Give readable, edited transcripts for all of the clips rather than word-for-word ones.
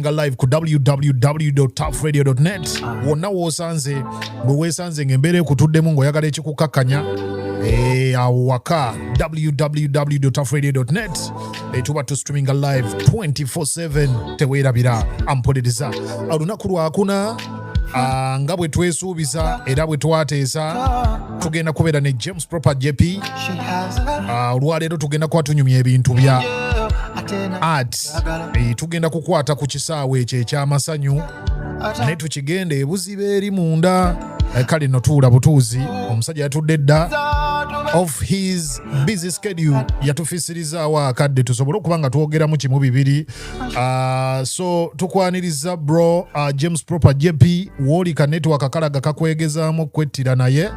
live ku www.toughradio.net wonna wosanze bwe wesanze ng'embeera ekutuddemu ng'oyagala ekikukakkanya awo waka www.toughradio.net tuba tu streaming live 24/7 teweerabira ampuliriza olunaku lwakuna nga bwe twesuubiza era bwe twateesa tugenda kubeera ne James Proper JP olwaleero tugenda kuba tunyumya ebintu bya art tugenda kukwata ku kisaawe ekyo eky'amasanyu naye tukigenda ebuziba eri munda kale no tuula butuuzi omusajja yatudde dda of his busy schedule yatufiisirizaawo akadde tusobole okuba nga twogeramu kimu bibiri so tukwaniriza bro James Proper JP wooli ka network akalaga kakwegezaamu okwettira naye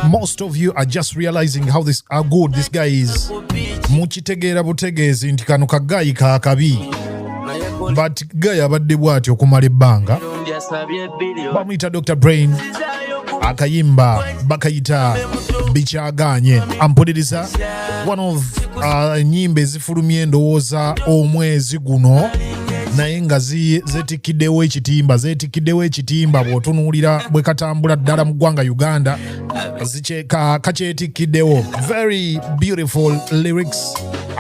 most of you are just realizing how good this guy is mukitegeera butegeezi nti kano kagayi kaakabi but gayi abadde bw'ati okumala ebbanga bamuyita Dr. Brain akayimba bakayita bikyagaanye ampuliriza one of ennyimba ezifulumya endowooza omwezi guno naye nga zetikiddewo ekitimba bw'otunuulira bwe katambula ddala mu ggwanga Uganda kakyetikiddewo very beautiful lyrics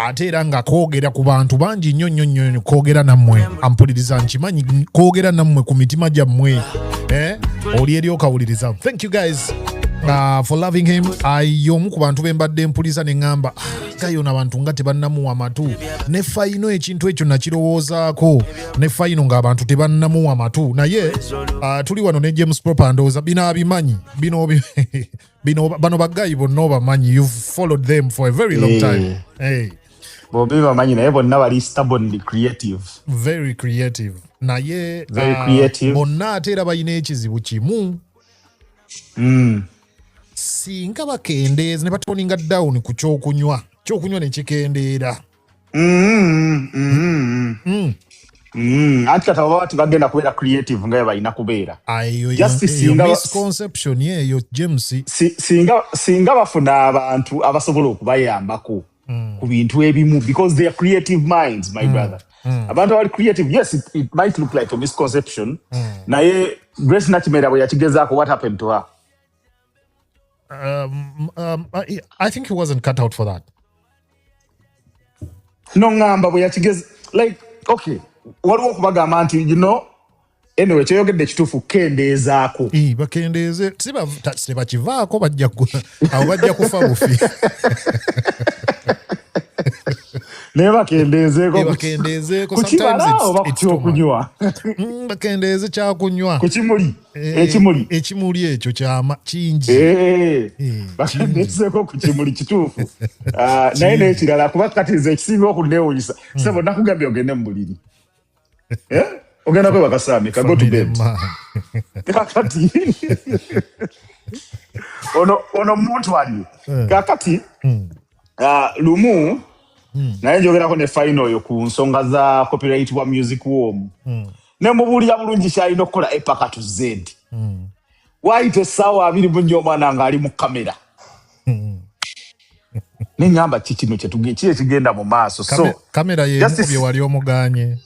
ate era nga koogera ku bantu bangi nnyo koogera nammwe ampuliriza nkimanyi koogera nammwe ku mitima gyammwe oli eri okawuliriza thank you guys for loving him y'omu ku bantu bembadde mpuliza ne ŋŋamba gayo n'abantu nga tebannamuwa matu ne fayino ekintu ekyo nakirowoozaako ne fayino ng'abantu tebannamuwa matu naye tuli wano ne James Proper ndowooza bino abimanyi bano bagayi bonna obamanyi you've followed them for a very long time bombi bamanyi naye bonna bali stubbornly creative very creative naye bonna ate era balina ekizibu kimu singa bakendeeza ne batoninga down ku kyokunywa ne kikendeera anti kata baba bati bagenda kubeera creative nga balina kubeera misconception yeeyo James singa bafuna abantu abasobola okubayambako ku bintu ebimu because they are creative minds my brother abantu abali creative yes it might look like a misconception naye Grace Nakimera bwe yakigezaako what happened to her I think he wasn't cut out for that. No ngamba bwe yakigeza like okay waliwo okubagamba nti you know anyway kyeyogedde kituufu kendeezaako bakendeeze sibakivaako bajja kufa bufi naye bakendeezeeko sometimes it's okunywa bakendeeze kyakunywa ku ekimuli ekyo kyama kingi bakendeezeeko ku kimuli kituufu naye n'ekirala kuba kati nze ekisinga okunneewunyisa sebo nakugambye ogende mu buliri ogenda kwe bakasaamika go to bed kakati ono muntu ali kakati lumu naye njogerako ne final yo ku nsonga za copyright wa music worm ne mubuulira bulungi kyalina okukola epaka to Z waayita essaawa 24 omwana nga ali mu kamera neŋŋamba kikino kye ekigenda mu maaso so kamera yemubye wali omuganye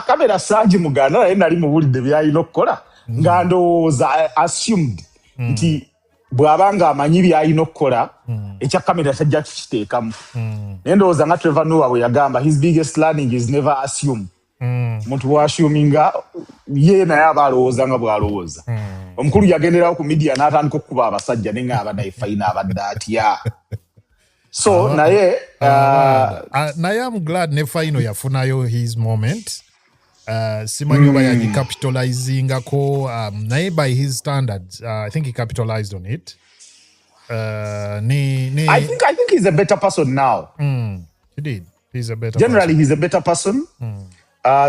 kamera saagi muganda naye nali mubulidde byalina okukola nga ndowooza assumed nti bw'abanga amanyi byalina okukola ekya kamera tajja kukiteekamu naye ndowooza nga Trevor Noah bwe yagamba his biggest learning is never assume muntu bw'assuminga ye naye aba alowooza nga bw'alowooza omukulu yagenderawo ku media n'atandika okukuba abasajja ne ng'aba naye fayina abadde atya so naye I'm glad ne fayino yafunayo his moment simanyi oba yagicapitalizingako naye by his standards I think he capitalized on it I think he's a better person now he did he's a better generally person. He's a better person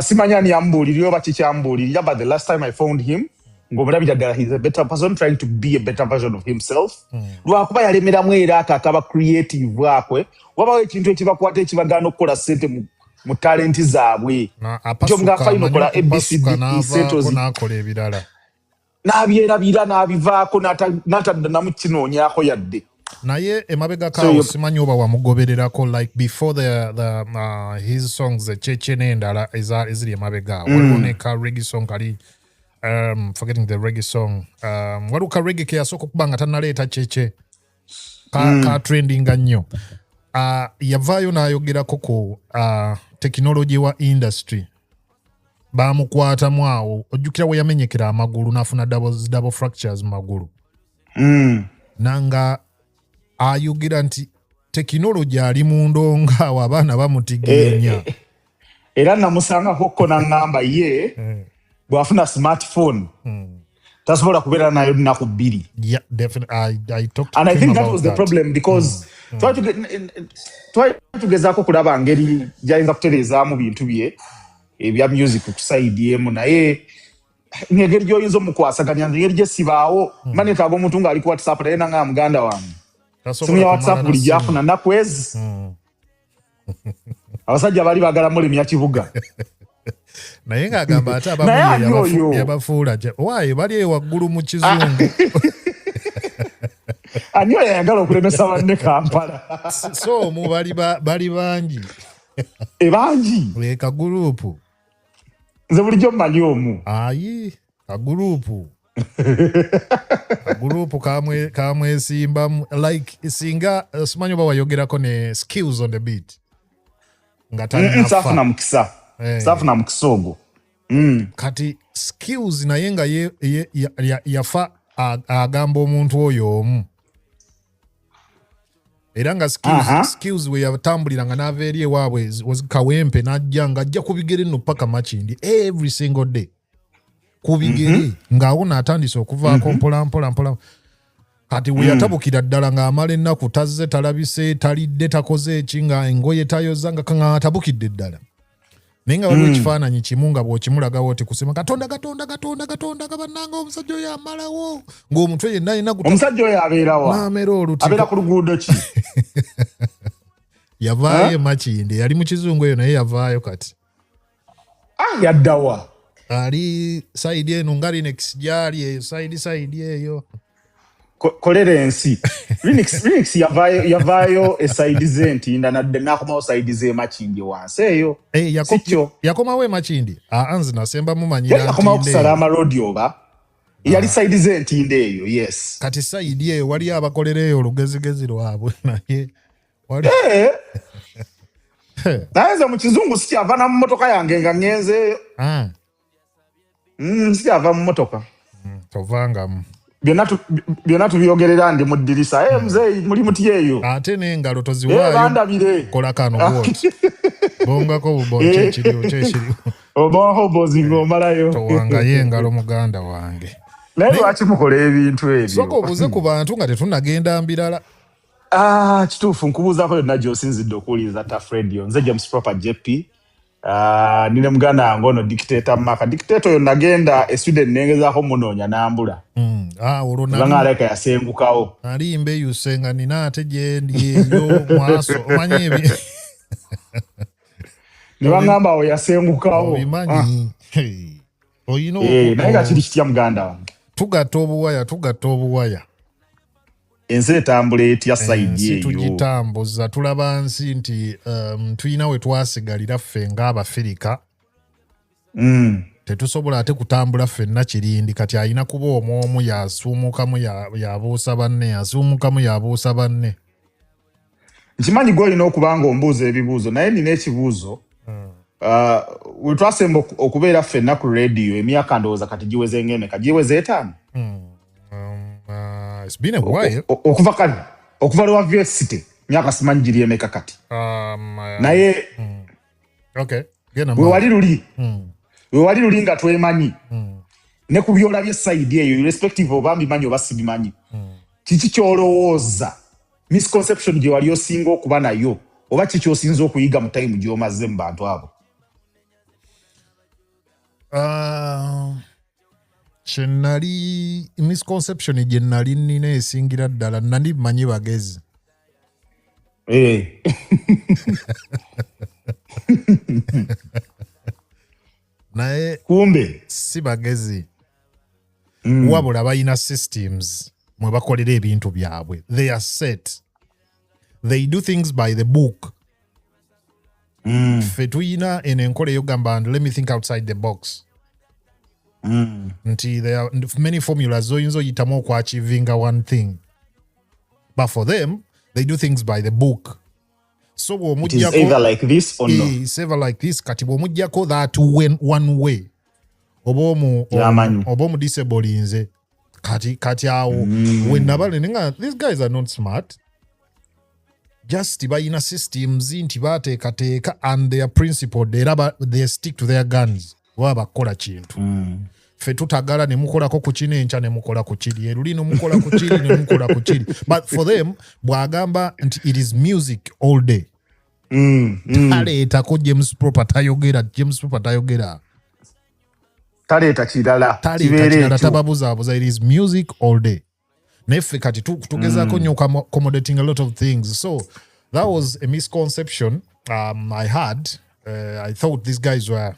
simanyi ani yambuulira oba kikyambuulirira but the last time I found him ng'omulabira ddala he's a better person trying to be a better version of himself lwakuba yalemeramu era akakaba creative akwe wabawo ekintu ekibakwata ekibagaana okukola ssente mu talenti zaabwe kyomugafayina okola ABCD n'akola ebirala n'abyerabira n'abivaako n'atadda namu kinoonyaako yadde naye emabega kawo simanyi oba wamugobererako like before his songs Cheche n'endala eziri emabega awo waliwo ne ka reggae song kali forgetting the reggae song waliwo ka reggae ke yasooka okuba nga tannaleeta Cheche ka trendinga nnyo yavaayo n'ayogerako ku tekinologi wa industry baamukwatamu awo ojjukira we yamenyekera amagulu n'afuna double fractures mu magulu nanga ayogera nti tekinologi ali mu ndongo awo abaana bamutigenya era namusangako ko naŋŋamba ye bw'afuna smartphone tasobola kubeera nayo nnaku bbiri and I think that was the problem because twali tugezaako kulaba ngeri gyayinza kutereezaamu bintu bye ebya music ku side emu naye ngeri gy'oyinza omukwasaganya ngeri gye sibaawo manetaaga omuntu ng'ali ku WhatsApp naye nanga muganda wange simu ya WhatsApp buli gyafuna nnaku ezi abasajja bali baagala mulemya kibuga naye ng'agamba ate abamu yabafuula waayo bali eyo waggulu mu kizungu ani oyo yayagala okulemesa banne Kampala so omu bali bangi bangi kaguruupu nze bulijjo mmanyi omu ayi kaguruupu kamwesimbamu like singa simanyi oba wayogerako ne skills on the beat nga saafuna mukisa saafuna mukisa ogwo kati skills naye nga yafa agamba omuntu oyo omu era nga skills we yatambuliranga n'ava eri ewaabwe kawempe n'ajja ng'ajja ku bigere nno paka Makindi every single day ku bigere ng'awo n'atandise okuvaako mpola kati we yatabukira ddala ng'amala ennaku tazze talabise talidde takoze eki nga engoye tayoza nga atabukidde ddala naye nga waliwo ekifaananyi kimu nga bw'okimulagawo oti kusema katonda gabannanga omusajja oyo amalawo ng'omutwe yenna alina omusajja oyo abeerawa n'amera oluti abeera ku luguudo ki yavaayo Makindi yali mu kizungu eyo naye yavaayo kati yaddawa ali sayidi eno nga Linux gyali eyo sayidi eyo kolera ensi Linux yavaayo esayidi ze Ntinda nadde n'akomawo sayidi ze Makindi wansi eyo sikyo yakomawo Makindi nze nasemba mumanyira yakomawo okusala amalodi oba yali sayidi ze Ntinda eyo yes kati sayidi eyo wali abakolera eyo olugezigezi lwabwe naye naye nze mu kizungu sikyava na mu motoka yange nga ŋŋenzeeyo sikyava mu motoka tovangamu byonna tubyogerera ndi mu ddirisa muzeeyi muli muti eyo ate n'engalo toziwaayo bandabire kola kano bwoti bongako bubonki kyekiriwo obahobozi ng'omalayo towangayo engalo muganda wange naye lwaki mukola ebintu ebyo soka obuze ku bantu nga tetunagenda mbirala kituufu nkubuuzaako yonna gy'osinzidde okuwuliriza Tough Radio nze James Proper JP nine muganda wange ono dictator Maka dictator oyo nagenda Sweden nengezaako munoonya n'ambula olanga aleka yasengukawo alimba eyusenga nina ate gyendi eyo mwaso omanyi ebyo ne baŋŋamba awo yasengukawo obimanyi naye nga kiri kitya muganda wange tugatta obuwaya ensi etambula etya sayidi eyo tugitambuza tulaba nsi nti tulina we twasigalira ffe ng'Abafirika tetusobola ate kutambula ffenna kirindi kati alina kuba omwomu yasuumukamu yabuusa banne nkimanyi gw'olina okuba nga ombuuza ebibuuzo naye nina ekibuuzo we twasemba okubeera ffenna ku radio emyaka ndowooza kati giweze ng'emeka giweze 5 it's been a while okuva lwa varsity myaka simanyi giri emeka kati naye we wali luli nga twemanyi ne ku byolabye sayidi eyo irrespective oba mbimanyi oba sibimanyi kiki kyolowooza misconception gye wali osinga okuba nayo oba kiki osinza okuyiga mu time gy'omaze mu bantu abo kyenali misconception gye nali nnina esingira ddala nali mmanyi bagezi naye kumbe si bagezi wabula balina systems mwe bakolera ebintu byabwe. They are set. They do things by the book. Ffe tuyina eno enkola eyogamba and let me think outside the box. Nti there are many formulas zoyinza oyitamu okwachivinga one thing. But for them, they do things by the book. So it is either like this or no. It's either like this. Kati bw'omuggyako that one way. Oba disable inze. Kati awo. When nabale nenga, these guys are not smart. Just bayina systems nti bateekateeka and they are principled. They stick to their guns. Waba kola kintu. Fe tutagala ne mukolako ku kino encha ne mukola ku kiri. Erulino mukola ku kiri ne mukola ku kiri. But for them, bwagamba nti it is music all day. Taleetako James Proper tayogera. Taleeta kirala. Tababuzaabuza. It is music all day. Neffe kati tugezaako nnyo accommodating a lot of things. So that was a misconception I had. I thought these guys were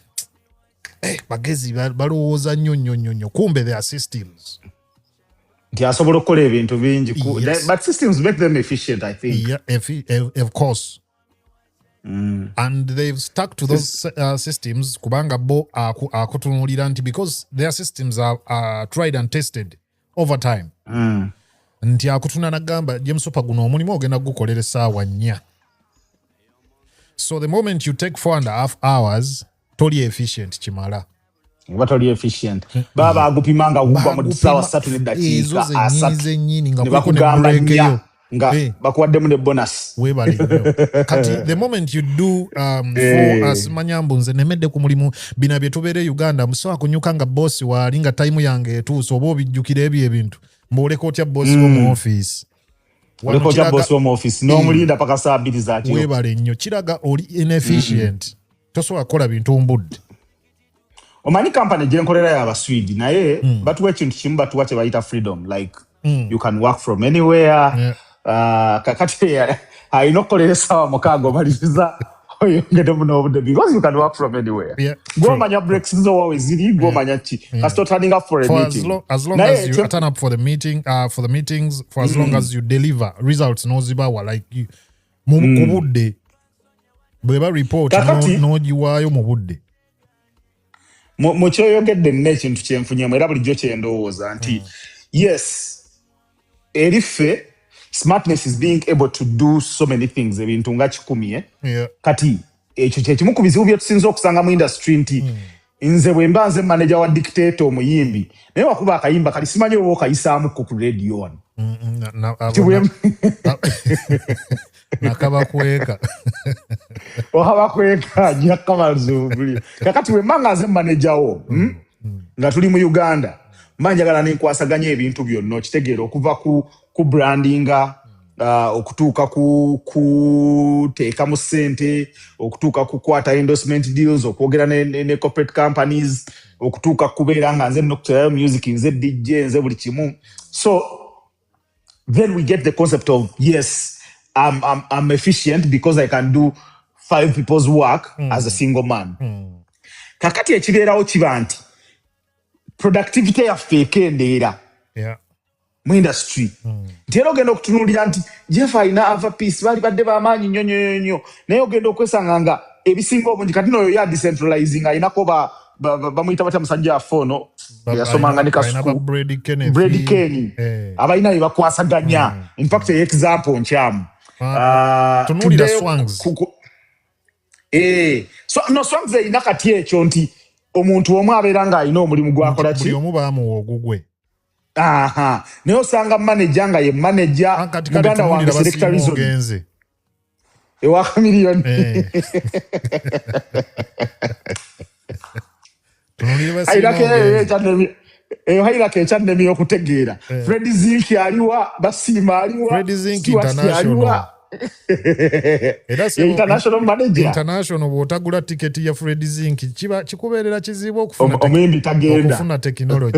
bagezi balowooza nnyo. Kumbe they are systems. Nti asobola okukola ebintu bingi. But systems make them efficient, I think. Yeah, of course. And they've stuck to those systems kubanga bo akutunulira nti because their systems are tried and tested over time. Nti akutuna nagamba James Proper guno omulimu ogenda gukolera essaawa 4. So the moment you take 4.5 hours, toli efficient kimala. Toli efficient. Baba agupimanga gugwa mu ssaawa 3 n'eddakiika 3. Nnyini nga kuliko ne break eyo. Nga bakuwaddemu ne bonus. Webale. Kati the moment you do manyambu nze nemedde ku mulimu bina bye tubeere Uganda musobola kunyuka nga boss waali nga time yange etuuse oba obijjukira ebyo ebintu. Mboleko otya boss mu office. Oleko otya boss mu office n'omulinda paka saa 2 za kiro. Webale nnyo kiraga oli inefficient. Tosobola kukola bintu mbudde. Omanyi company gye nkolera y'Abaswidi naye batuwa ekintu kimu batuwa kye bayita freedom, like you can work from anywhere. Kakati alina okukolera essaawa 6 omaliriza oyongere muno obudde because you can work from anywhere. Gw'omanya breaks zo wawe ziri gw'omanya ki kasita turning up for a meeting. As long as you turn up for the meeting, for the meetings, for as long as you deliver results n'ozibawa like you mu budde bweba report n'ogiwaayo mu budde. Mu kyoyogedde nina ekintu kyenfunyemu era bulijjo kyendowooza nti yes eriffe smartness is being able to do so many things ebintu nga 10. Kati ekyo kyekimu ku bizibu bye tusinza okusanga mu industry nti nze bwe mba nze manager wa dictator omuyimbi naye wakuba akayimba kali simanyi oba okayisaamu ku radio wano. Nakabakweka. Ohabakweka nyakamazumbuli. Kakati we manga nze manager wo nga tuli mu Uganda manjagala nenkwasaganya ebintu byonna kitegeera okuva ku brandinga okutuuka ku teeka mu ssente okutuuka ku kwata endorsement deals okwogera ne corporate companies okutuuka kubeera nga nze nokuterayo music nze DJ nze buli kimu. So then we get the concept of yes I'm efficient because I can do 5 people's work as a single man. Kakati ekibeerawo kiba nti productivity yaffe ekendeera mu industry. Nti era ogenda okutunuulira nti Jeff alina avapiece bali badde b'amaanyi nnyo naye ogenda okwesanga nga ebisinga obungi kati n'oyo ya decentralizing ayinako bamuyita batya musajja affe ono yasomanga ne kasuku Brady Kenny abalina bye bakwasaganya. In fact example nkyamu tunuulira Swangs. Swangs eyina kati ekyo nti omuntu omu abeera ng'alina omulimu gwakola ki buli omu baamuwa ogugwe. Naye osanga manager nga ye manager muganda wange selector reason ewa kamiliyoni. Hairako ekyannemi okutegeera Freddy Zinki aliwa basiima aliwa Freddy Zinki international. International manager. International bw'otagula tiketi ya Freddy Zinki kikubeerera kizibu okufuna technology.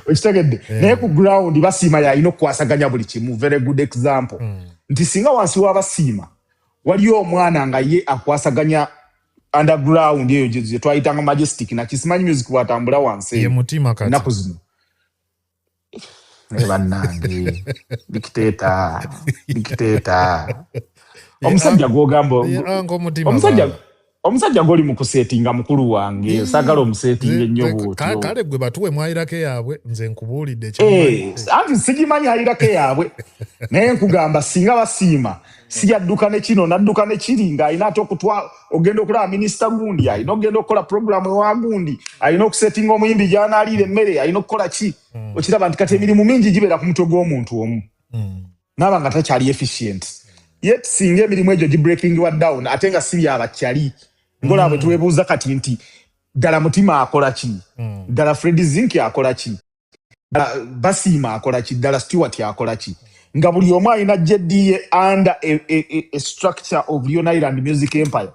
Okitegedde naye ku ground basiima yalina okukwasaganya buli kimu. Very good example nti singa wansi w'abasiima waliyo omwana nga ye akwasaganya underground eyo gye twayitanga Majestic na Kisimanyi music bw'atambula wansi ye mutima kati ennaku zino bannange dictator omusajja gwogamba omusajja gwoli mu kusetinga mukulu wange sagala omusetinga ennyo bwotyo kale gwe batuwe mwayirako yaabwe nze nkubuulidde anti sigimanyi ayirako yaabwe naye nkugamba singa basiima siyadduka ne kino nadduka ne kiri ng'alina ate ogenda okulaba minisita gundi alina ogenda okukola puroguramu ewa gundi alina okusetinga omuyimbi gy'anaaliira emmere alina okukola ki okiraba nti kati emirimu mingi gibeera ku mutwe gw'omuntu omu naaba nga takyali efficient yet singa emirimu egyo gibreakingwa down ate nga si byabakyali ngola bwe tuwebuuza kati nti ddala Mutima akola ki ddala Fred Zinki akola ki ddala Basiima akola ki ddala Stewart akola ki nga buli omu alina JDA under a structure of Leon Island Music Empire.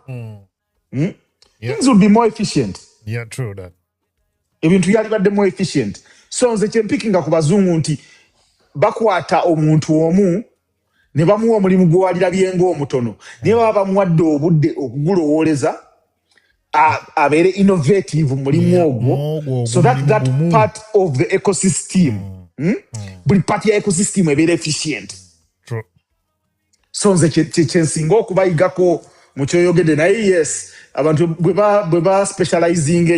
Things would be more efficient. Yeah, true that. Ebintu yalibadde more efficient. So nze kyempikinga ku bazungu nti bakwata omuntu omu ne bamuwa omulimu gw'alirabyenga omutono naye baba bamuwadde obudde okugulowooleza abeere innovative mulimu ogwo so that part of the ecosystem buli part ya ecosystem ebeera efficient. True. So nze kyensinga okubayigako mu kyoyogedde naye yes abantu bwe ba specializing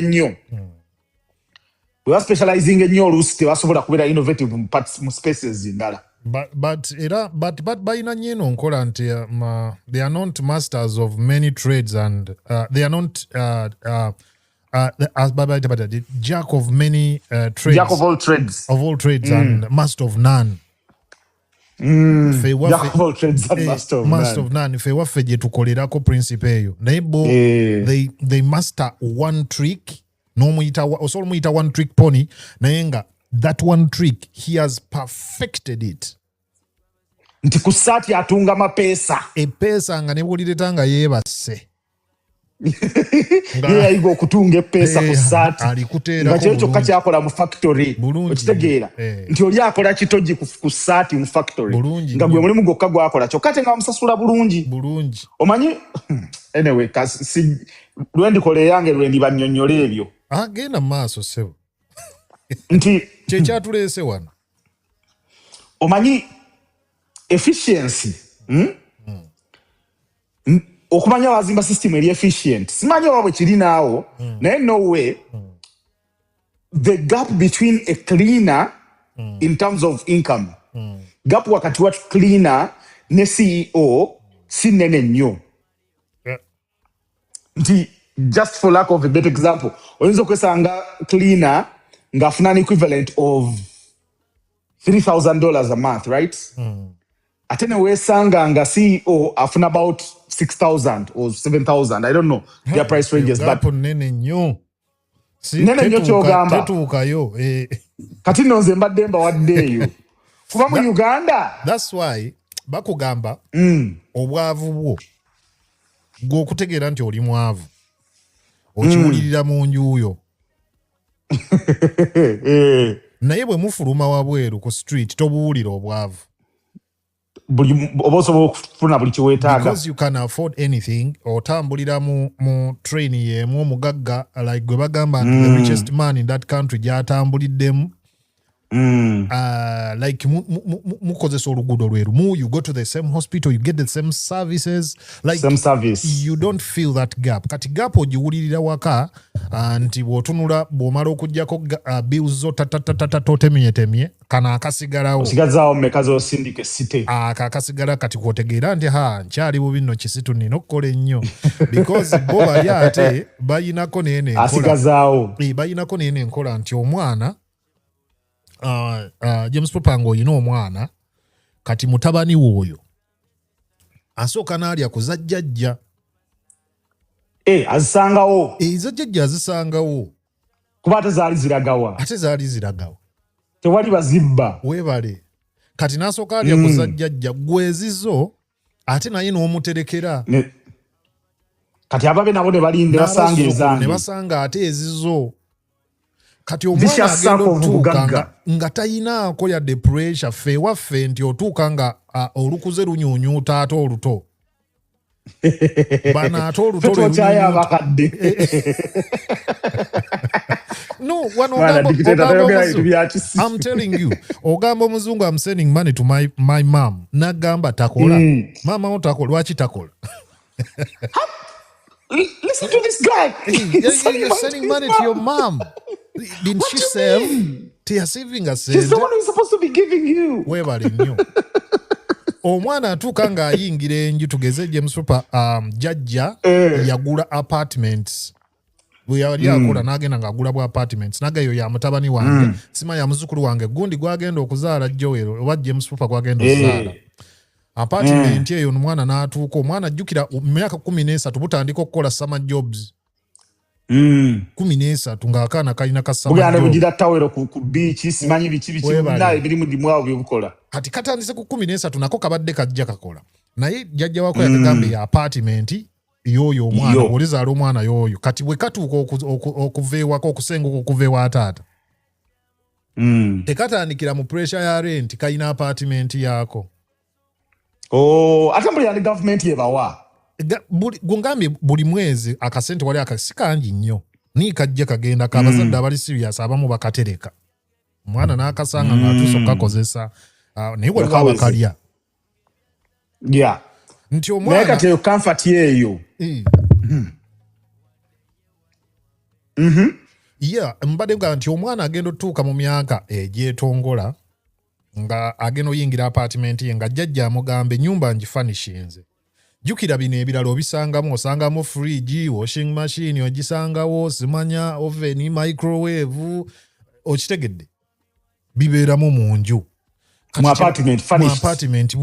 ennyo oluusi tebasobola kubeera innovative mu spaces endala. But bayina nnyo eno nkola nti they are not masters of many trades and they are not the jack of many trades. Jack of all trades. Of all trades and master of none. Jack of all trades and master of none. Master of none. Fe waffe gye tukolerako principle eyo. Naye bo they master one trick. Osobola muyita one trick pony naye nga that one trick he has perfected it. Nti ku ssaati atunga mapeesa. Epeesa nga ne bwolireta nga yeebase. Yayiga okutunga epeesa ku ssaati. Nga kyo kyokka kyakola mu factory. Okitegeera. Nti oli akola kitogi ku ssaati mu factory. Nga gwe mulimu gwokka gwakola kyokka ate nga bamusasula bulungi. Omanyi anyway lwendikola eyange lwendibannyonnyola ebyo. Genda mu maaso ssebo. Nti kyekyatuleese wano. Omanyi efficiency okumanya wazimba system eri efficient simanyi oba bwe kiri naawo naye no way the gap between a cleaner in terms of income gap wakati wa cleaner ne CEO si nene nnyo. Nti just for lack of a better example oyinza okwesanga cleaner ngafuna an equivalent of $3,000 a month, right? Ate ne weesanga nga CEO afuna about 6,000 or 7,000. I don't know their price ranges, but nene nnyo kyogamba tetuukayo. Kati nno nze mbadde mbawaddeeyo kuba mu Uganda. That's why bakugamba obwavu bwo gw'okutegeera nti oli mwavu okiwulirira mu njuuyo. Naye bwe mufuluma wabweru ku street tobuwulira obwavu. Oba osobola okufuna buli kiweetaaga. Because you can afford anything. Otambulira mu train y'emu omugagga like gwe bagamba nti the richest man in that country gy'atambuliddemu. Like mukozesa oluguudo lwerumu, you go to the same hospital, you get the same services, like same service. You don't feel that gap. Kati gap ogiwulirira waka nti bw'otunula bw'omala okugyako bills zo totemye kana akasigalawo. Osigazaawo mmeka z'osindika essite. Akasigala kati kwotegeera nti nkyali bubi nno kisitu nina okukola ennyo. Because bo bali ate bayinako n'eno enkola. Asigazaawo. Bayinako n'eno enkola nti omwana James Popanga oyina omwana kati mutabani w'oyo asooka n'alya ku zajjajja. Azisangawo. Zajjajja azisangawo. Kuba ate zaali ziragawa. Tewali bazibba. Weebale. Kati n'asooka alya ku zajjajja gwezizo ate naye n'omuterekera. Kati ababe nabo ne balinda basanga ezange. Ne basanga ate ezizo. Kati omwana agenda okutuuka nga tayinaako yadde pressure ffe waffe nti otuuka nga olukuze lunyuunyuuta ate oluto. Bano ate oluto No, one I'm telling you, ogamba omuzungu I'm sending money to my mom. Nagamba takola. Mama otakola, lwaki takola? Listen to this guy. You're sending money to your mom. Didn't she save? Tia saving a She's the one who's supposed to be giving you. Webali nnyo. Omwana atuuka ng'ayingira enju tugeze James Super jajja yagula apartments. Bwe yali akola n'agenda ng'agula bwa apartments. Nagayo ya mutabani wange. Sima ya muzukulu wange. Gundi gwagenda okuzaala Joel oba James Super gwagenda okuzaala. Apartment eyo omwana n'atuuka. Omwana ajjukira mu myaka 13 butandika okukola summer jobs. 13 ng'akaana kalina ka summer jobs. Buganda bugira tawero ku beach simanyi biki naye birimu dimwawo byobukola. Kati katandise ku 13 nako kabadde kajja kakola. Naye jjajja wako yagambye ya apartment yoyo omwana olizaala omwana yoyo. Kati bwe katuuka okuveewako okusenguka okuveewa ataata. Tekatandikira mu pressure ya rent kalina apartment yako. Ate mbuli yani government yebawa. Gungambye buli mwezi akasente wali akasikanji nnyo. Ni kajja kagenda kabazadde abali serious abamu bakatereka. Mwana n'akasanga ng'atuusa okukakozesa. Naye waliwo abakalya. Yeah. Nti omwana naye kati eyo comfort yeeyo. Yeah, mbadde nga nti omwana agenda otuuka mu myaka egyetongola nga agenda oyingira apartment ye nga jjajja amugamba ennyumba ngifanishinze. Jjukira bino ebirala osangamu fridge, washing machine, ogisangawo, simanya oven, microwave, okitegedde. Bibeeramu mu nju. Mu apartment furnished. Mu apartment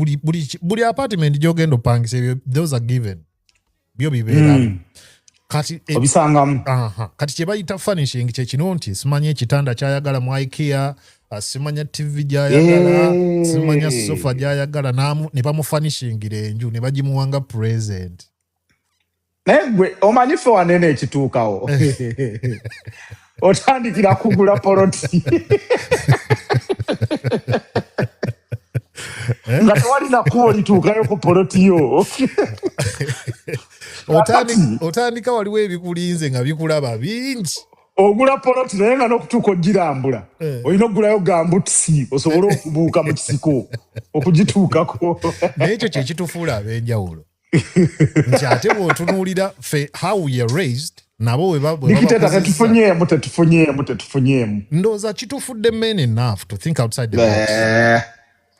buli apartment gy'ogenda opangisa ebyo those are given. Byo bibeeramu. Kati obisangamu. Kati kye bayita furnishing kye kino nti simanya ekitanda kyayagala mu IKEA, simanya TV gyayagala, simanya sofa gyayagala ne bamufanishingira enju ne bagimuwanga present. Naye gwe omanyi fe wanene ekituukawo. Otandikira kugula poloti. Nga tewalina kuba lituukayo ku poloti yo. Otandika waliwo ebikulinze nga bikulaba bingi. Ogula poloti naye nga n'okutuuka ogirambula. Olina okugulayo gambutisi osobole okubuuka mu kisiko okugituukako. Naye ekyo kye kitufuula ab'enjawulo. Nti ate bw'otunuulira ffe how we are raised nabo we tetufunyeemu. Ndowooza kitufudde men enough to think outside the box.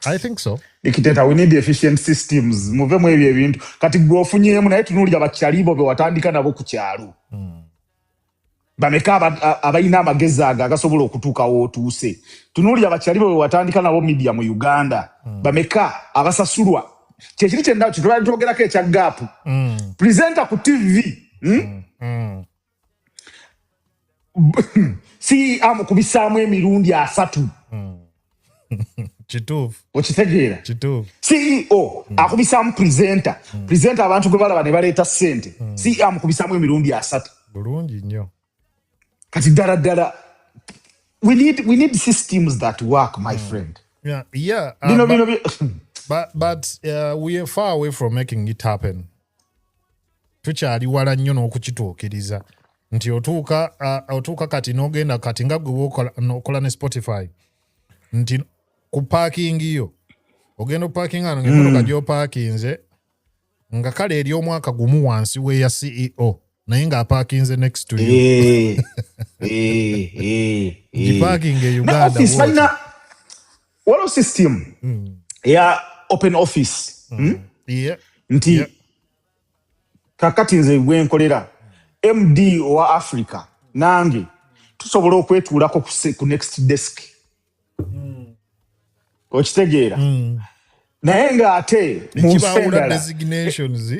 I think so. Nikiteta we need efficient systems. Muvemu ebyo ebintu. Kati gwe ofunyeemu naye tunuulira bakyalibo be watandika nabo ku kyalo. Bameka abalina amagezi ago agasobola okutuuka w'otuuse. Tunuulira bakyalibo be watandika nabo media mu Uganda. Bameka abasasulwa. Kyekiri kyenda kitwala twogerako ekya gap. Presenter ku TV. Si amukubisaamu emirundi 3. Kituufu. Okitegeera? Kituufu. CEO akubisaamu presenter. Presenter abantu gwe balaba ne baleeta ssente. CEO amukubisaamu emirundi 3. Bulungi nnyo. Kati ddala we need systems that work, my friend. Yeah. But we are far away from making it happen. Tukyali wala nnyo n'okukituukiriza. Nti otuuka kati n'ogenda kati nga gwe okola ne Spotify. Nti ku parking yo ogenda opakinga ng'emmotoka gy'opaakinze nga kale eri omwaka gumu wansi w'eya CEO naye ng'apaakinze next to you. Giparking e Uganda waliwo system ya open office. Nti kakati nze gwenkolera MD owa Africa nange tusobola okwetuulako ku next desk. Okitegeera? Naye ng'ate mu nsendala designations.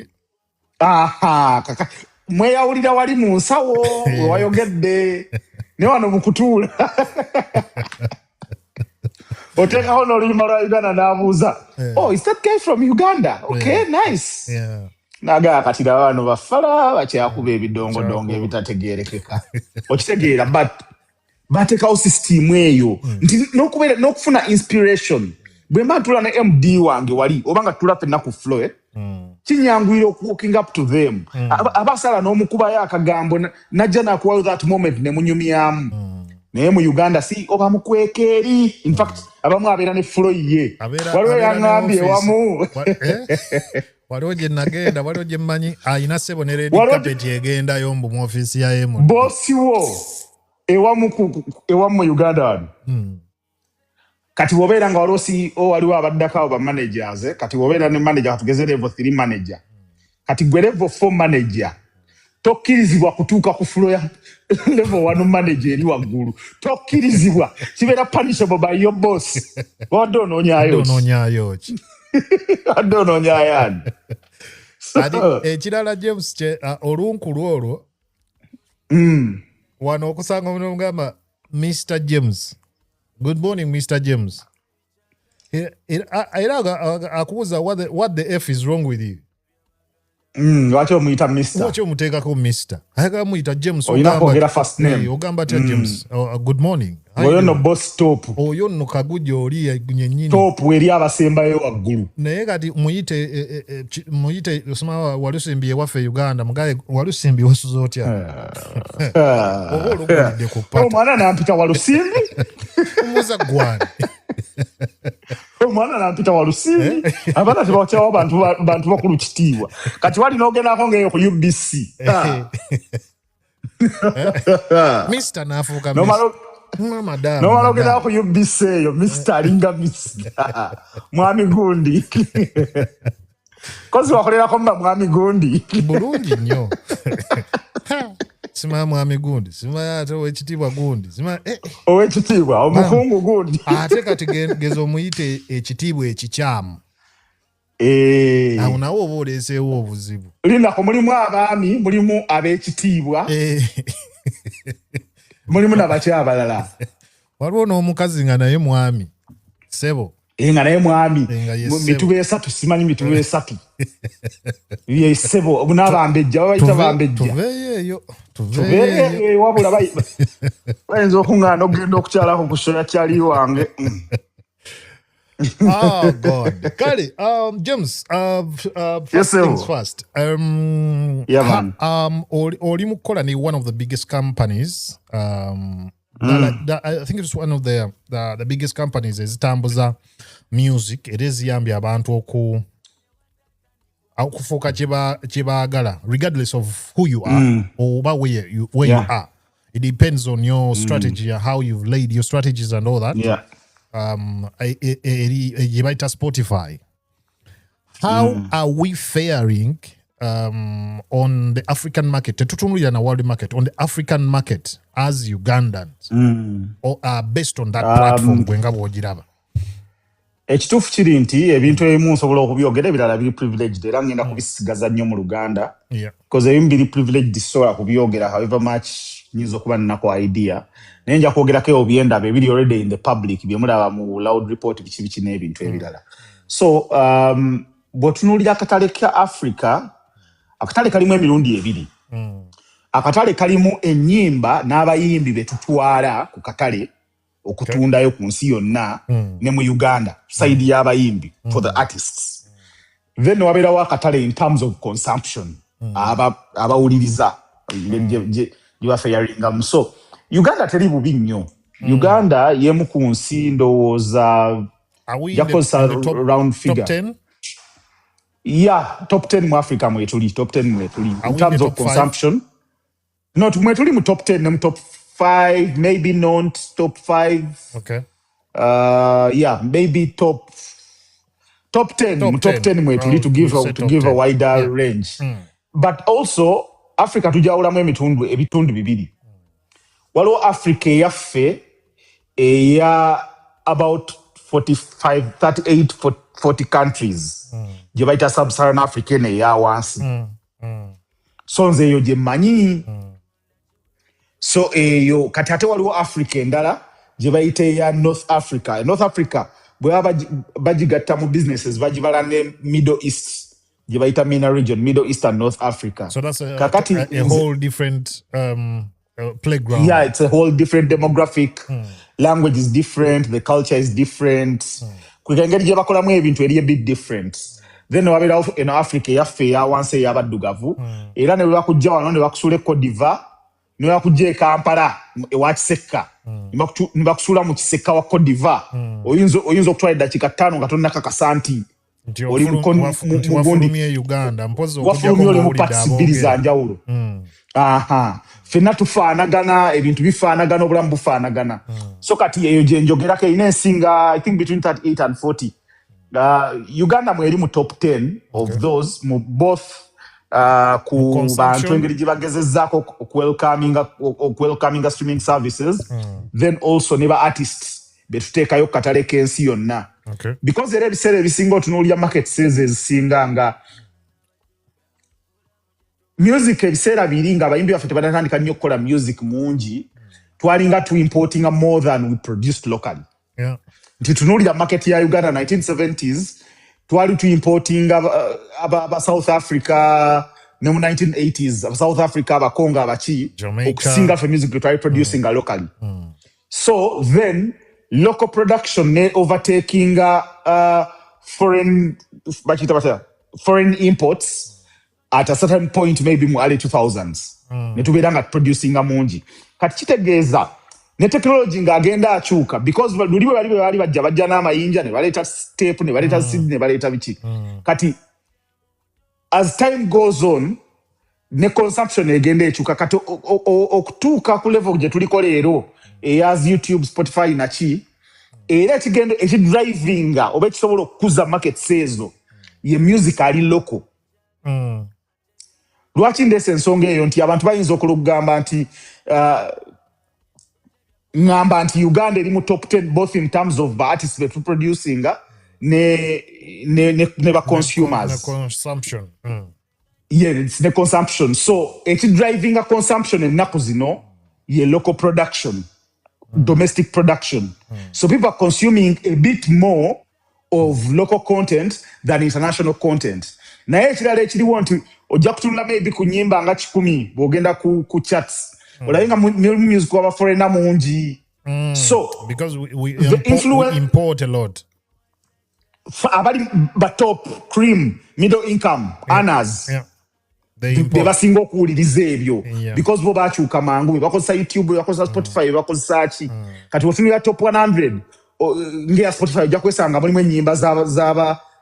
Mweyawulira wali mu nsawo wayogedde ne wano mu kutuula. Oteekaho n'olulima lwa Uganda n'abuuza, is that guy from Uganda? Okay, nice. Nagaa kati bano bafala bakyakuba ebidongodongo ebitategeerekeka. Okitegeera? But bateekawo system eyo nti n'okufuna inspiration. Bwe mba ntula ne MD wange wali oba nga tula ffenna ku floor kinyangwira walking up to them abasala n'omukubayo akagambo najja nakuwayo that moment ne munyumyamu naye mu Uganda si oba mukwekeri in fact abamu abeera ne flow ye waliwo yangambye wamu waliwo gye nagenda waliwo gye mmanyi ayina ssebo ne red carpet egendayo mu office ya emu bosi wo ewamu mu Uganda wano kati wobeera nga waliwo CEO waliwo abaddako ba managers kati wobeera ne manager katugeze level 3 manager kati gwe level 4 manager tokkirizibwa kutuuka ku floor ya level 1 manager eri waggulu tokkirizibwa kibeera punishable by your boss wadde onoonyaayo ki wadde onoonyaayo ekirala James olunkulu olwo wano okusanga omuntu omugamba Mr. James. Good morning, Mr. James. Akubuuza what the F is wrong with you? Lwaki omuyita Mr. Lwaki omuteekako Mr. Ayagala muyita James. Olina kwogera first name. Ogamba atya James. Good morning. Oyo nno boss top. Oyo nno kagujja oli nyennyini. Top eri abasembayo waggulu. Naye kati muyite osoma Walusimbi ewaffe Uganda mugaye Walusimbi wasuza otya. Oba olugulidde ku pata. Omwana nampita Walusimbi. Umuza gwani. Omwana nampita Walusimbi. Abaana tebakyawo bantu bakulu kitiibwa. Kati wali n'ogendako ng'eyo ku UBC. Mr. n'afuuka Mr. Nomala ogenda ku UBC eyo Mr. alinga Mr. Mwami Gundi. Kozi wakolerako mba Mwami Gundi. Bulungi nnyo. Simanya Mwami Gundi, simanya ate ow'ekitiibwa Gundi. Ow'ekitiibwa, omukungu Gundi. Ate kati geza omuyite ekitiibwa ekikyamu. Awo nawo oba oleeseewo obuzibu. Lindako mulimu abaami, mulimu ab'ekitiibwa. Mulimu nabaki abalala. Waliwo n'omukazi nga naye mwami. Ssebo. Nga naye mwami. Mituba esatu simanyi mituba esatu. Ye ssebo n'abambejja babayita bambejja. Tuveeyo eyo. Tuveeyo wabula bayinza okuŋŋaana okugenda okukyalako ku shoya kyali wange. Oh God. Kale, James, first things first. Oli mukola ni one of the biggest companies. I think it's one of the biggest companies ezitambuza music. It is yambya abantu okufuuka kye baagala regardless of who you are or where you are. It depends on your strategy, how you've laid your strategies and all that. Yeah. Spotify. How are we faring on the African market? The world market, on the African market as Ugandans, or based on that platform? Ekituufu kiri nti ebintu ebimu nsobola okubyogera ebirala biri privileged era ngenda kubisigaza nnyo mu Luganda because ebimu biri privileged sisobola kubyogera however much nyinza okuba nnako idea naye nja kwogerako obyendaba ebiri already in the public byemulaba mu loud report biki n'ebintu ebirala so bw'otunuulira akatale ka Africa akatale kalimu emirundi ebiri akatale kalimu ennyimba n'abayimbi be tutwala ku katale okutundayo ku nsi yonna ne mu Uganda side y'abayimbi for the artists then wabeerawo akatale in terms of consumption abawuliriza gyebafayaringamu so Uganda teri bubi nnyo Uganda yemu ku nsi ndowooza jakozesa round figure top 10? Yeah, top 10 mu Africa mwetuli top 10 mwetuli in terms of consumption not mwetuli mu top 10 ne mu top 5, maybe not top 5. Okay. Yeah, maybe top 10. Top 10 mwetuli to give a wider range. But also Africa tujawulamu ebitundu bibiri. Waliwo Africa eyaffe eya about 45, 38, 40 countries. Gye bayita sub-Saharan Africa eya wansi. So nze eyo gye mmanyi. So eyo kati ate waliwo Africa endala gye bayita eya North Africa. North Africa bwe baba bagigatta mu businesses bagibala ne Middle East gye bayita MENA region, Middle East and North Africa. So that's a whole different playground. Yeah, it's a whole different demographic. Language is different, the culture is different. Kwegengeri gye bakolamu ebintu eri a bit different. then wabera eno Africa yaffe ya wanse y'abaddugavu era ne bakujja wano ne bakusula Cote d'Ivoire ne bakujja e Kampala ewa Kiseka ne bakusula mu Kiseka wa Cote d'Ivoire oyinza okutwala eddakiika 5 nga tonnaka kasanti oli wafulumye Uganda mpozi okujjako oli mu participiriza njawulo fenna tufaanagana ebintu bifaanagana obulamu bufaanagana so kati eyo gye njogerako erina ensinga I think between 38 and 40 Uganda mweri mu top 10 of those mu both ku bantu engeri gye bagezezzaako welcoming streaming services then also ne ba artists betuteekayo ku katale k'ensi yonna because era ebiseera ebisinga otunuulira market sales ezisinga nga music ebiseera biri nga abayimbi baffe tebanatandika nnyo okukola music mungi twalinga tuimportinga more than we produced locally. Nti tunuulira market ya Uganda 1970s twali tuimportinga aba South Africa ne mu 1980s aba South Africa abakonga abachi okusinga for music twali producing locally. So then local production ne overtaking foreign imports at a certain point maybe mu early 2000s ne tubeeranga producing mungi kati kitegeeza ne technology ng'agenda akyuka because luli bali bajja n'amayinja ne baleeta tape ne baleeta CD ne baleeta biki kati as time goes on ne consumption egenda ekyuka kati okutuuka ku level gye tuliko leero as YouTube, Spotify nachi era kigendo ekidrivinga oba ekisobola okukuza market sezo ye music ali local. Lwaki ndese ensonga eyo nti abantu bayinza okulugamba nti ngamba nti Uganda eri mu top 10 both in terms of the artists that we're producing ne ba consumers. Consumption. Yeah, it's the consumption. So it's driving a consumption ennaku zino ye local production, domestic production. So people are consuming a bit more of local content than international content. Naye ekirala ekiriwo nti ojja kutunula maybe ku nnyimba nga 10 bw'ogenda ku charts olabinga music waba foreigner mungi so because we import a lot abali top cream middle income earners bebasinga okuwuliriza ebyo because bo bakyuka mangu bakozesa YouTube bakozesa Spotify bakozesa ki kati otunira top 100 ngeya Spotify ojja kwesanga mulimu ennyimba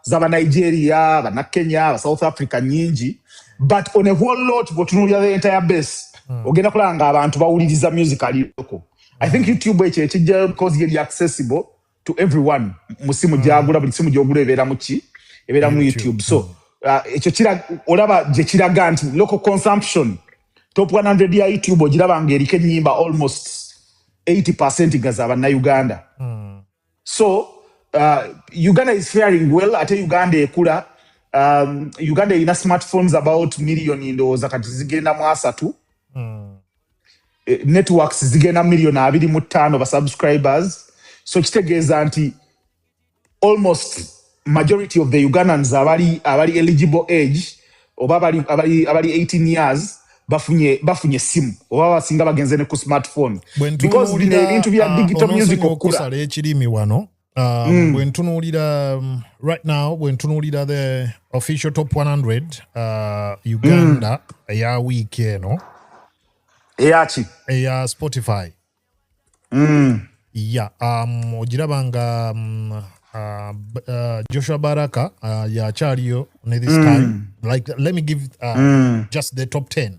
zaba Nigeria, ba Kenya, ba South Africa nyingi but on a whole lot botunuulira the entire base ogenda kulanga abantu bawuliriza music ali local. I think YouTube ekijja because yeli accessible to everyone musimu gyagula buli simu gyogula ebeera mu YouTube so ekyo kira olaba gye kiraga nti local consumption top 100 ya YouTube ogiraba ng'eriko ennyimba almost 80% nga z'aba Uganda. So Uganda is faring well. Ate Uganda ekula Uganda ina smartphones about million ndowooza kati zigenda mu 3 networks zigenda million 25 ba subscribers so kitegeeza nti almost majority of the Ugandans abali eligible age oba abali 18 years bafunye simu oba basinga bagenze ne ku smartphone because bino ebintu bya digital music okula ekirimi wano bwentunuulira right now bwentunuulira the official top 100 Uganda eya week eno eya Spotify ogirabanga Joshua Baraka yakyaliyo ne this time like let me give just the top 10.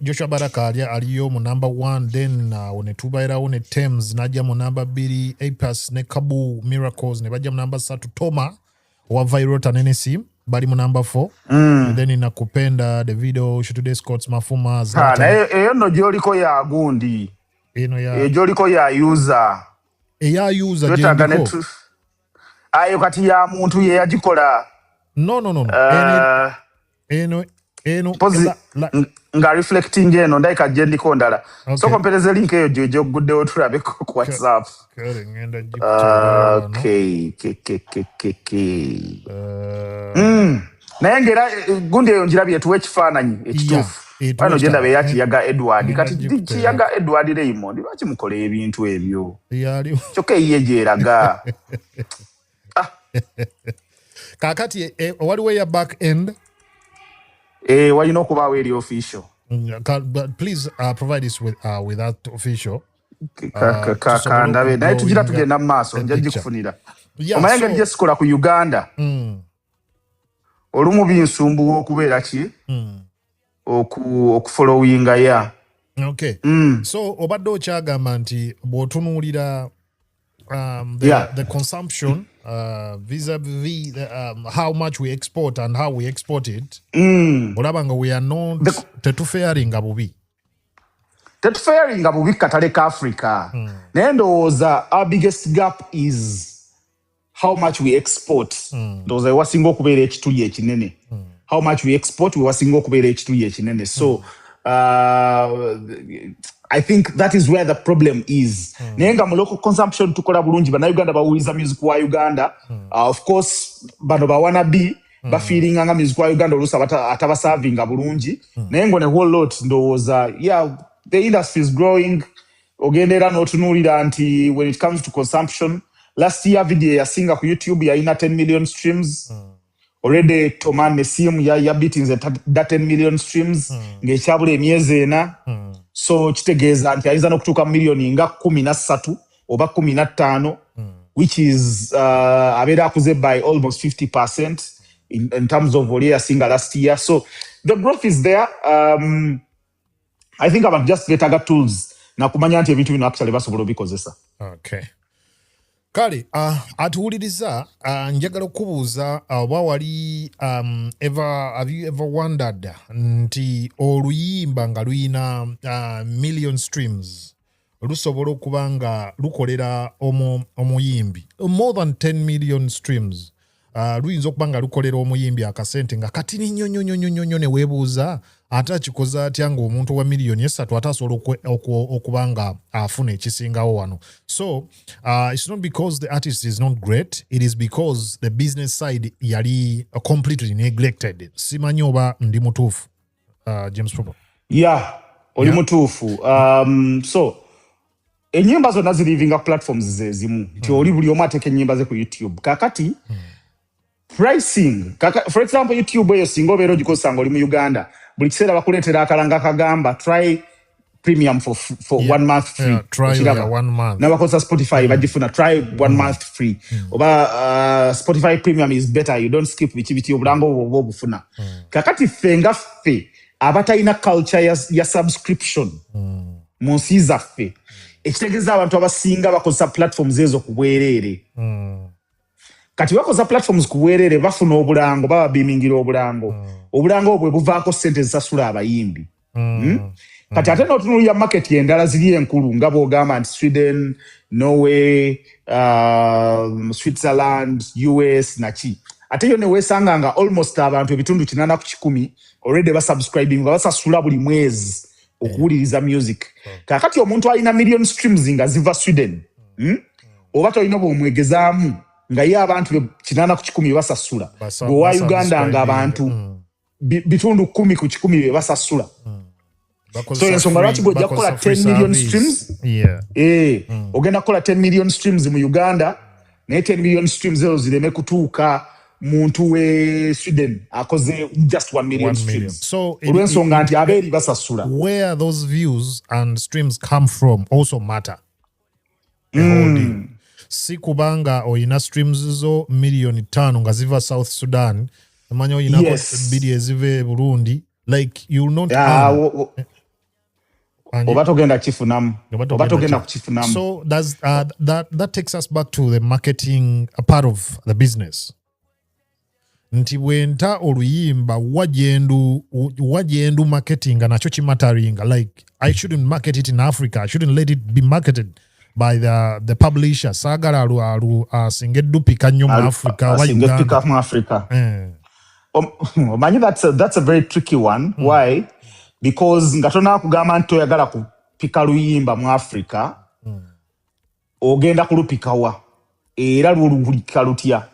Joshua Baraka aliyo mu number 1 then ne tubairawo ne Thames najja mu number 2 Apis ne Kabu Miracles ne bajja mu number 3 Toma wa Virota Nenesi bali mu number 4 then nakupenda Davido Shitude Scott Mafuma eyo no gyoliko ya gundi eno ya eyo gyoliko ya user jendiko ayo kati ya muntu ye yagikola no eno nga reflecting eno ndaika jendiko ndala so kompereze link eyo jojo guddewo tulabe ku WhatsApp okay naye ngera gundi eyo njirabye tuwe ekifaananyi ekituufu bano genda be yakiyaga Edward kati kiyaga Edward Raymond lwaki mukola ebintu ebyo kyokka eyiye gyeraga Kakati waliwo ya back end walina okubaawo eri official. But please provide us with that official. Kandabe naye tugira tugenda mu maaso nja gikufunira. Omanyi engeri gye sikola ku Uganda olumu binsumbuwa okubeera ki okufollowinga ya. Okay. So obadde okyagamba nti bw'otunuulira the consumption vis-a-vis how much we export and how we export it, olaba nga we are not tetufaringa bubi. Tetufaringa bubi katale ka Africa. Naye ndowooza our biggest gap is how much we export. Ndowooza wewasinga okubeera ekituli ekinene. How much we export wewasinga okubeera ekituli ekinene. So I think that is where the problem is. Naye nga mu local consumption tukola bulungi bannayuganda bawuliza music wa Uganda. Of course bano bawanabi bafiiringa nga music wa Uganda oluusi atabasavinga bulungi. Naye ngo ne whole lot ndowooza the industry is growing. Ogenda era n'otunuulira nti when it comes to consumption, last year video yasinga ku YouTube yalina 10 million streams. Already Toman Nesim ya beating that 10 million streams ng'ekyabula emyezi ena. So kitegeeza nti ayinza n'okutuuka milioni nga 13 oba 15, which is abeera akuze by almost 50% in terms of oli yasinga last year. So the growth is there. I think abantu just beetaga tools na kumanya nti ebintu bino actually basobola obikozesa. Okay. Kale, atuwuliriza njagala okubuuza oba wali have you ever wondered nti oluyimba nga luyina million streams lusobola okuba nga lukolera omuyimbi more than 10 million streams luyinza okuba nga lukolera omuyimbi akasente nga katini nnyo ne weebuuza ate akikoza atya ng'omuntu wa miliyoni 3 atasobola okuba nga afuna ekisingawo wano. So it's not because the artist is not great, it is because the business side yali completely neglected. Simanyi oba ndi mutuufu James Proper? Oli mutuufu. So ennyimba zonna zirivinga platforms zezimu nti oli buli omu ateeka ennyimba ze ku YouTube kakati pricing for example YouTube eyo singa obeera ogikozesa nga oli mu Uganda buli kiseera bakuleetera akalanga kagamba try premium for 1 month free. Try 1 month. Nabakozesa Spotify bagifuna try 1 month free. Oba Spotify premium is better, you don't skip biti obulango obwo obufuna. Kakati ffe nga ffe abatalina culture ya subscription mu nsi zaffe ekitegeeza abantu abasinga bakozesa platforms ezo ku bwereere. Kati bakoza platforms kuweerere bafuna obulango baba bimingira obulango. Obulango obwe buvaako ssente zisasula abayimbi. Kati ate n'otunuulira market endala ziri enkulu nga bw'ogamba nti Sweden, Norway, Switzerland, US naki. Ate yo ne weesanga nga almost abantu ebitundu 80 ku 100 already basubscribing basasula buli mwezi okuwuliriza music. Kakati omuntu alina million streams nga ziva Sweden. Oba tolina bw'omwegezaamu nga ye abantu 80 ku 100 basasula. Gwe wa Uganda nga abantu bitundu 10 ku 100 basasula. So ensonga lwaki bw'ojja kukola 10 million streams ogenda kukola 10 million streams mu Uganda naye 10 million streams ezo zireme kutuuka muntu we Sweden akoze just 1 million streams. So olw'ensonga nti abeeri basasula. Where those views and streams come from also matter. Si kubanga oyina streams zo milioni 5 nga ziva South Sudan amanya oyina bidi ezive Burundi like you will not oba togenda kukifunamu. So that takes us back to the marketing part of the business. Nti bwenta oluyimba wajendu marketing nacho kimataringa like I shouldn't market it in Africa, I shouldn't let it be marketed by the publisher. Sagala alu singedupika nnyo mu Africa wa Uganda. Mu Africa. Omanyi that's a very tricky one. Why? Because ngatona kugamba nti oyagala kupika luyimba mu Africa ogenda kulupikawa era lululika lutya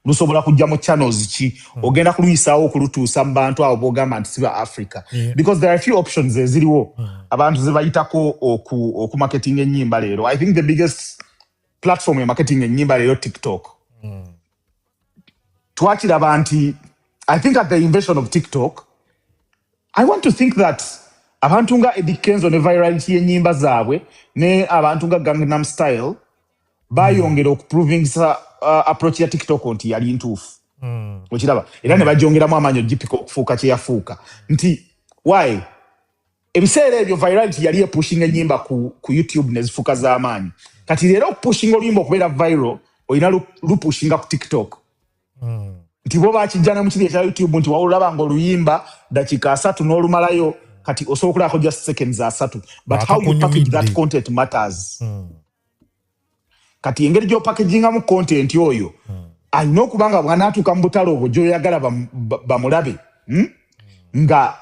lusobola kujja mu channels ki ogenda kuluyisaawo okulutuusa mu bantu abo bogamba nti siba Africa. Because there are a few options eziriwo abantu zebayitako oku marketing ennyimba leero. I think the biggest platform ya marketing ennyimba leero TikTok. twakiraba nti I think at the invention of TikTok, I want to think that abantu nga Eddie Kenzo ne virality y'ennyimba zaabwe ne abantu nga Gangnam Style bayongera okuproving approach ya TikTok nti yali ntuufu. Okiraba era ne bajongeramu amaanyi ogipika okufuuka kye yafuuka nti why ebiseera ebyo virality yali epushing ennyimba ku YouTube ne zifuuka z'amaanyi kati leero okupushing oluyimba okubeera viral olina lupushinga ku TikTok. Nti bo bakijjana mu kiri ekya YouTube nti wawulaba nga oluyimba dakika 3 n'olumalayo kati osobola okulaako just seconds 3 but how you package that content matters. Kati engeri gy'opackagingamu content oyo alina okuba nga bw'anaatuuka mu butale obwo gy'oyagala bamulabe nga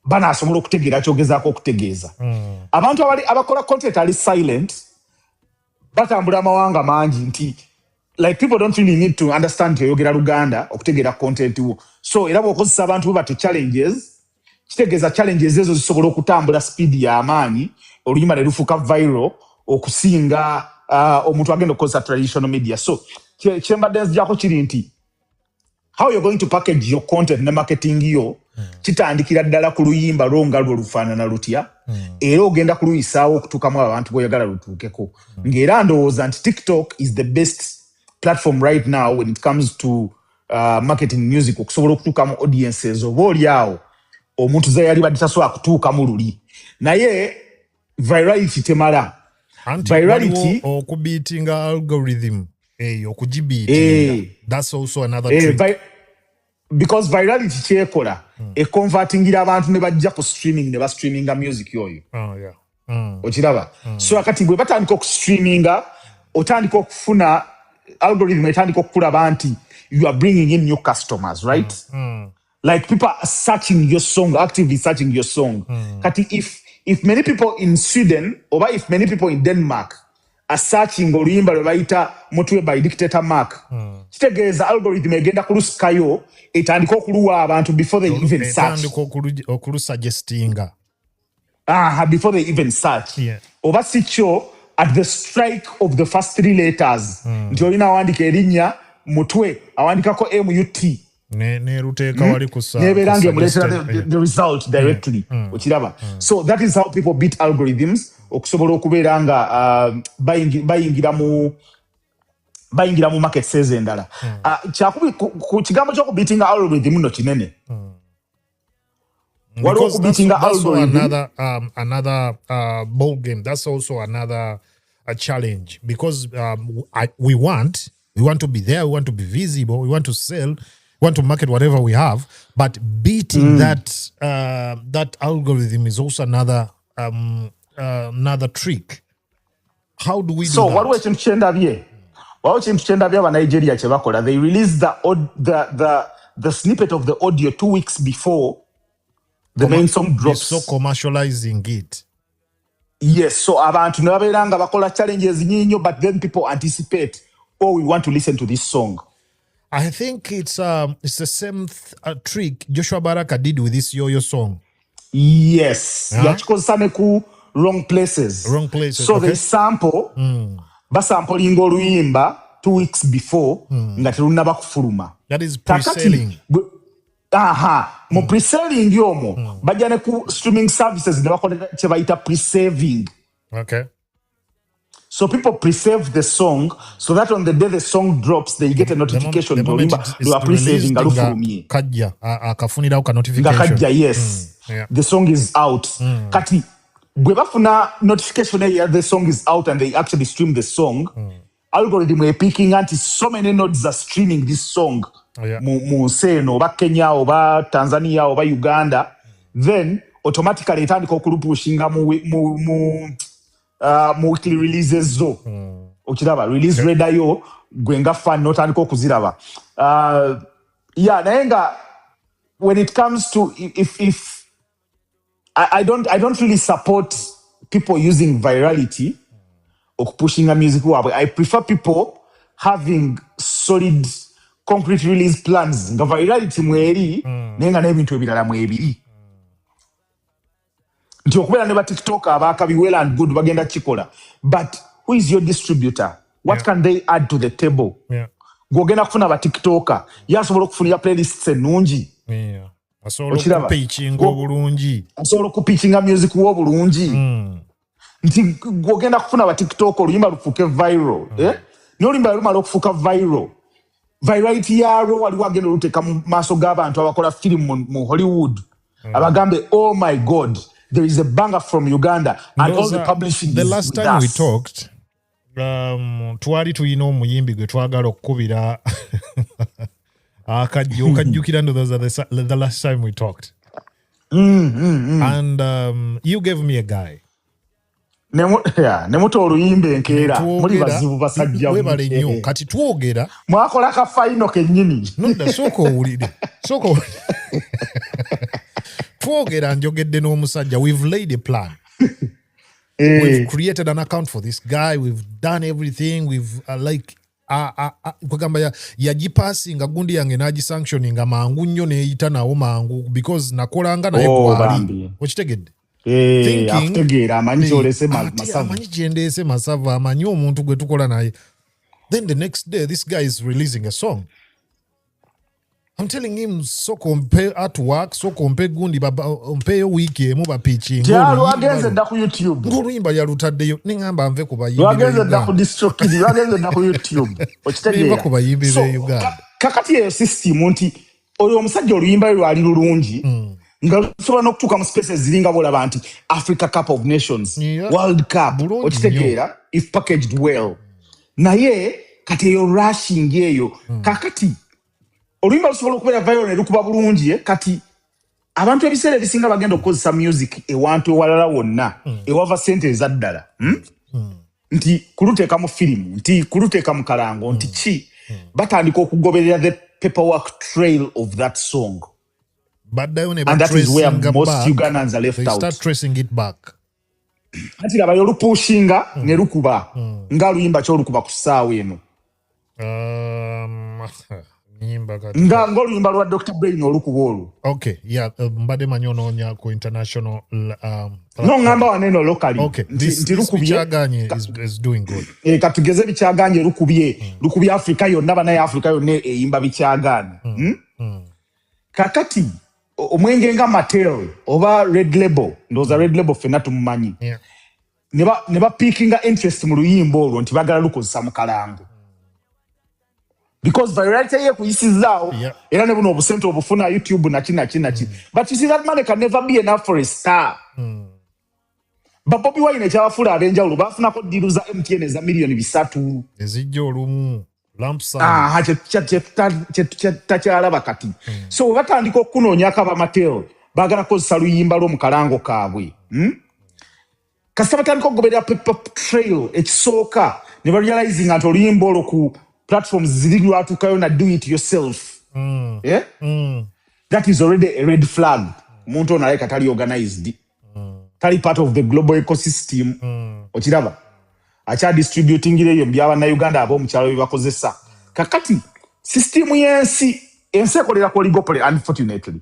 banaasobola okutegeera kyogezaako okutegeeza. Abantu abakola content ali silent batambula amawanga mangi nti like people don't really need to understand yogera Luganda okutegeera content wo. So era bw'okozesa abantu bwe challenges kitegeeza challenges ezo zisobola okutambula speed ya amaanyi oluyimba ne lufuuka viral okusinga omuntu agenda okukozesa traditional media. So kyembadde nzijako kiri nti how you're going to package your content ne marketing yo kitandikira ddala ku luyimba lwo nga lwo lufaanana lutya era ogenda kuluyisaawo okutuukamu abantu b'oyagala lutuukeko. Ng'era ndowooza nti TikTok is the best platform right now when it comes to marketing music okusobola okutuukamu audiences oba oliawo omuntu ze yali badde tasobola kutuukamu luli naye virality temala. Virality okubeatinga algorithm okugibeatinga that's also another trick. Because virality kyekola econvertingira abantu ne bajja ku streaming ne bastreaminga music yoyo. Okiraba so akati bwe batandika okustreaminga otandika okufuna algorithm etandika okukulaba nti you are bringing in new customers, right? Like people are searching your song, actively searching your song. Kati if many people in Sweden or if many people in Denmark are searching oluyimba lwe bayita Mutwe by Dictator Mark, kitegeeza algorithm egenda kulusikayo etandika okuluwa abantu before they even search. Okulusuggestinga. Before they even search. Oba si kyo at the strike of the first 3 letters nti olina awandika erinnya Mutwe awandikako MUT ne ruteeka wali kusa nebeera ng'emuleetera the result directly. Okiraba so that is how people beat algorithms okusobola okubeera nga bayingira mu market sales endala. Kyakubi ku kigambo ky'okubeatinga algorithm nno kinene. Because that's also another ball game. That's also another challenge because we want to be there, we want to be visible, we want to sell, we want to market whatever we have. But beating that algorithm is also another trick. How do we do that? So what we Nigeria chebakola, they released the snippet of the audio 2 weeks before the main song drops. So commercializing it. Yes, so abantu nababeera nga bakola challenges nyinyo, but then people anticipate, we want to listen to this song. I think it's the same trick Joshua Baraka did with this Yo-Yo song. Yes, yakikozesa ku wrong places. So okay. They sample, basamplinga oluyimba 2 weeks before nga terunaba kufuluma. That is pre-selling. Mu pre-selling yomo bajja ne ku streaming services ne bakola kye bayita pre-saving. Okay. So people pre-save the song so that on the day the song drops they get a notification to you are pre-saving alufulumye. Kajja akafunirawo ka notification. Kajja, yes. The song is out. Kati bwe bafuna notification the song is out and they actually stream the song. Algorithm are picking anti so many nodes are streaming this song. Mu Seno, oba Kenya, oba Tanzania, oba Uganda, then automatically itandika okulupushinga mu weekly releases zo. Okiraba release radio gwenga fan notandika okuziraba. Naye nga when it comes to if I don't really support people using virality okupushinga music wabwe. I prefer people having solid concrete release plans nga virality mweri nenga n'ebintu ebirala mwebiri nti okubeera ne ba TikTok abaakabi well and good bagenda kikola, but who is your distributor? What can they add to the table? gwogenda kufuna ba TikToker yasobola okufunira playlists ennungi asobola okupitchinga obulungi asobola okupitchinga music wo bulungi nti gwogenda kufuna ba TikTok oluyimba lufuuke viral n'oluyimba lumala okufuuka viral virality yalwo waliwo agenda oluteeka mu maaso g'abantu abakola firimu mu Hollywood abagambe oh my god there is a banger from Uganda and all the publishing the last time we talked twali tulina omuyimbi gwe twagala okukubira okajjukira ndo those are the last time we talked and you gave me a guy nemuta oluyimba enkeera muli bazibu basajja webale nnyo kati twogera mwakola ka fayino kennyini nodda sooka owulire twogera njogedde n'omusajja we've laid a plan we've created an account for this guy we've done everything we've kwegamba yagipasinga gundi yange n'agisanctioninga mangu nnyo neeyita nawo mangu because nakolanga naye gwali okitegedde akutegeera amanyi kyolese masavu amanyi kyendeese masavu amanyi omuntu gwe tukola naye then the next day this guy is releasing a song I'm telling him so compare artwork so compare gundi mpeyo wiki emu bapitching lwagenze dda ku YouTube ng'oluyimba yalutaddeyo neŋŋamba nve ku bayimbi lwagenze dda ku distrokidi lwagenze dda ku YouTube okitegeera ku bayimbi be Uganda kakati eyo system nti oyo omusajja oluyimba lwali lulungi nga lusobola n'okutuuka mu spaces ziringa bolaba nti Africa Cup of Nations World Cup okitegeera if packaged well naye kati eyo rushing eyo kakati oluyimba lusobola okubeera viral ne lukuba bulungi kati abantu ebiseera ebisinga bagenda okukozesa music ewantu ewalala wonna ewava sente ezaddala nti kuluteeka mu firimu nti kuluteeka mu kalango nti ki batandika okugoberera the paperwork trail of that song and that is where most Ugandans are left out. They start tracing it back. Ati laba yolupushinga ne lukuba nga luyimba kyolukuba ku ssaawa eno nga ng'oluyimba lwa Dr. Brain olukuba olwo okay yeah mbadde manyi onoonya ku international no ngamba waneno locally nti lukubye is doing good katugeze bikyaganye lukubye Africa yonna banaye Africa yonna eyimba bikyaganye kakati omwenge nga Mattel oba Red Label ndoza Red Label fena tumumanyi ne ba pickinga interest mu luyimba olwo nti bagala lukozesa mu kalango because virality ye kuyisizaawo era ne buno obusente obufuna YouTube na kina but you see that money can never be enough for a star but Bobby Wine kyabafula abenjawulo bafunako diru za MTN za milioni 3 ezijja olumu takyalaba kati so batandika okunoonya akaba Mattel bagala kozesa luyimba lw'omu kalango kaabwe kasita batandika okugoberera paper trail ekisooka ne barealizing nti oluyimba olwo ku platforms ziri lwatuukayo na do it yourself that is already a red flag omuntu ono aleka tali organized tali part of the global ecosystem okiraba akyadistributingira ebyo by'abannayuganda ab'omukyalo bye bakozesa kakati system y'ensi ekolera ku oligopoly unfortunately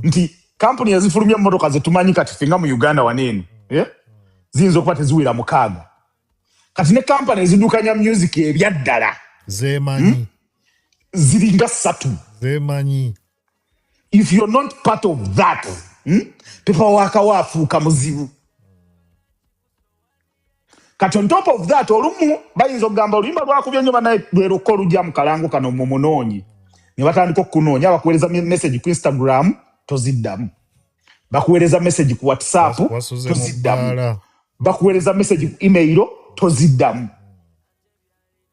nti kampuni ezifulumya emmotoka zetumanyi kati fenga mu Uganda waneeno ziyinza okuba teziwera 6 kati ne kampani ezidukanya music ebyaddala zeemanyi ziringa 3 zeemanyi if you're not part of that paperwork waafuuka muzibu kati on top of that olumu bayinza okugamba oluyimba lwakubye nnyo banaye lwerokko olujja mu kalango kano mumunoonyi ne batandika okukunoonya bakuweereza message ku Instagram toziddamu bakuweereza message ku WhatsApp toziddamu bakuweereza message ku email toziddamu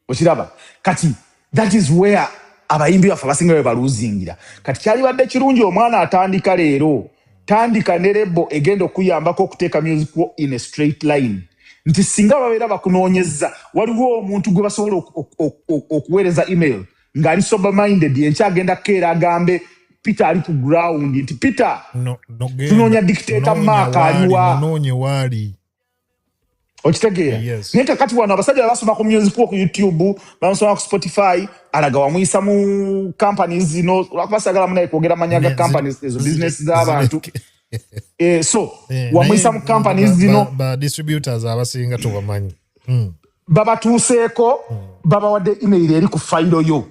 okiraba kati that is where abayimbi baffe abasinga bwe baluzingira kati kyalibadde kirungi omwana atandika leero tandika ne lebo egenda okuyambako okuteeka music in a straight line nti singa babeera bakunoonyeza waliwo omuntu gwe basobola okuweereza email ng'ali sober minded yenkyagenda keera agambe Peter ali ku ground nti Peter tunoonya dictator Mark aliwa okitegeera naye kakati wano abasajja basoma ku music ku YouTube bamusoma ku Spotify alaga wamuyisa mu companies zino lwakubasagala munaye kwogera manya ga companies ezo business z'abantu so wamuyisa mu companies zino ba distributors abasinga tubamanyi babatuuseeko babawadde email eri ku fayiro yo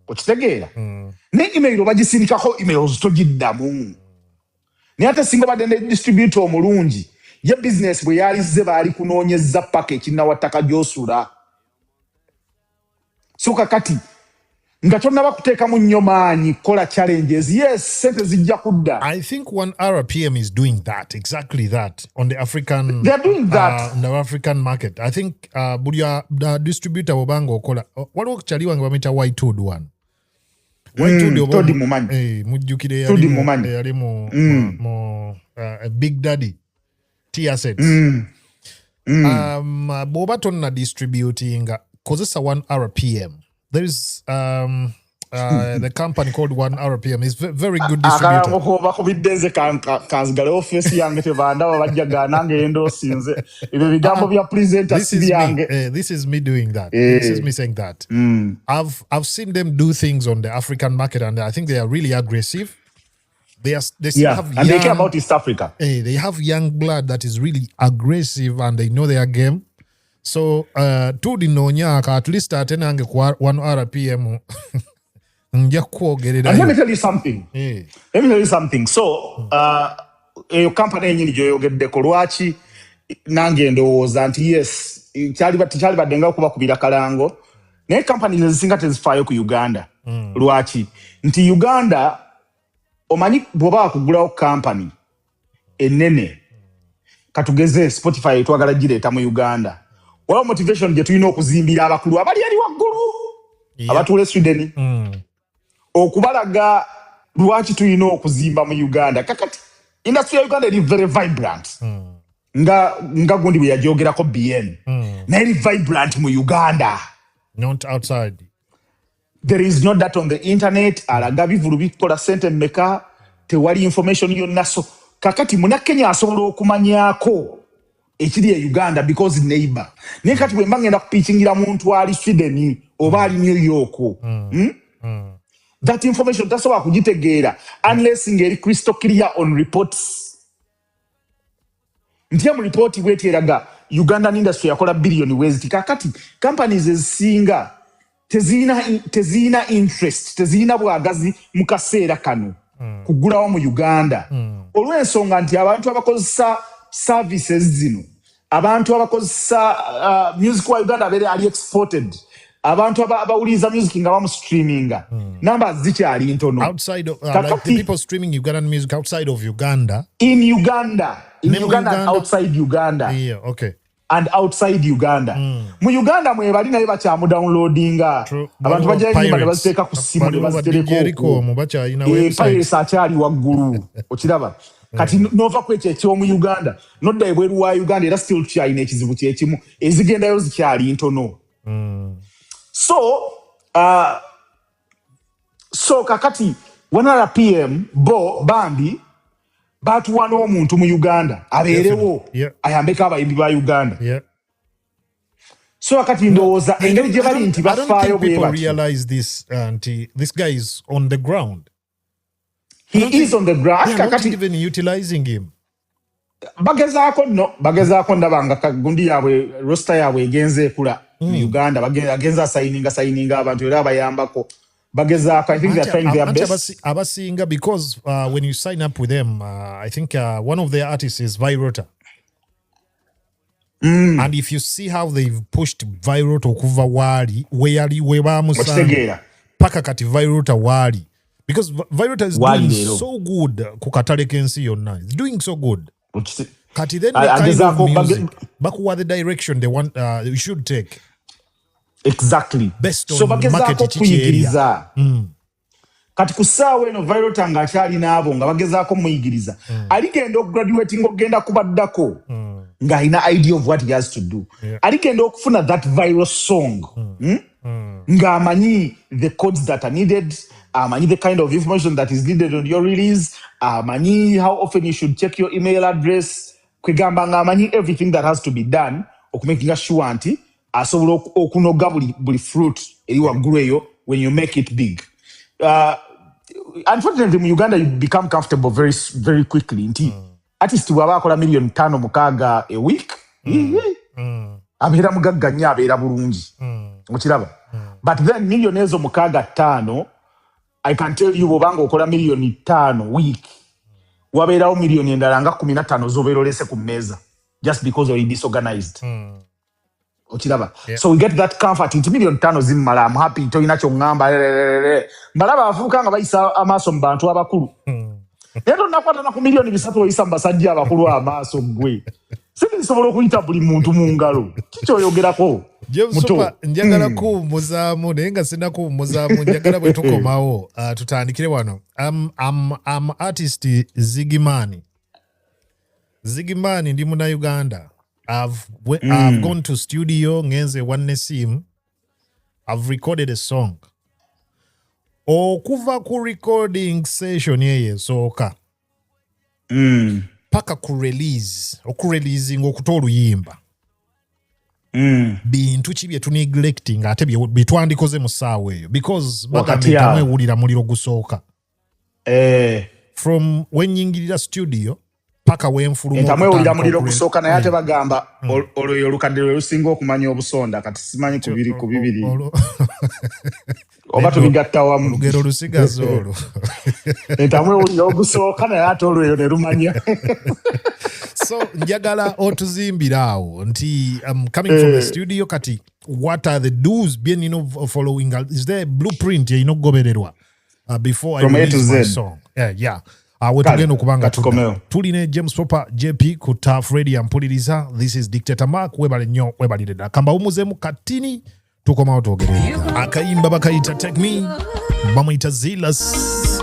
okitegeera ne email bagisindikako emails togiddamu naye ate singa badde ne distributor omulungi ye business bwe yalizze baali kunoonyeza paka ekinnawattaka gy'osula so kakati nga tonnaba kuteekamu nnyo maanyi kola challenges yes sente zijja kudda. I think one RPM is doing that, exactly that, on the African. They're doing that on the African market. I think buli distributor wobanga okola waliwo kyali wange bamita Y2 one. Y2 todi mumanyi mujjukire yali mu Big Daddy T-Assets. Bw'oba tonna distributing kozesa 1 RPM. There is the company called 1 RPM. Is very good distributor. This is me doing that. This is me saying that. I've seen them do things on the African market, and I think they are really aggressive. They still have young, and they care about East Africa. They have young blood that is really aggressive, and they know their game. So, tudi nonyaka at least atenange kwa 1 RPM. And let me tell you something. Let me tell you something. So, a company nyini joyogeddeko lwaki nange ndowooza nti yes kyali baddenga okuba kubira kalango naye company ezisinga tezifaayo ku Uganda. Lwaki nti Uganda omanyi bw'oba wakugulawo company ennene katugeze Spotify twagala gireeta mu Uganda. Waliwo motivation gye tulina okuzimbira abakulu abali ali waggulu abatuula Sweden okubalaga lwaki tulina okuzimba mu Uganda. Kakati industry ya Uganda eri very vibrant nga gundi bwe yagyogerako BN naye eri vibrant mu Uganda, not outside. There is not that on the internet. Alaga bivulu bikola sente mmeka tewali information yonna. So kakati Munnakenya asobola okumanyako ekiri e Uganda because neighbor. Naye kati bwe mba ngenda kupitchingira muntu ali Sweden oba ali New York, that information tasobola kugitegeera unless ngeri crystal clear on reports. Ntia mu report bweti eraga Ugandan industry yakola billion wezi. Kakati companies ezisinga tezina interest, tezina bwagazi mu kaseera kano kugulawo mu Uganda. Olw'ensonga nti abantu abakozesa services zino, abantu abakozesa music wa Uganda abeere ali exported, abantu abawuliriza music nga bamu streaminga, numbers zikyali ntono. Outside of, like the people streaming Ugandan music outside of Uganda? In Uganda and outside Uganda. Yeah, okay. And outside Uganda. Mu Uganda mwe bali naye bakyamu downloadinga. Abantu bajayimba ne baziteeka ku simu ne bazitereko. Pirates akyali waggulu. Okiraba. Kati nova kwekyo ekyo mu Uganda. Nodda ebweru wa Uganda era still kyalina ekizibu kyekimu. Ezigendayo zikyali ntono. So kakati 1 RPM Bambi batuwa n'omuntu mu Uganda abeerewo ayambeko abayimbi ba Uganda. So akati ndowooza engeri gye bali nti bafaayo bwe bati. Realize this this guy is on the ground. He is on the ground. They are not even utilizing him. Bagezaako ndabanga gundi yaabwe roster yaabwe egenze ekula mu Uganda. Bagenza sayininga abantu era abayambako. I think they're trying their best. Abasinga, because when you sign up with them, I think one of their artists is Virota. And if you see how they've pushed Virota okuva wali, weba musanga paka kati Virota wali. Because Virota is doing so good kukatale kensi yonna. It's doing so good. Kati then the kind of music, bakuwa the direction they want, you should take. Exactly. Best on market kuyigiriza. Kati kusaawa eno Virota nga akyali n'abo nga bagezaako muyigiriza. Aligenda okugraduating ogenda kubaddako nga alina idea of what he has to do. Aligenda okufuna that viral song. Nga amanyi the codes that are needed, amanyi the kind of information that is needed on your release, amanyi how often you should check your email address, kwegamba nga amanyi everything that has to be done okumakinga sure nti asobola okunoga buli fruit eri waggulu eyo when you make it big. Unfortunately, in Uganda, you become comfortable very, very quickly. Nti artist bw'aba akola $5,000,000 a week. abeera mugagga nnyo abeera bulungi okiraba but then million ezo 65 I can tell you bwobanga okola million 5 week wabeerawo million endala nga 15 zobeera olese ku mmeeza just because you're disorganized okiraba so we get that comfort nti million 5 zimmala I'm happy toyina kyongamba mbalaba abavubuka nga bayisa amaaso mu bantu abakulu era onakwata na ku million 3 oyisa mu basajja abakulu amaaso gwe sindisobola okuyita buli muntu mu ngalo kikyoyogerako muto njagala kuwummuzaamu naye nga sina kuwummuzaamu njagala bwe tukomawo tutandikire wano am artist Zigimani ndi muna Uganda. I've gone to studio ngenze wanne sim. I've recorded a song. Okuva ku recording session yeye soka. Paka ku release. Okureleasing okutoa oluyimba. Bintu ki bye tuneglecting ate bye twandikoze mu ssaawa eyo because bagambe ewulira muliro gusooka. From when nyingirira studio paka wenfulumo entamwe ewulira muliro gusooka naye ate bagamba olwo olukadde lwe lusinga okumanya obusonda kati simanyi ku bibiri oba tubigatta wamu olugero lusigaza olwo entamwe ewulira ogusooka naye ate olweyo ne lumanya. So njagala otuzimbira awo nti coming from the studio kati what are the do's being following is there a blueprint okugobererwa before from I release my song we tugenda okubanga tulina James Popper JP ku Tough Radio mpuliriza. This is Dictator Mark webale nnyo webalire ddala kamba wumuzemu katini tukomawo twogere akayimba bakayita Take Me bamuyita Zilas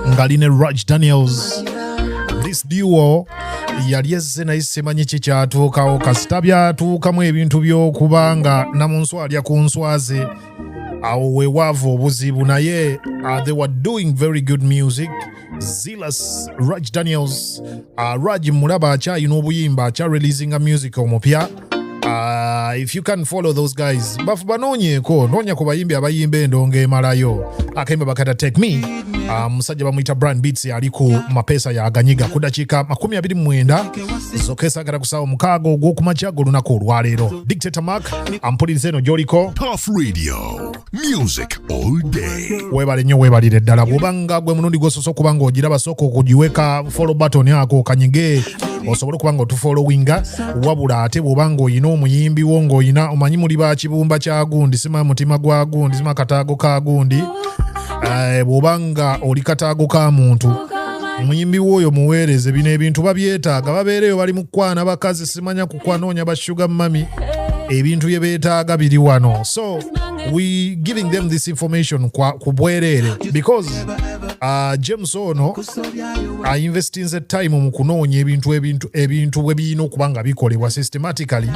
ngaline Raj Daniels. This duo yali ezze naye simanyi kikyatuukawo kasita byatuukamu ebintu by'okubanga namunswa alya ku nswaze awo weewava obuzibu naye they were doing very good music. Zilas, Raj Daniels, Raj mulaba akyayina obuyimba akya-releasing music omupya. If you can follow those guys bafu banoonyeeko noonya ku bayimbi abayimba endongo emalayo akayimba bakata Take Me. Musajja bamuyita Brand Beats ali ku mapeesa yaganyiga ku dakiika 29 zokka esagala kusaawa 6 ogw'okumakya g'olunaku olwaleero. Dictator Mark ampuliriza eno gy'oliko Tough Radio, music all day. Webale nnyo webalire ddala bw'obanga gwe mulundi gw'osoose okuba ng'ogiraba sooka okugiweka follow button ako okanyige osobola okuba ng'otufollowinga wabula ate bw'obanga oyina omuyimbi wo ng'oyina omanyi muli ba kibumba kya gundi sima mutima gwa gundi sima kataago ka gundi bw'obanga oli kataago ka muntu omuyimbi w'oyo muweereze bino ebintu babyetaaga babeereyo bali mu kwana bakazi simanya kukwanoonya ba sugar mami ebintu bye beetaaga biri wano so we giving them this information ku bwereere because James ono investinze time mu kunoonya ebintu bwe birina okuba nga bikolebwa systematically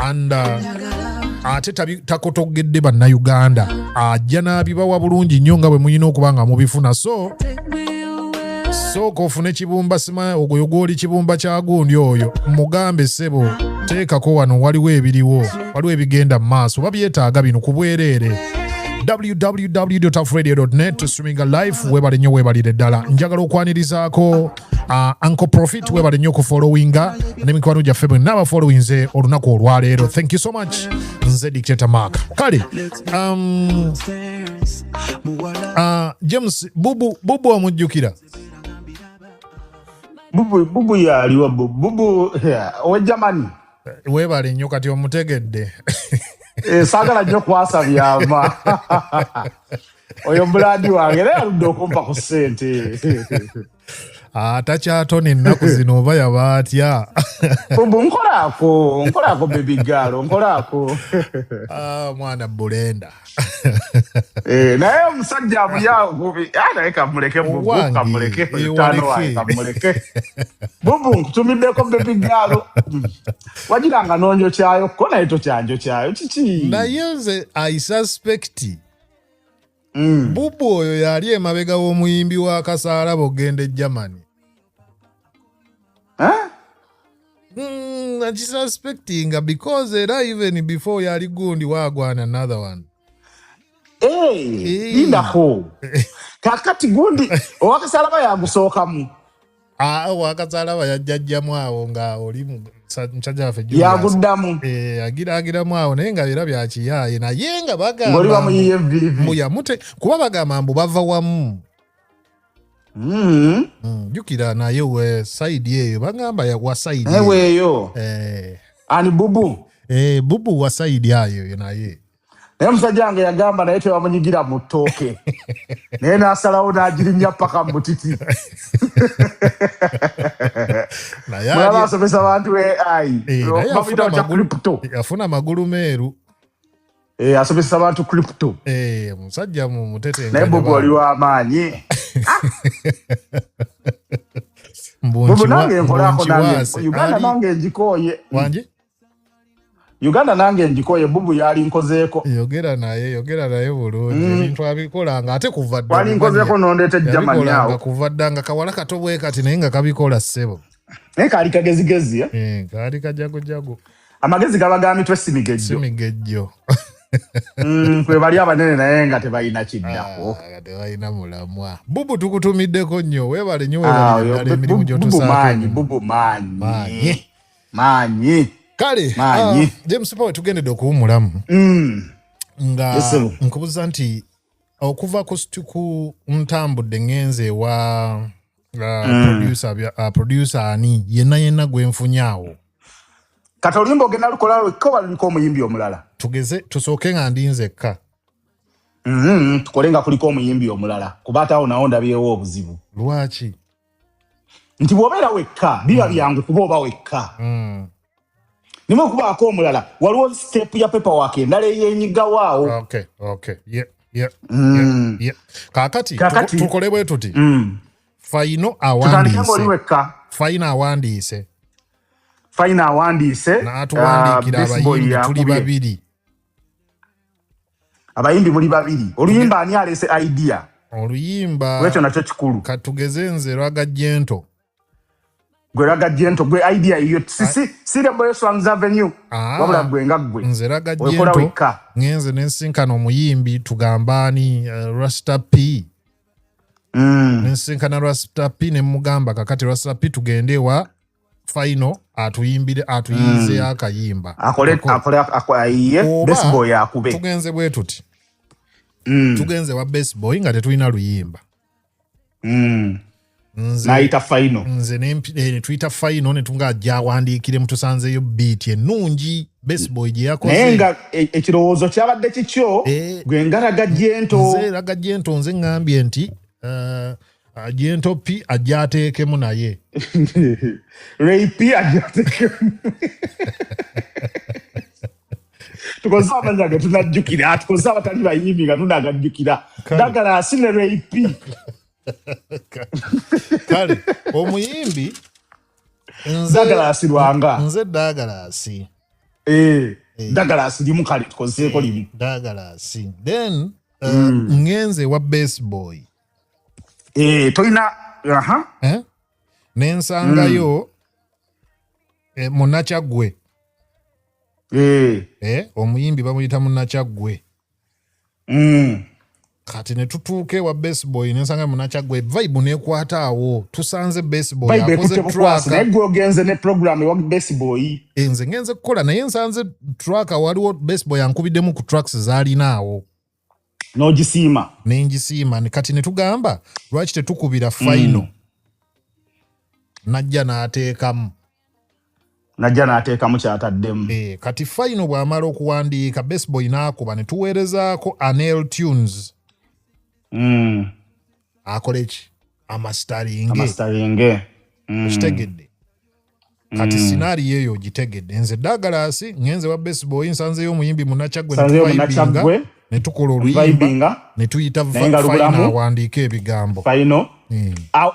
and ate takotogedde bannayuganda ajja n'abibawa bulungi nnyo nga bwe muyina okuba nga mubifuna so sooka ofune kibumba sima ogwo gw'oli kibumba kya gundi oyo mugambe ssebo teekako wano waliwo ebiriwo waliwo ebigenda mu maaso babyetaaga bino ku bwereere. www.toughradio.net streaming live webale nnyo webalire ddala njagala okwanirizaako Uncle Profit webale nnyo okufollowinga n'emikwano gyaffe bwe n'abafollowinze olunaku olwaleero. Thank you so much. Nze Dictator Mark. Kale James bubu amujjukira bubu yaliwa bubu owa Germany webale nnyo kati omutegedde saagala nnyo kwasa byama oyo mbulandi wange era yaludde okumpa ku ssente takyatona ennaku zino oba yaba atya bubu nkolaako baby girl nkolaako mwana bulenda naye omusajja amuyakubi naye kamuleke bubu kamuleke tano waye kamuleke bubu nkutumiddeko baby girl wagiranga nonjo kyayo ko naye tokyanjo kyayo kiki naye nze I suspect bubu oyo yali emabega w'omuyimbi wa Kasaala bogenda e Germany. I'm suspecting because even before yali gundi wagwana another one. Indako. Kakati gundi owakasalaba yagusookamu. Owakasalaba yajjajjamu awo nga oli mchaja afe yaguddamu agiramu awo naye nga era byakiyaye naye nga ng'oli bamuyiye vivi muyamute kuba bagamba mbu bava wamu jukira naye we side eyo bagamba wa side eweeyo ani bubu bubu wa side ayo naye naye musajja wange yagamba naye tebamunyigira mu ttooke naye n'asalawo n'agirinnya paka mu butiti mulaba asomesa bantu AI afuna amagulu meeru asomesa abantu crypto musajja mu mutete naye bubu oli w'amaanyi bubu nange nkolako nange Uganda nange njikooye Uganda nange njikoye bubu yali nkozeeko yogera naye bulungi ebintu abikolanga ate kuva dda wali nkozeeko nondeete Germany awo kuva dda nga kawala kato bwe kati naye nga kabikola ssebo naye kaali kagezigezi kaali kajagojago amagezi gaba ga mitwe simigejjo kwe bali abanene naye nga tebalina kiddako tebalina mulamwa bubu tukutumiddeko nnyo weebale nnyo weebale emirimu gyotusaako bubu maanyi kale James Paul tugendedde okuwumulamu nga nkubuza nti okuva ku ntambudde ngenze wa producer ani yenna gwenfunyaawo kati oluyimba ogenda lukola lwekka oba luliko omuyimbi omulala tugeze tusooke nga ndinzekka tukole nga kuliko omuyimbi omulala kuba ate awo nawo ndabyewo obuzibu lwaki nti bw'obeera wekka biba byangu kuba oba wekka nimwe okubaako omulala waliwo step ya paperwork endala ey'enyigawaawo kaakati tukole bwe tuti Faino awandiise n'atuwandiikira abayimbi tuli babiri abayimbi muli babiri oluyimba ani aleese idea oluyimba wekyo nakyo kikulu katugeze nze Rwagajjento gwe idea iyo si Rebel Songs Avenue wabula gwe nga gwe nze Rwagajjento ngenze nensinkana omuyimbi tugambani Rasta P nensinkana Rasta P nemugamba kakati Rasta P tugende ewa Faino atuyize akayimba akole best boy akube tugenze bwe tuti tugenze wa best boy nga tetulina luyimba naita Faino nze ne tuyita Faino ne tunga ajawandiikire mutusanzeyo beat ennungi best boy gye yakoze naye nga ekirowoozo kyabadde kikyo gwe nga Rwagajjento nze ngambye nti Jento P ajateekemu naye Ray P ajateekemu tukoze amanya nga tunajjukira tukoze abatali bayimbi nga tunagajjukira dagala asine Ray P kale omuyimbi Dagalasi lwanga nze Dagalasi Dagalasi limu kale tukozeeko limu Dagalasi then ngenze wa best boy toina nensangayo Munakyagwe omuyimbi bamuyita Munakyagwe kati ne tutuuke wa best boy nensanga Munakyagwe vibe nekwata awo tusanze best boy akoze track naye ogenze ne program wa best boy nze ngenze kukola naye nsanze track waliwo best boy ankubiddemu ku tracks zaalinaawo n'ogisiima nenjisiima kati ne tugamba lwaki tetukubira Faino najja n'ateekamu kyataddemu kati Faino bw'amala okuwandiika best boy n'akuba ne tuweerezaako Anel Tunes akole ki amastaringe kitegedde kati sinaari eyo ogitegedde nze Dagalasi ngenze wa best boy nsanzeyo omuyimbi Munakyagwe ne tukola oluyimba ne tuyita Faino awandiika ebigambo Faino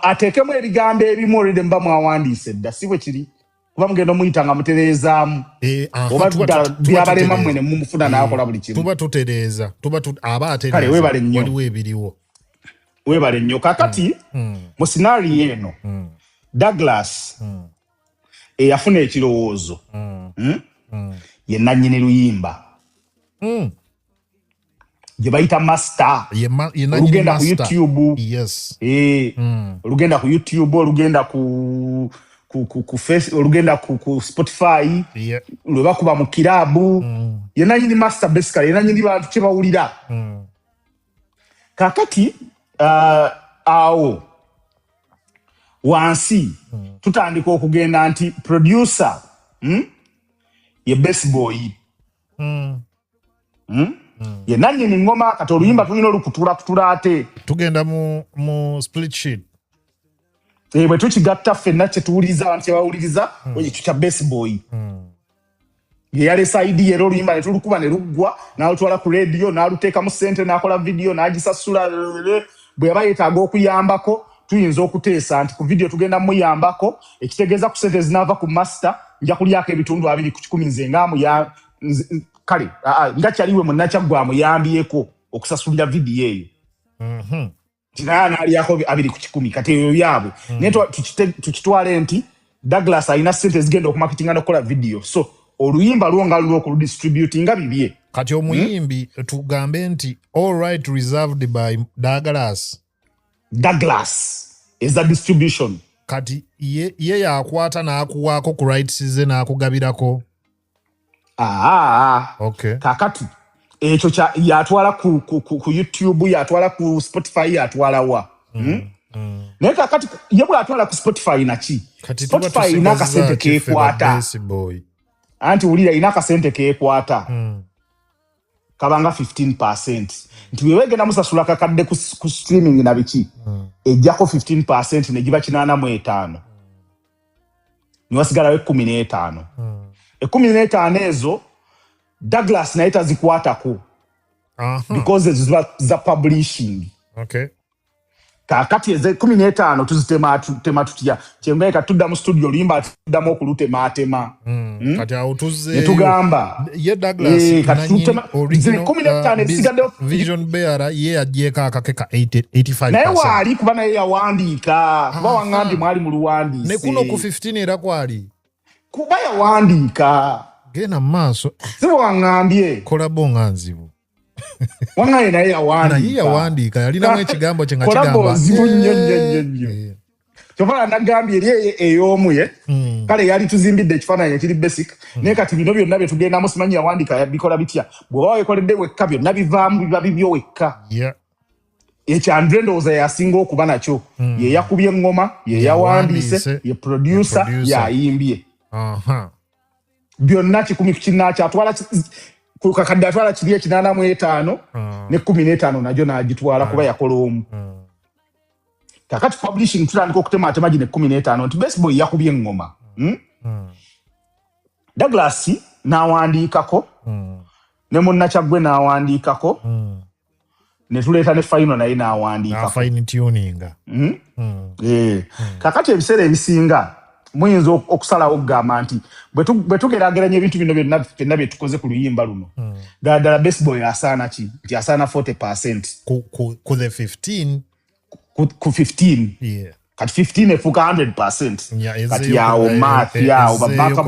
ateekemu ebigambo ebimu olide mba mwawandiise dda si bwe kiri kuba mugenda omuyita nga mutereezaamu oba byabalema mmwe ne mumufuna n'akola buli kimu tuba tutereeza aba atereeza waliwo ebiriwo weebale nnyo kakati mu sinaari eno Douglas eyafuna ekirowoozo ye nannyini luyimba gye bayita master olugenda ku YouTube olugenda ku ku face olugenda ku Spotify Yeah. lwe bakuba mu kirabu yena nyini master basically yena nyini bantu kye bawulira kakati awo wansi tutandika okugenda nti producer ye best boy ye nanyini ngoma kati oluyimba tulina olukutula ate tugenda mu split sheet bwe tukigatta ffenna kye tuwuliriza abantu kye bawuliriza ekyo kya best boy ye yalesa idea era oluyimba ne tulukuba ne luggwa n'alutwala ku radio n'aluteekamu ssente n'akola video n'agisasula bwe yaba yeetaaga okuyambako tuyinza okuteesa nti ku video tugenda muyambako ekitegeeza ku ssente zinaava ku master nja kulyako ebitundu 2 ku 10 nze kale nga kyaliwe munnakyaggwa amuyambyeko okusasulira video eyo tinaya n'alyako 2 ku 10 kati eyo yaabwe naye tukitwale nti Douglas alina ssente zigenda okumaketinga n'okukola video so oluyimba luonga lw'okudistributi nga bibye kati omuyimbi tugambe nti all right reserved by Douglas is the distribution kati ye yakwata n'akuwaako ku rights ze n'akugabirako okay. kakati ekyo yatwala ku YouTube yatwala ku Spotify yatwala wa naye kakati ye bw'atwala ku Spotify naki Spotify ina akasente keekwata anti wulira ina akasente keekwata kabanga 15% nti wewegenda musasula kakadde ku streaming na biki ejjako 15% ne giba 85 niwasigalawo 15 15 ezo Douglas naye tazikwatako because za publishing okay. kakati eze 15 tuzitema tutya kyembeeka tudda mu studio oluyimba tuddamu okulutematema kati awo tuzzeeyo netugamba ye Douglas vision bearer ye agyeko akake ka 85% naye waali kuba naye yawandiika kuba waŋŋambye mwali mu luwandiise ne kuno ku 15 era kwali kuba yawandiika genda mu maaso si bwe waŋŋambye kolabo nga nzibu waŋŋaye naye yawandiika yalinamu ekigambo kye nga kolabo nzibu nnyo kyova nagambye eri ey'omu ye kale yali tuzimbidde ekifaananyi ekiri basic naye kati bino byonna bye tugendamu simanyi yawandiika yabikola bitya bw'oba wekoledde wekka byonna bivaamu biba bibyo wekka ekyo Andre ndowooza yasinga okuba nakyo ye yakubye eŋŋoma ye yawandiise ye producer yayimbye byonna 10 ku kinnaakyo atwala kakadde atwala kiri 85 ne 15 nagyo n'agitwala kuba yakola omu kakati publishing tutandika okutematema gine 15 nti best boy yakubye eŋŋoma Douglas n'awandiikako ne munnakyaggwe n'awandiikako ne tuleeta ne final naye n'awandiikako fine tuninga kakati ebiseera ebisinga muyinza okusalawo okugamba nti bwe tugeraageranya ebintu bino byonna bye tukoze ku luyimba luno ddala best boy asaana ki nti asaana 40% ku the 15 ku 15 kati 15 efuuka 100% kati yawo math yawo babaka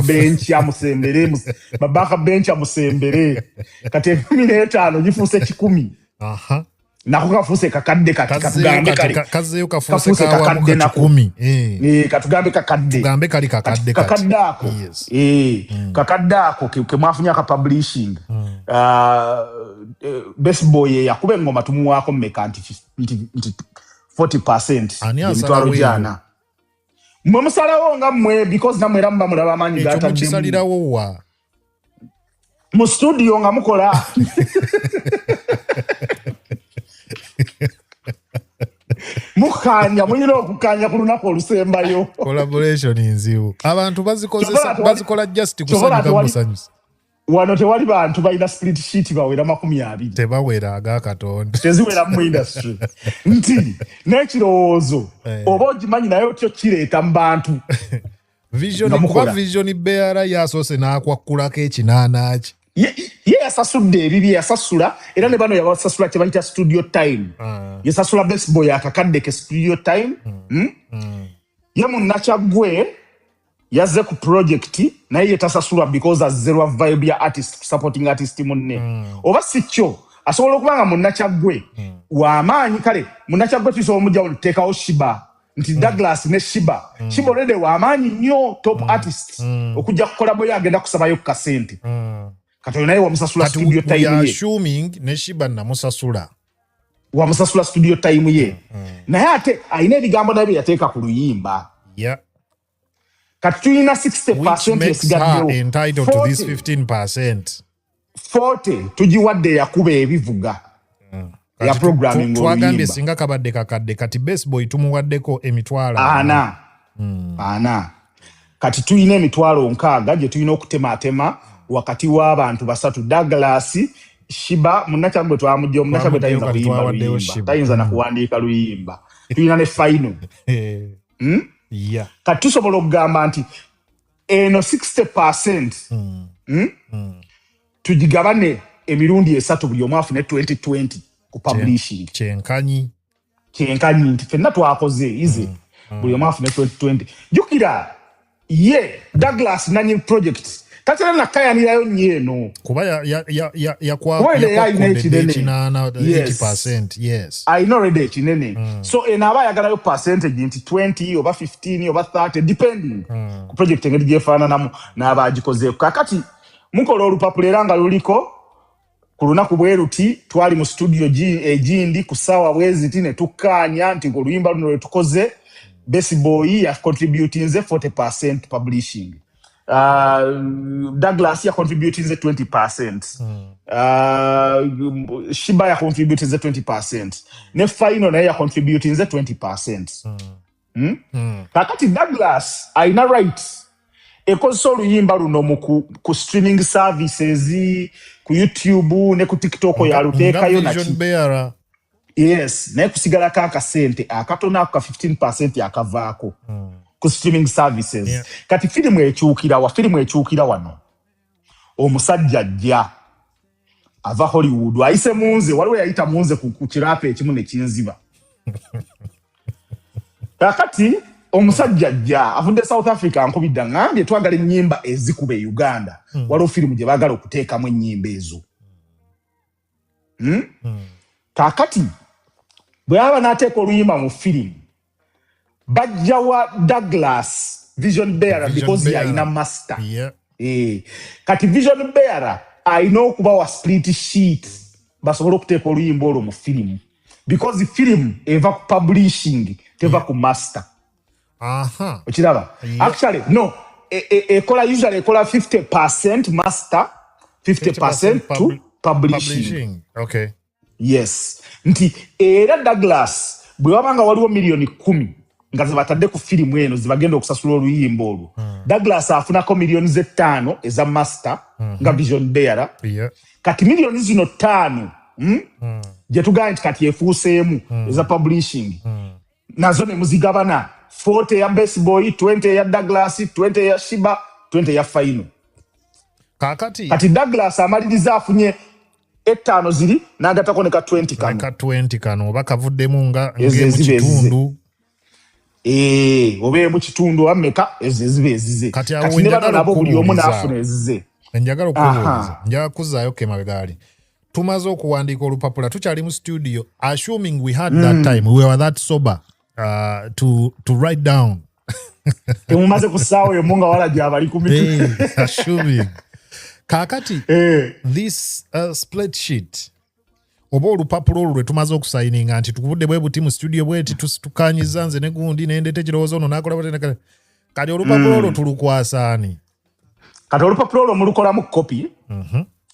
bench amusembere kati 15 gifuuse 10 nako kafuuse kakadde kati katugambe kazeeyo kafuuse kawamu ka 10 katugambe kakadde tugambe kali kakadde ako kakadde ako kemwafunye aka publishing best boy yakuba eŋŋoma tumuwaako mmeka nti 40% emitwalo gyana mwe musalawo nga mmwe because namwe era muba mulaba amaanyi gataddemu ekyo mukisalirawo wa mu studio nga mukola mukanya mulina okukanya ku lunaku olusembayo collaboration nzibu abantu bazikola just kusanyuka musanyusa wano tewali bantu balina split sheet bawera 20 tebawera agakatonda teziwera mu industry nti n'ekirowoozo oba ogimanyi naye otyo kireeta mu bantu vision bearer yasoose n'akwakkulako ekinaana ki ye yasasudde ebibye yasasula era ne bano yabasasula kye bayita studio time yasasula best boy akakadde ke studio time ye munnakyaggwe yazze ku project naye yetasasula because azerwa vibe ya artist supporting artist munne oba si kyo asobola okuba nga munnakyaggwe w'amaanyi kale munnakyaggwe tusobola omujja oluteekawo shiba nti Douglas ne Shiba Shiba already wamanyi nnyo top artists okujja kukola boya agenda kusabayo kasente katoyo naye wamusasula studio time ye assuming ne Shiba namusasula wamusasula studio time ye naye ate ayina ebigambo nabyo yateeka ku luyimba kati tulina 60% esigaddewo entitled to this 15%. 40 tugiwadde yakuba ebivuga ya programming twagambye singa kabadde kakadde kati best boy tumuwaddeko emitwalo ana kati tulina emitwalo 6 gye tulina okutematema wakati w'abantu basatu Douglas Shiba munnakyagwe twamujja omunnakyagwe tayinza kuyimba luyimba tayinza na kuwandiika luyimba tulina ne final kati tusobola okugamba nti eno 60% tugigabane emirundi 3 buli omu afune 2020 ku publishing kyenkanyi nti fenna twakoze ize buli omu afune 2020 jukira ye Douglas nanyi project tatera nakayanirayo nyeeno kuba yakwakinana 80%. Yes, I know already kinene so enaba yagalayo percentage nti 20 oba 15 oba 30 depending ku project engeri gyefaananamu n'abagikozeeko kakati mukola olupapula nga luliko ku lunaku bwe luti twali mu studio egindi ku ssaawa bweziti ne tukkaanya nti oluyimba luno lwe tukoze Best Boy ya contributing 40% publishing Douglas ya contributing 20%. Shiba ya contributing 20%. Ne final na ya contributing 20%. Kakati Douglas aina rights ekozo oluyimba luno ku streaming services ku YouTube ne ku TikTok ya luteekayo na yes ne kusigala kaka sente akatona ka 15% yakavaako ku streaming services kati filimu ekyukira wano omusajja ajja ava Hollywood ayise munze waliwo yayita munze ku kirape ekimu ne kinziba kakati omusajja ajja avudde South Africa nkubidda ngambye twagala ennyimba ezikuba e Uganda waliwo filimu gye baagala okuteekamu ennyimba ezo kakati bwe aba n'ateeka oluyimba mu filimu bajja wa Douglas vision bearer because yalina master kati vision bearer ayina okuba wa split sheet basobola okuteeka oluyimba olwo mu filimu because filimu eva ku publishing teva ku master okiraba actually no usually ekola 50% master 50% to publishing. Okay. Yes nti era Douglas bwe wabanga waliwo milioni 10 nga zibatadde ku filimu eno zibagenda okusasula oluyimba olwo Douglas afunako milioni 5 eza master nga vision bearer kati milioni zino 5 gye tugamba nti kati efuuseemu eza publishing nazo ne muzigabana 40 ya Best Boy 20 ya Douglas 20 ya Shiba 20 ya final kati Douglas amaliriza afunye 5 ziri n'agatako ne ka 20 kano oba kavuddemu nga ngemu kitundu obe mu kitundu ameka ezibe ezize kati ne bano nabo buli omu n'afuna ezize njagala okubuuliza njagala kuzaayo kemabegali tumaze okuwandiika olupapula tukyali mu studio assuming we had that time we were that sober to write down temumaze kusaawa eyo nga wala gyabali ku mitu assuming kakati this spreadsheet oba olupapula olwo lwe tumaze okusayininga nti tukubudde bwe buti mu studio bweti tukanyiza nze ne gundi nendete kirowoozo ono nakola batene kati olupapula olwo tulukwasaani kati olupapula olwo mulukolamu kopi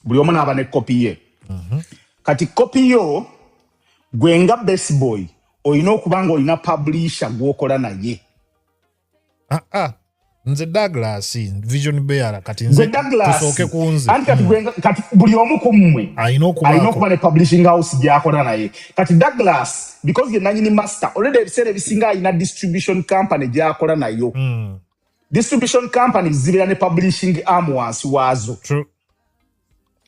buli omu n'aba ne kopi ye kati kopi yo gwe nga Best Boy olina okuba nga olina publisher gw'okola naye nze Douglas vision bearer kati nze tusooke ku nze kati buli omu ku mmwe alina okuba ne publishing house gy'akola naye kati Douglas because ye nanyini master already ebiseera ebisinga alina distribution company gy'akola nayo distribution companies zibeera ne publishing arm wansi waazo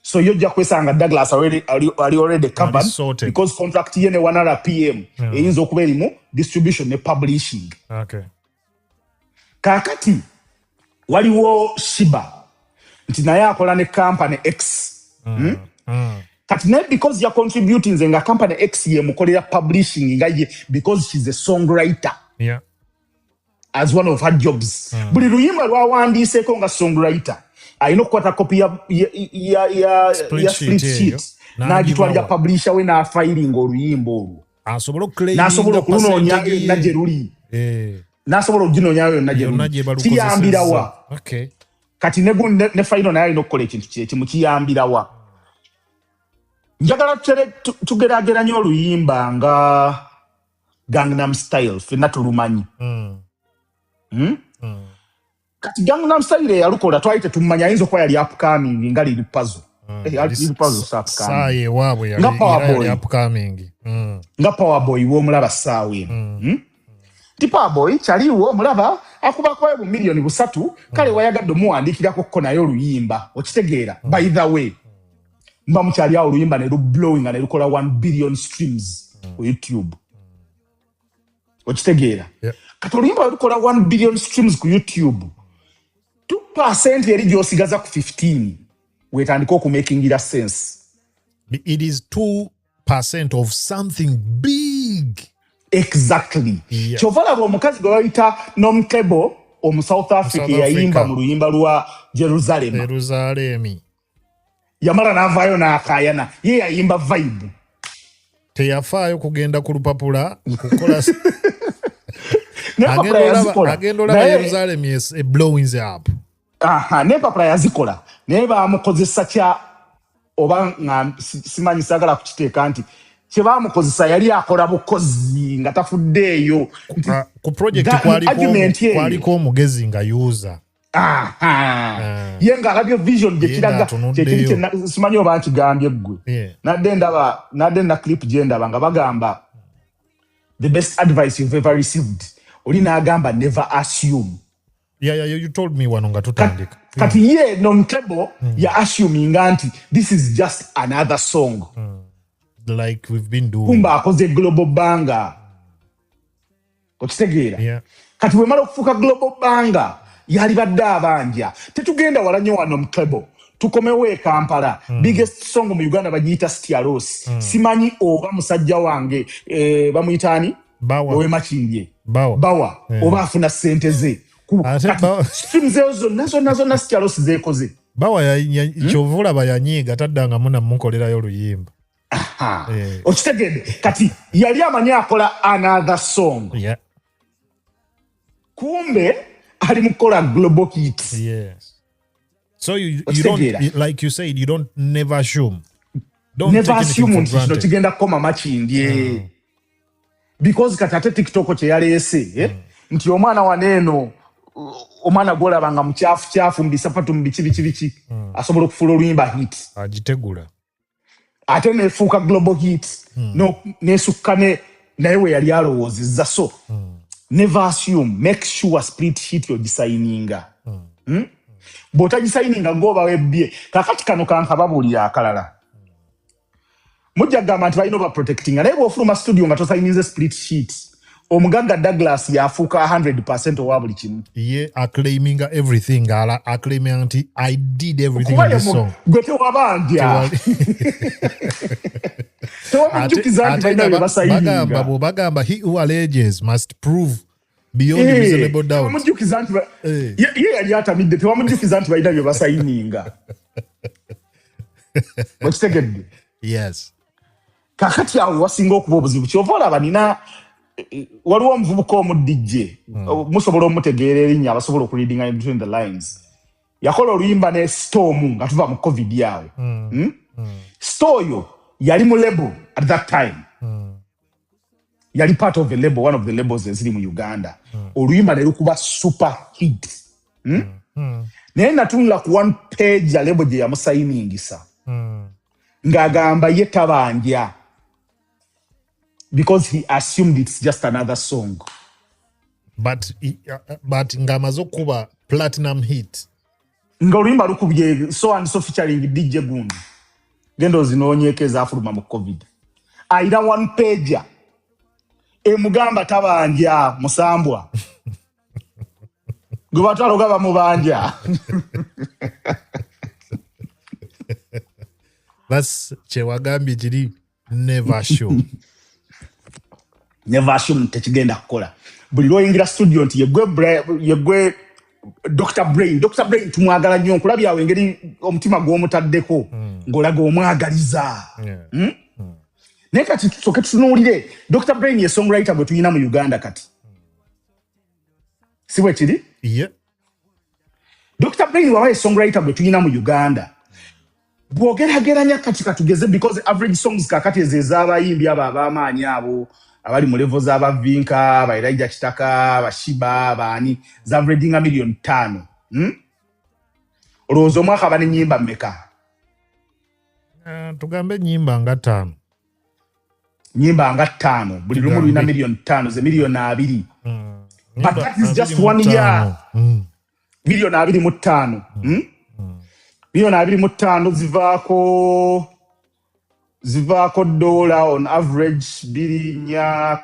so yojja kwesanga Douglas ali already covered because contract ye ne 1 RPM eyinza okuba erimu distribution ne publishing kakati waliwo Shiba nti naye akola ne company X kati naye because ya contributing nga company X ye mukolera publishing nga ye because she's a songwriter Yeah. As one of her jobs. Buli luyimba lwawandiiseko nga songwriter alina okukwata kopi ya split sheet n'agitwalira publisher we n'afiling oluyimba olwo n'asobola okulunoonya yonna gye luli n'asobola okuginoonya yonna gye luli kiyambirawa kati ne final naye alina okukola ekintu kyekimu kiyambirawa. Njagala tugeraageranya oluyimba nga Gangnam Style ffenna tulumanyi. Kati Gangnam Style yalukola twali tetumanya ayinza okuba yali upcoming nga liri puzzle. Saaye waabwe yali upcoming. Nga Powerboy w'omulaba saawe eno. Ti Powerboy kyaliwo omulaba akubako ebu milioni 3 kale wayagadde omuwandiikirako ko naye oluyimba okitegeera. By the way mba mukyali awo oluyimba ne lublowing nga ne lukola 1 billion streams ku YouTube. Okitegeera. Kati oluyimba lukola 1 billion streams ku YouTube. 2% yali gyosigaza ku 15 wetandika okumakingira sense. It is 2% of something big. Exactly. Chovala omukazi gwe bayita Nomkebo omu South Africa yayimba mu luyimba lwa Jerusalem. Yamala n'avaayo n'akaayana ye yayimba vibe. Teyafaayo kugenda ku lupapula kukola agenda olaba Jerusalem is blowing up. Ne papula yazikola naye bamukozesa kya oba nga simanyi sagala kukiteeka nti kye bamukozesa yali akola bukozi nga tafuddeeyo ku project kwaliko omugezi nga yuuza. Ye ng'alabye vision gye kiraga kyekiri simanyi oba nkigambye ggwe. Nadde nda clip gye ndaba nga bagamba the best advice you've ever received. Oli n'agamba never assume. You told me wano nga tutandika. Kati ye Nomkebo ya assuming nti this is just another song. Like we've been doing. Kumba akoze global banger. Okitegeera. Kati we mala okufuuka global banger yali badde abanja. Tetugenda wala nnyo wa Nomkebo. Tukomewo e Kampala. Biggest song mu Uganda bagiyita Stiaros. Simanyi oba musajja wange bamuyita ani? Owe Makindye. Bawa. Oba afuna ssente ze. Streams zonna Stiaros zeekoze. Bawa kyovula bayanyiiga taddangamu namukolerayo oluyimba. Okitegedde kati yali amanyi akola another song. Kumbe ali mukola global hits. Yes. So you don't, like you said, you don't never assume. Never assume nti kigenda kukoma Makindye. Because katate TikTok kye yaleese nti omwana waneeno omwana gwolaba nga mukyafu mbisapatu mbiki asobola okufuula oluyimba hit agitegula ate nefuuka global hit nesukka naye we yali alowoozezza. So never assume, make sure split hit yogisayininga. Bw'otagisayininga ng'oba webbye. Kakati kano kankababuulira akalala. Mujja kugamba nti balina oba-protectinga naye bw'ofuluma studio nga tosayinize split sheet omugagga Douglas yafuuka 100% owa buli kimu. Ye acclaiminga everything acclaiming nti I did everything in this song. Gwe tewabanja. Tewamujjukiza nti balina bye basayininga. Bagamba he who alleges must prove beyond reasonable doubt. Tewamujjukiza nti ye yali atamidde tewamujjukiza nti balina bye basayininga. Okitegedde? Yes. Kakati awo wasinga okuba obuzibu kyova olaba nina waliwo omuvubuka omudijje musobola omutegeera erinnya abasobola okureadinga in between the lines. Yakola oluyimba ne Storm nga tuva mu COVID yawe. Stoyo yali mu label at that time. Yali part of a label, one of the labels eziri mu Uganda. Oluyimba ne lukuba super hit. Naye natunula ku one page ya label gye yamusayiningisa. Ngagamba ye tabanja. Because he assumed it's just another song. But ngamazo kuba platinum hit. Nga oluyimba lukubye so and so featuring DJ Gundi. Gendo zinoonyekeza afuluma mu COVID. Aira one page. Mugamba tabanja musambwa. Gwe batwaloga bamubanja. That's Chewagambi Jiri never show. Never assume tekigenda kukola. buli lwoyingira studio nti yegwe Dr. Brain tumwagala nnyo nkulabya awo engeri omutima gw'omutaddeko ng'olaga omwagaliza. Naye kati tusooke tutunuulire Dr. Brain ye songwriter gwe tulina mu Uganda kati. Si bwe kiri? Dr. Brain wabaye songwriter gwe tulina mu Uganda. Bw'ogerageranya kati katugeze because average songs kakati ez'abayimbi abo ab'amaanyi abo abali mu level z'abavinka abayiraija kitaka abashiba abaani z'average nga million 5. Olowooza omwaka aba n'ennyimba mmeka? Tugambe nyimba nga 5. Nyimba nga 5 buli lumu lulina million 5 ze million 2. But that is just 1 year. Million 25. Million 25 zivaako dollar on average bilinya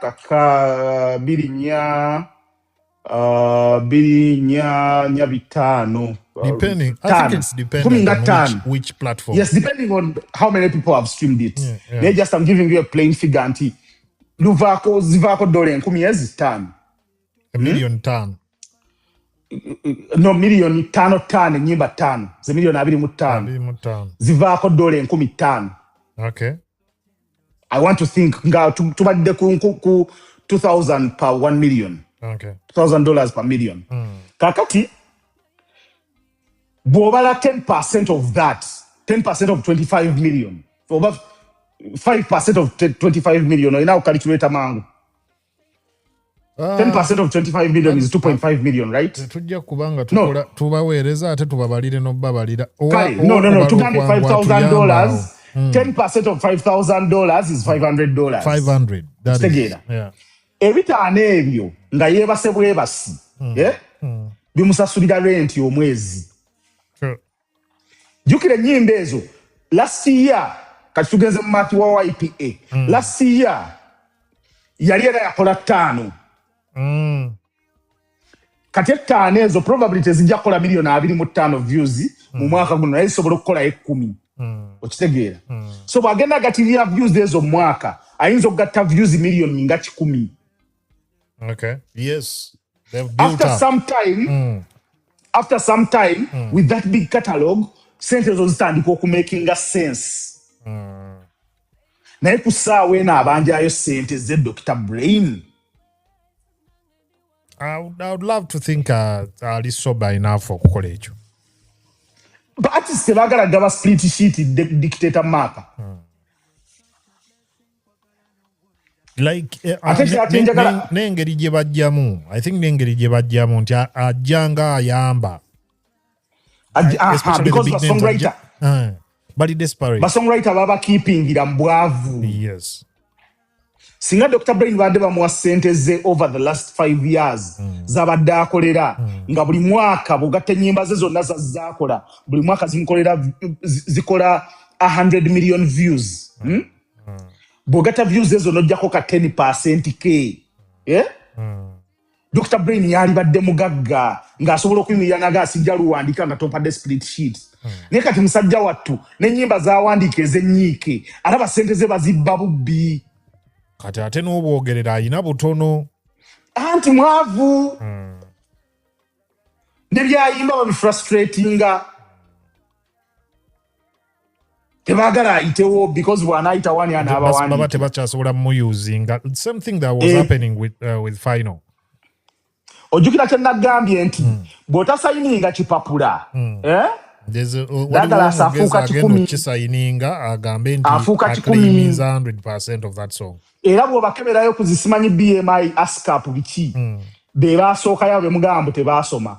bitano. Depending, I think it's depending on which platform. Yes, depending on how many people have streamed it. They just, I'm giving you a plain figure anti. Zivaako dollar 10,000. A million 5. No, million 5 nyimba 5. Ze million 25. Zivaako dollar 15,000. Okay. I want to think nga tubadde ku 2,000 per 1 million. Okay. $2,000 per million. Kakati bw'obala 10% of that, 10% of 25 million. For about 5% of 25 million, or now calculate mangu. 10% of 25 million is 2.5 million, right? Tujja kubanga tubaweereza ate tubabalire n'obabalira. No. Tugambe $5,000. 10% of $5,000 is $500. 500. That is. Yeah. Ebitaano ebyo nga yeebase bwebasi. Bimusasulira rent omwezi. Sure. Jukira ennyimba ezo. Last year, kati tugenze mu maati wa YPA. Last year, yali era yakola 5. Kati 5 ezo probably tezijja kukola million 25 views mu mwaka guno naye zisobola okukola 10. Okitegeera. So bw'agenda agatirira views ezo mu mwaka ayinza okugatta views million nga 10. Okay. Yes. After some time with that big catalog, sente ezo zitandika okumakinga sense. Naye ku ssaawa eno abanjayo sente ze Dr. Brain. I would love to think ali sober enough okukola ekyo. But artists tebagala gaba split sheet dictator marker. Like n'engeri gye bajjamu. I think n'engeri gye bajjamu nti ajjanga ayamba. Because the songwriter. Bali desperate. Ba songwriter baba keeping ira mbwavu. Yes. Singa Dr. Brain badde bamuwa sente ze over the last 5 years zabadde akolera nga buli mwaka bw'ogatta ennyimba ze zonna zazaakola buli mwaka zikola 100 million views. Bw'ogatta views ezo n'ojjako ka 10% ke. Dr. Brain yali badde mugagga ng'asobola okuyimirira naga asijja luwandika nga tompadde split sheets. Naye kati musajja wattu n'ennyimba z'awandiika ez'ennyiike alaba sente ze bazibba bubbi. Kati ate n'obwogerera ayina butono. Anti mwavu. Ne byayimba babifrustratinga. Tebagala ayitewo because bw'anaayita wani anaabawandika. Baba tebakyasobola muyuzinga. Same thing that was happening with Final. Ojjukira kye nagambye nti bw'otasayininga kipapula. Dagala afuuka 10. Kisayininga agambe nti aclaiming 100% of that song. Era bw'obakeberayo ku zisimanyi BMI ASCAP biki be baasookayo be mugambo tebaasoma.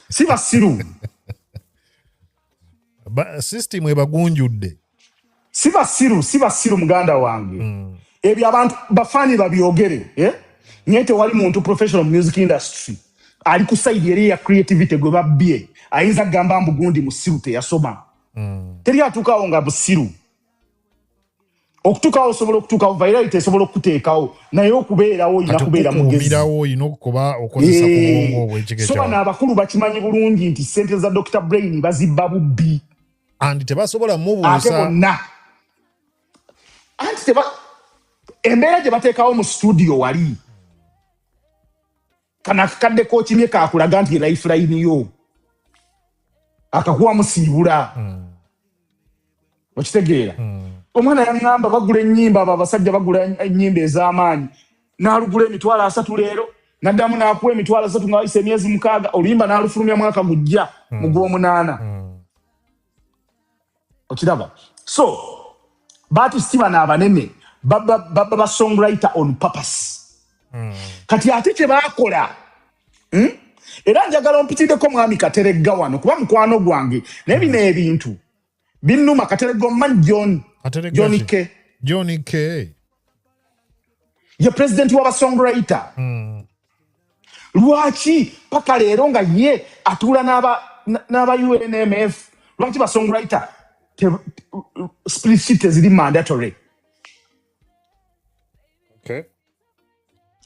Si basiru. System ebagunjudde. Si basiru muganda wange. Ebyo abantu bafaani babyogere. Nye tewali muntu professional music industry ali ku side eri ya creativity gwe babbye ayinza gamba mbugundi musiru teyasoma. Teri atuukawo nga busiru. Okutuukawo osobola okutuukawo virality esobola okuteekawo naye okubeerawo oyina kubeera mugezi. Oyina okuba okozesa ku bwongo obw'ekigere kyawo. So bano abakulu bakimanyi bulungi nti ssente za Dr. Brain bazibba bubbi. Andi tebasobola mubuusa. Ate bonna. Anti embeera gye bateekawo mu studio wali kana akakadde kookimye kaakulaga nti lifeline yo akakuwa musiibula okitegeera omwana yaŋŋamba bagula ennyimba abo abasajja bagula ennyimba ez'amaanyi n'alugula emitwalo 3 leero naddamu n'akuwa emitwalo 3 nga wayise emyezi 6 oluyimba n'alufulumya mwaka gujja mu gw'omunaana okiraba so baartist bano abanene baba ba songwriter on purpose kati ate kye baakola era njagala ompitiddeko mwami Kateregga wano kuba mukwano gwange naye bino ebintu binnuma. Kateregga omumanyi John K ye president w'aba songwriter lwaki paka leero nga ye atuula n'aba UNMF lwaki ba songwriter split sheet eziri mandatory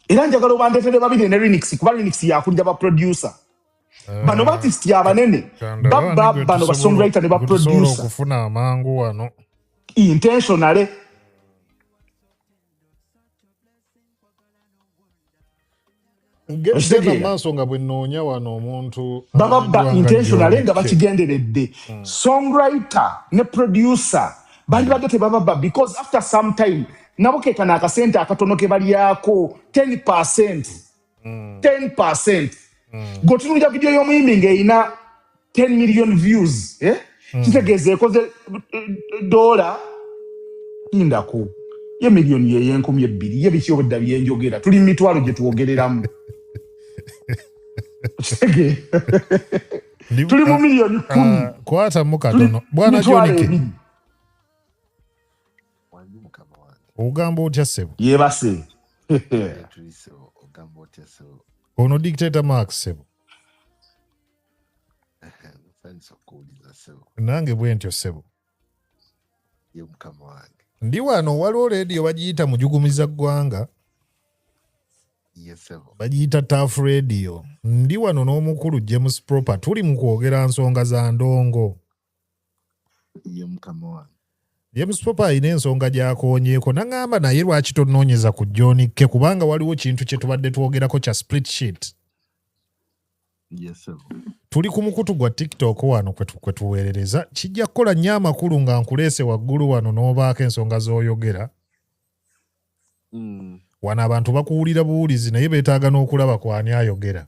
era njagala obandeetere babiri ne Linux kuba Linux yakulira ba producer bano artist abanene bano ba songwriter ne ba producer okufuna amangu wano intentionally ngenda maaso nga bwe nnoonya wano omuntu baba intentionally nga bakigenderedde songwriter ne producer bali badde tebababa because after some time nabo kekana akasente akatono ke balyako 10%. 10%. Gotunulya video y'omuyimbi ng'eyina 10 million views. Kitegeeza ekoze $, indako ye million ye 12,000 ye biki obudda byenjogera tuli mitwalo gye tuwogereramu. Tuli mu million 10. Kwata mu katono bwana Jonike ogamba otya ssebo yebase ono dictator Max ssebo nange bwe ntyo ssebo ndi wano waliwo radio bagiyita mujugumiza ggwanga bagiyita Tough Radio ndi wano n'omukulu James Proper tuli mu kwogera nsonga za ndongo James Proper ayina ensonga gy'akoonyeeko naŋŋamba naye lwaki tonnoonyeza ku John K kubanga waliwo kintu kye tubadde twogerako kya split sheet. Tuli ku mukutu gwa TikTok wano kwe tuweerereza kijja kukola nnyo amakulu nga nkuleese waggulu wano n'obaako ensonga z'oyogera. Wano abantu bakuwulira buwulizi naye beetaaga n'okulaba ku ani ayogera.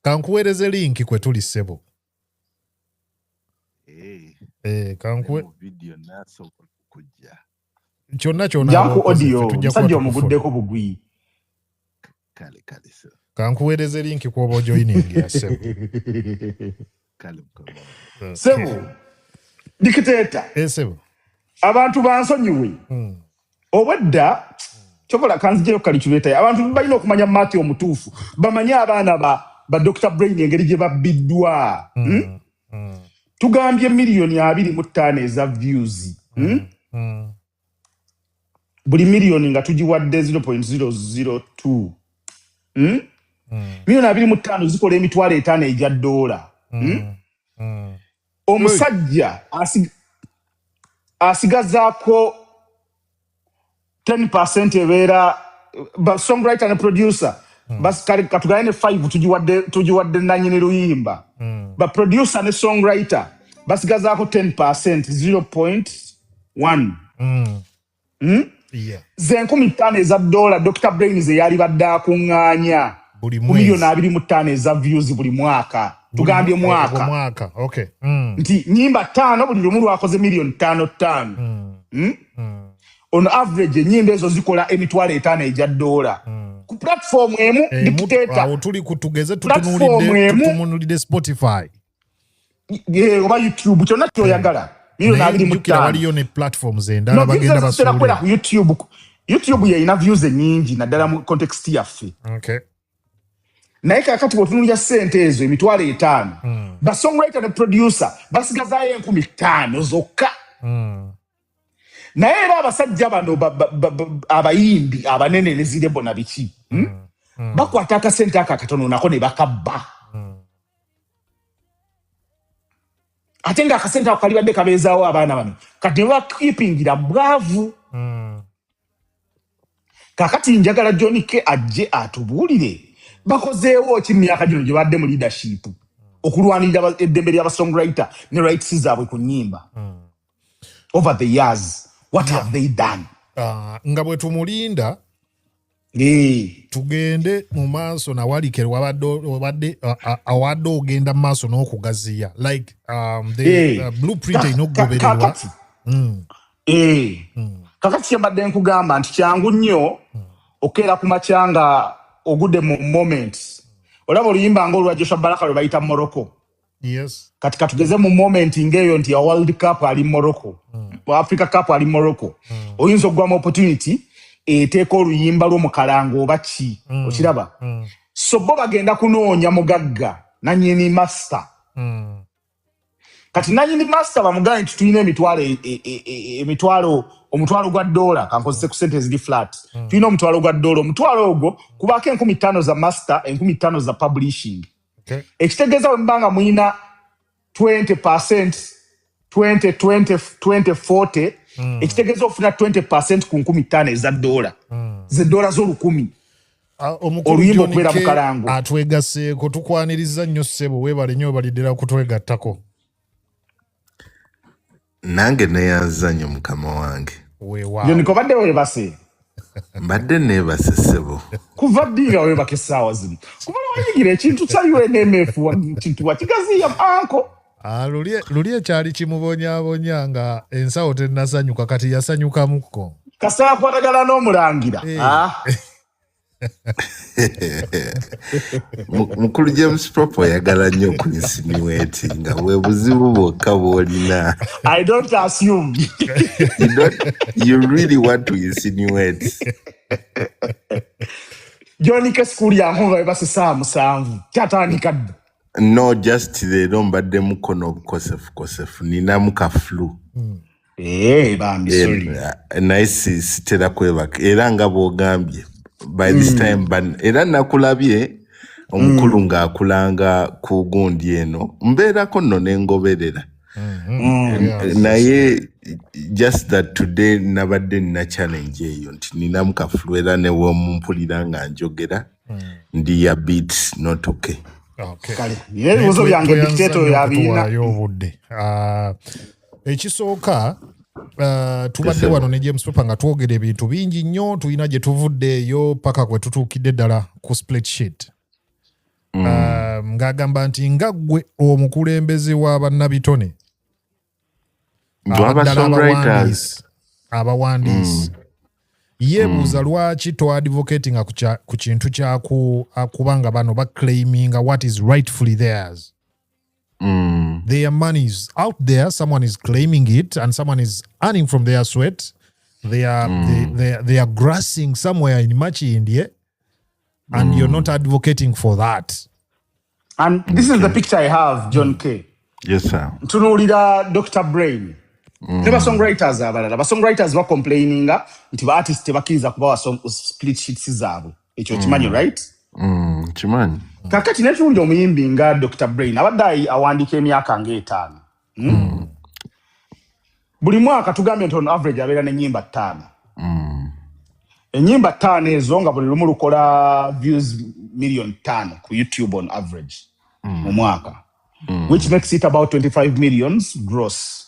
Kankuweereze linki kwe tuli ssebo. Kankuwe kyonna janku audio musajja omuguddeko bugwi. Kankuweereze linki kw'oba joining ya ssebo. Ssebo dictator ssebo abantu bansonyiwe obwedda chokola kanzije okalichuleta abantu balina okumanya mati omutuufu bamanye abaana ba Dr. Brain engeri gye babbiddwa. Tugambye million 25 eza views. Buli million nga tugiwadde 0.002. Million 25 zikola emitwalo 5 ejja $. Omusajja asigazaako 10% ebeera songwriter ne producer. Bas katugane 5 tujiwadde nanyini luyimba. Ba producer ne songwriter basigazaako 10% 0.1. Yeah. $5,000 eza Dr. Brain ze yali badde akuŋŋaanya buli million 25 eza views buli mwaka. Tugambye mwaka. Okay. Nti nyimba 5 buli lumu lwakoze million 5. On average nyimba ezo zikola emitwalo 5 ejja $. Ku platform emu dictator awo tuli kutugeze tutunulide Spotify oba YouTube kyonna kyoyagala waliyo ne platforms endala bagenda basuulira ku YouTube yeyina views nyingi naddala mu context yaffe. Naye kakati bw'otunulira ssente ezo emitwalo 5 ba songwriter ne producer basigazaayo 15,000 zokka. Naye era abasajja bano abayimbi abanene ne zirebo na biki bakwata akasente aka katono nako ne bakabba. ate nga akasente ako kalibadde kabeezaawo abaana bano kati ne bakipingira bwavu. Kakati njagala John K ajje atubuulire bakozeewo ki myaka gino gye badde mu leadership okulwanirira eddembe ly'aba songwriter ne rights zaabwe ku nnyimba. Over the years, what have they done? Nga bwe tumulinda tugende mu maaso nawalikere awadde ogenda mu maaso n'okugaziya like the blueprint enokugobererwa. Kakati kyembadde nkugamba nti kyangu nnyo okeera ku makyanga ogudde mu moment. Olaba oluyimba ng'olwa Joshua Baraka lwe bayita Morocco. Yes. Kati katugeze mu moment ng'eyo nti ya World Cup ali Morocco. Africa Cup ali Morocco. Oyinza okugwamu opportunity eteeka oluyimba lw'omukalango oba ki. Okiraba? So bo bagenda kunoonya mugagga nannyini master. Kati nannyini master bamugane nti tulina omutwalo gwa dola kankozese ku sente ziri flat. Tulina omutwalo gwa dola. Omutwalo ogwo kubaako 50,000 za master, 50,000 za publishing. Ekitegeeza bwe mbanga mwina 20%, 20-40, ekitegeeza ofuna 20% ku 50,000 eza dola. Ze dola z'olukumi. Oluyimba okubeera mu kalango. Atwegaseeko tukwaniriza nnyo ssebo weebale nnyo baliddira kutwegattako. Nange neyanza nnyo mukama wange. Joniko badde weebase. Mbadde neebase ssebo. Kuva ddi nga weebaka essaawa zino? Kuba wanyigira ekintu kyaliwo NMF kintu wakigaziya anko. Luli ekyali kimubonyaabonya nga ensawo tennasanyuka kati yasanyukamukko. Kasala kwatagala n'omulangira. Mukulu James Propo yagala nnyo okuinsinuate nga bwe buzibu bwokka bw'olina. I don't assume. You really want to insinuate. Johnny Kesukuli yankunga webase saa musanvu. Kyatandika dda. No, just leero mbadde mukono obukosefu ninamu ka flu. Bambi sorry. Naye sitera kwebaka era nga bw'ogambye. By this time era nakulabye omukulu ng'akulanga ku gundi eno mbeerako nno n'engoberera. Naye just that today nabadde nina challenge eyo nti ninamu kafulu era ne womumpulira nga njogera ndi ya bit not okay. Kale ebibuuzo byange dictator yabiina obudde. Ekisooka tubadde wano ne James Papa nga twogera ebintu bingi nnyo tulina gye tuvudde eyo paka kwe tutuukidde ddala ku spreadsheet. Ng'agamba nti nga ggwe omukulembeze w'abannabitone abawandiisi yeebuuza lwaki toadvocatinga ku kintu kubanga bano baclaiminga what is rightfully theirs. Their money is out there. Someone is claiming it, and someone is earning from their sweat. They are grassing somewhere in Machi, India, and you're not advocating for that. And this is the picture I have, John K. Yes, sir. Tunulira Dr. Brain. Never songwriters abalala. Ba songwriters ba complaining nti ba artists tebakkiriza kubawa split sheets zaabwe. Ekyo kimanyi, right? Kimanyi. Kakati netuwulira omuyimbi nga Dr. Brain abadde awandiika emyaka ng'etaano. Buli mwaka tugambye nti on average abeera n'ennyimba 5. Ennyimba 5 ezo nga buli lumu lukola views 5,000,000 ku YouTube on average mu mwaka. Which makes it about 25 millions gross.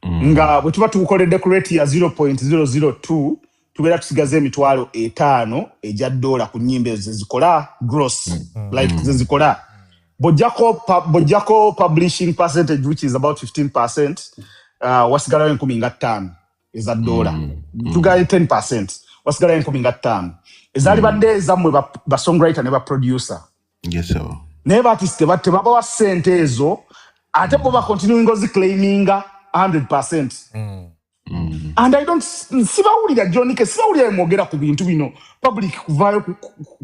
Nga bwe tuba tukukoledde ku rate ya 0.002 tubeera tusigaze emitwalo 5 ejja dola ku nnyimba ezo zezikola gross like zezikola bojjako publishing percentage which is about 15%, wasigalayo 15,000 eza dola. Tugaye 10%, wasigalayo 15,000 ezaali badde ezammwe ba songwriter ne ba producer. Yes, sir. Naye baartiste tebabawa ssente ezo ate bo bacontinuing oziclaiminga 100%. And I don't sibawulira John K sibawulira mwogera ku bintu bino public kuvaayo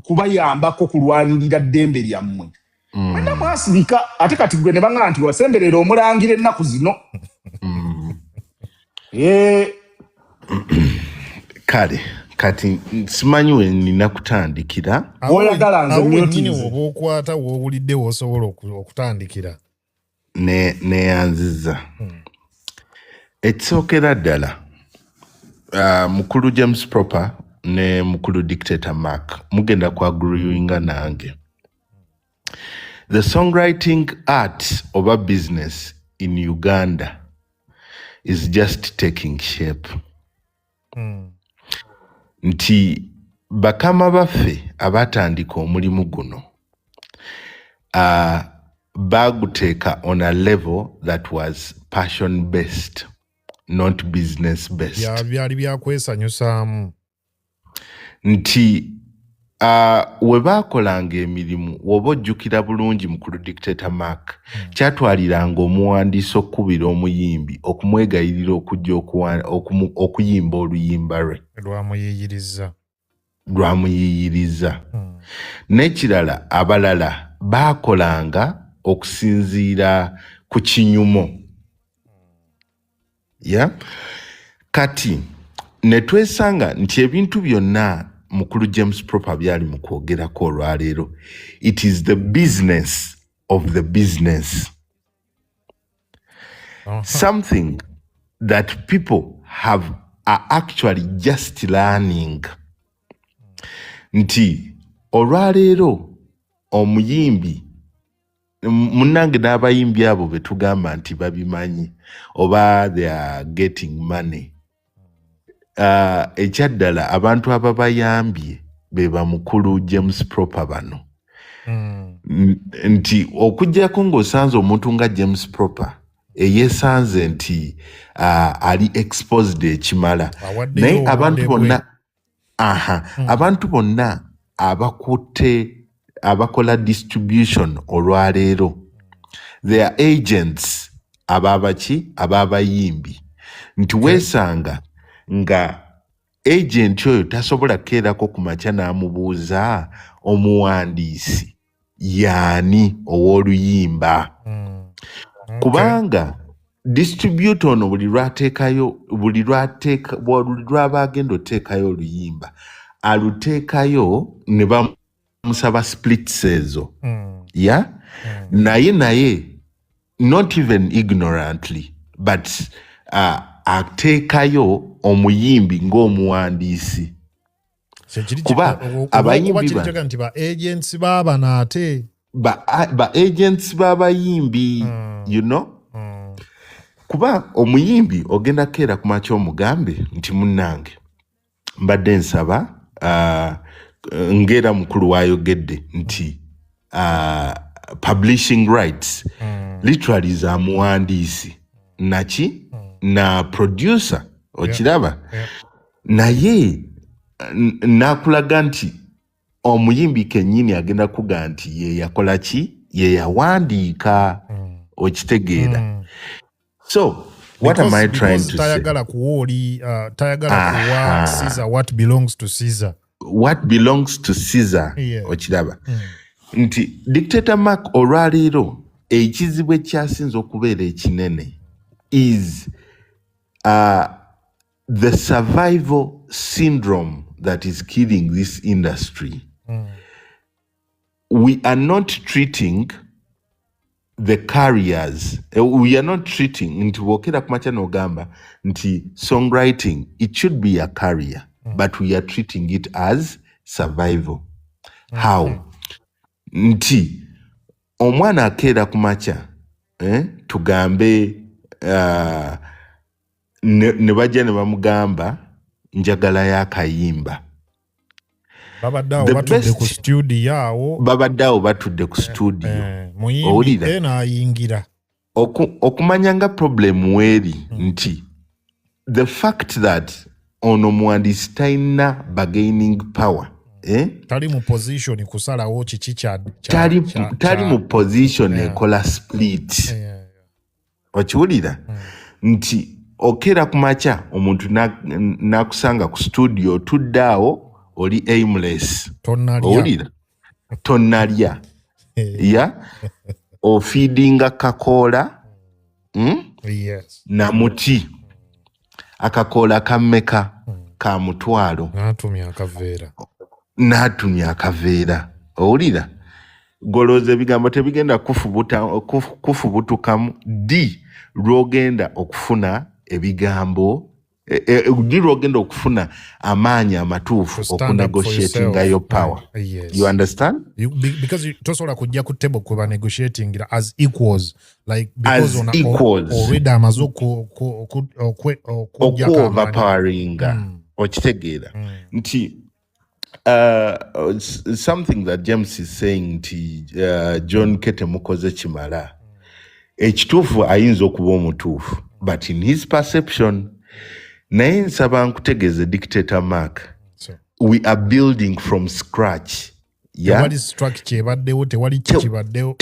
kubayambako kulwanirira ddembe lyammwe. Mwenda mwasirika ate kati gwe ne banga nti wasemberera omulangira ennaku zino. Kale kati simanyi we nina kutandikira. Oyagala nze nyini oba okwata w'owulidde w'osobola okutandikira. neyanziza ekisookera ddala mukulu James Proper ne mukulu Dictator Mark mugenda kwaguruyinga nange. The songwriting art of a business in Uganda is just taking shape. Nti bakama baffe abatandika omulimu guno baguteeka on a level that was passion based, not business based. byali byakwesanyusaamu. Nti we baakolanga emirimu woba ojjukira bulungi mukulu Dictator Mark kyatwaliranga omuwandiisi okukubira omuyimbi okumwegayirira okujja okuyimba oluyimba lwe lwamuyiyiriza. N'ekirala abalala baakolanga okusinziira ku kinyumo. Kati ne twesanga nti ebintu byonna mukulu James Proper byali mu kwogerako olwaleero. It is the business of the business. Something that people are actually just learning. Nti olwaleero omuyimbi munnange n'abayimbi abo betugamba nti babimanyi oba they are getting money. Ekyaddala abantu ababayambye be bamukulu James Proper bano. Nti okuggyako ng'osanze omuntu nga James Proper eyesanze nti ali exposed ekimala. Naye abantu bonna abakutte abakola distribution olwaleero they are agents ababayimbi. Nti weesanga nga agent oyo tasobola kukeerako ku makya n'amubuuza omuwandiisi yaani ow'oluyimba. Kubanga distributor ono buli lwaba agenda oteekayo oluyimba aluteekayo ne bamusaba splits ezo. Naye not even ignorantly but ateekayo omuyimbi ng'omuwandiisi. Kuba abayimbi nti ba agents baabana ate ba agents b'abayimbi you know. Kuba omuyimbi ogenda keera ku makya omugambe nti munnange mbadde nsaba ngera mukulu wayogedde nti publishing rights literally za muwandiisi na producer okiraba. Naye nakulaga nti omuyimbi kennyini agenda kuga nti ye yakola ki ye yawandiika okitegeera. So what am I trying to say? Tayagala kuwoli tayagala kuwa Caesar what belongs to Caesar. What belongs to Caesar okiraba. Nti Dictator Mark olwaleero ekizibu ekyasinza okubeera ekinene is the survival syndrome that is killing this industry. We are not treating the carriers. We are not treating nti wokera kumacha n'ogamba nti songwriting it should be a carrier but we are treating it as survival. How? Nti omwana akeera kumacha tugambe ne bajja ne bamugamba njagala y'akayimba. Babadde batudde ku studio awo. Babadde batudde ku studio. Muyimbi n'ayingira. Okumanya nga problem weri nti the fact that ono muwandiisi talina bargaining power. Tali mu position kusalawo kiki kya tali mu position ekola split. Okiwulira nti okera kumacha omuntu nakusanga ku studio tuddaawo oli aimless. Owulira tonnalya ofeedinga kakoola na muti akakoola kammeka ka mutwalo n'atumya akaveera. Owulira goloza ebigambo tebigenda kufubutukamu di lwogenda okufuna ebigambo di lwogenda okufuna amaanyi amatuufu okunegotiatinga your power. Yes. You understand? Because tosobola kujja ku table kweba negotiating as equals, like because as equals already amaze overpoweringa okitegeera nti something that James is saying nti John Kete mukoze kimala ekituufu ayinza okuba omutuufu but in his perception naye nsaba nkutegeeze dictator Mark we are building from scratch. Tewali structure ebaddewo, tewali kibaddewo,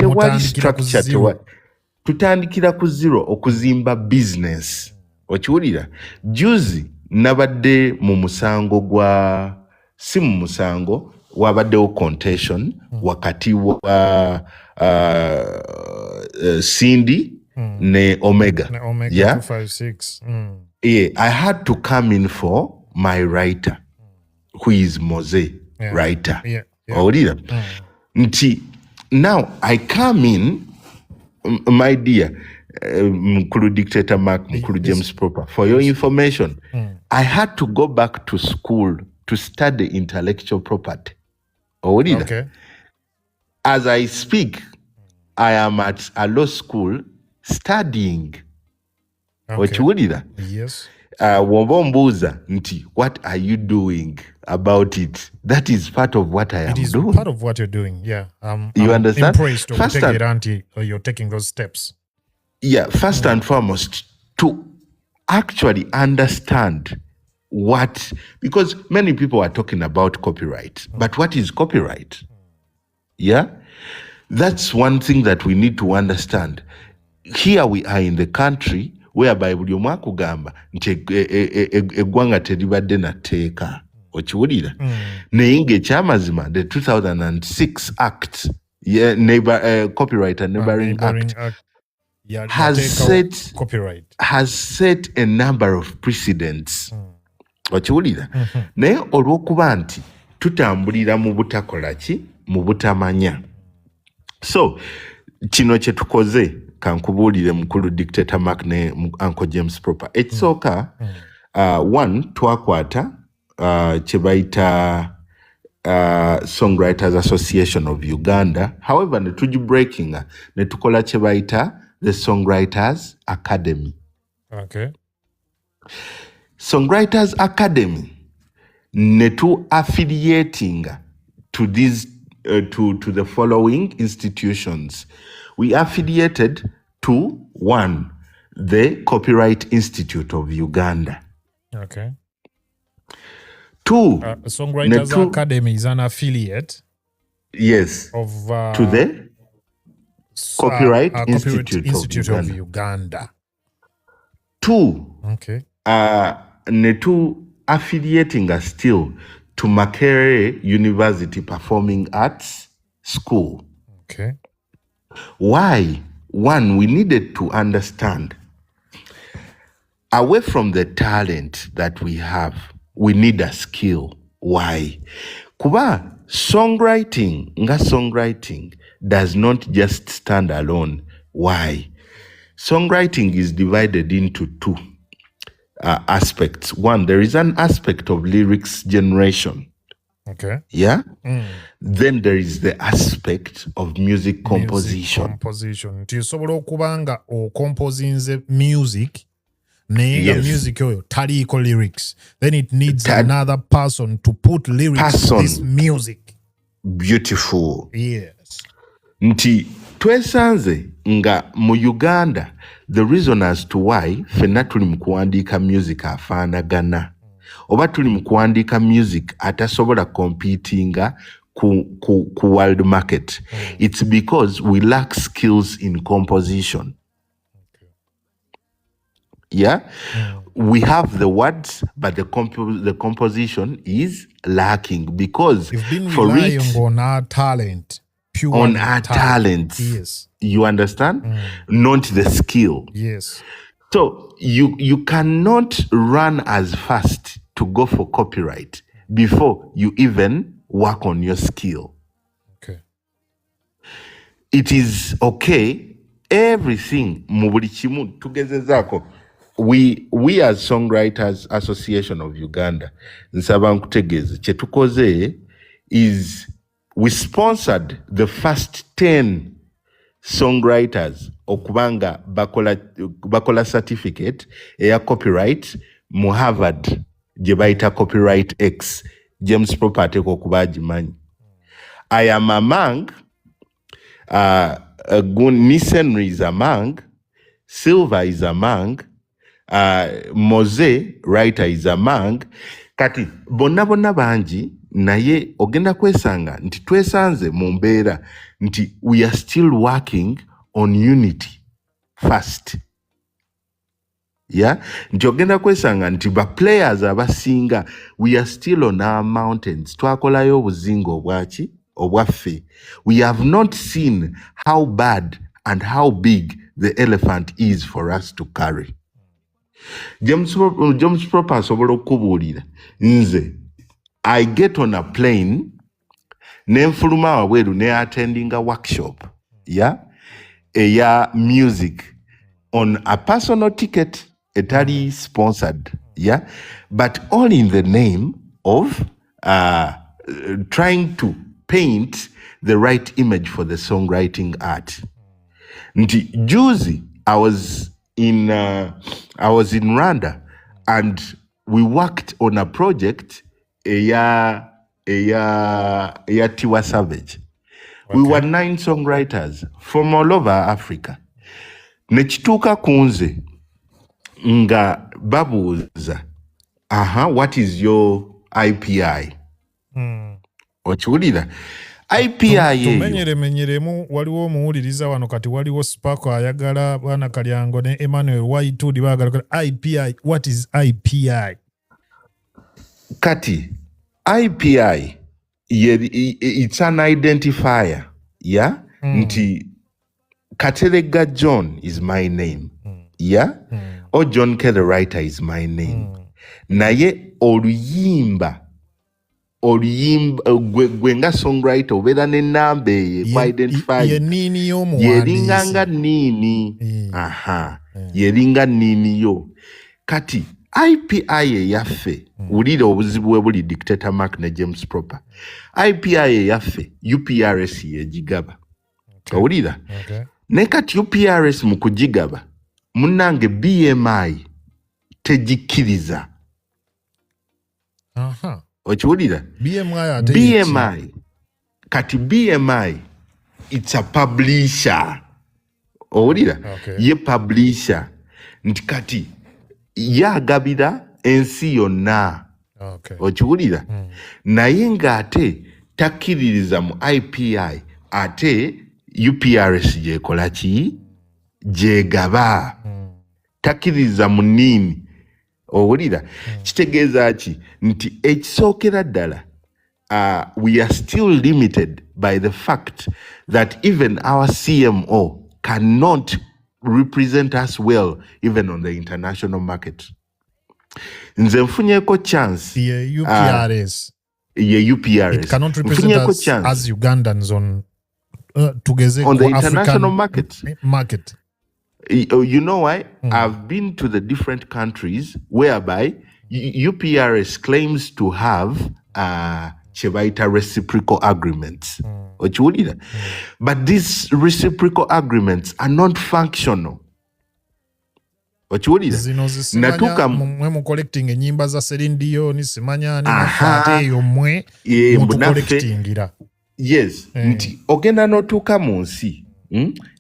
tutandikira ku zero okuzimba business. Okiwulira? Juzi nabadde mu musango gwa si mu musango wabaddewo contention wakati wa Cindy ne Omega. Yeah? 256. Yeah, I had to come in for my writer who is Mose writer. Owulira? Nti now I come in, my dear Mkulu Dictator Mark, Mkulu James Proper, for your information, I had to go back to school to study intellectual property. Okay. As I speak, I am at a law school studying. Okay. Yes. Wombuza nti, what are you doing about it? That is part of what I am doing. It is part of what you're doing, yeah. You understand? Impressed you're taking those steps. Yeah, first and foremost, to actually understand what, because many people are talking about copyright, but what is copyright? Yeah? That's one thing that we need to understand. Here we are in the country whereby buli omu akugamba nti eggwanga teribadde na tteeka okiwulira naye ng'ekyamazima the 2006 act copyright and neighboring act has set a number of precedents okiwulira naye olw'okuba nti tutambulira mu butakola ki mu butamanya so kino kye tukoze kankubuulire mukulu Dictator Mark ne Uncle James Proper ekisooka one twakwata kye bayita Songwriters Association of Uganda, however ne tugibreakinga ne tukola kye bayita the Songwriters Academy. Okay. Songwriters Academy ne tu affiliatinga to these to the following institutions. We affiliated to one, the Copyright Institute of Uganda. Okay. Two, Songwriters Academy is an affiliate. Yes. Of to the Copyright Institute of Uganda. Two. Okay. Ne two affiliating us still to Makerere University Performing Arts School. Okay. Why? One, we needed to understand, away from the talent that we have, we need a skill. Why? Kuba songwriting does not just stand alone. Why? Songwriting is divided into two aspects. One, there is an aspect of lyrics generation. Okay. Yeah? Then there is the aspect of music composition. Tisobola okubanga composinze music naye music oyo taliiko lyrics. Then it needs another person to put lyrics to this music. Beautiful. Yes. Nti twesanze nga mu Uganda, the reason as to why fenna tuli mu kuwandiika music afaanagana oba tuli mu kuwandiika music atasobola competinga ku world market. It's because we lack skills in composition. Okay. Yeah? We have the words, but the composition is lacking because we've been relying on our talent. On our talent. Yes. You understand? Not the skill. Yes. So you cannot run as fast to go for copyright before you even work on your skill. Okay. it is okay. Everything mu buli kimu tugezezaako. We as Songwriters Association of Uganda, nsaba nkutegeeze kye tukoze is we sponsored the first 10 songwriters okubanga bakola certificate eya copyright mu Harvard gye bayita Copyright X. James Proper ateeka okuba agimanyi. I am among Nisenri is among, Silver is among, Mose writer is among. Kati bonna bangi naye ogenda kwesanga nti twesanze mu mbeera nti we are still working on unity first. Yeah, nti ogenda kwesanga nti ba players abasinga we are still on our mountains. Twakolayo obuzinga obwaki obwaffe. We have not seen how bad and how big the elephant is for us to carry. James Proper asobola okubuulira nze I get on a plane nenfuluma wabweru ne attending a workshop eya music on a personal ticket etali sponsored, but all in the name of trying to paint the right image for the songwriting art. Nti juzi I was in Rwanda and we worked on a project eya Tiwa Savage. Okay. We were 9 songwriters from all over Africa. Nechituka kunze nga babuuza what is your IPI? Okiwulira IPI tumenyeremu waliwo omuwuliriza wano kati waliwo Sparko ayagala bwana Kalyango ne Emmanuel Waitudi bagala IPI. What is IPI? Kati IPI it's an identifier, nti Katerega John is my name, or John Kelly writer is my name. Naye oluyimba gwenga songwriter obera n'ennamba ye identify yeringa nini. Yeringa nini yo. Kati IPI eyaffe wulira obuzibu bwe buli Dictator Mark ne James Proper. IPI eyaffe UPRS yegigaba. Owulira? Ne kati UPRS mu kugigaba munnange BMI tegikkiriza. Okiwulira? BMI kati BMI it's a publisher. Owulira? Ye publisher nti kati yagabira ensi yonna. Okiwulira? Naye ng'ate takkiririza mu IPI ate UPRS gyekola ki? Gyegaba. Takkiririza mu nini. Owulira? Kitegeeza ki? Nti ekisookera ddala we are still limited by the fact that even our CMO cannot represent us well even on the international market. Nze mfunyeko chance UPRS. UPRS. It cannot represent us as Ugandans on the international market. You know why? I've been to the different countries whereby UPRS claims to have chebaita reciprocal agreements. But these reciprocal agreements are not functional. Natuka mwe collecting enyimba za Celine Dion simanya ni mafate yo mwe collectingira. Yes, nti ogenda notuka mu nsi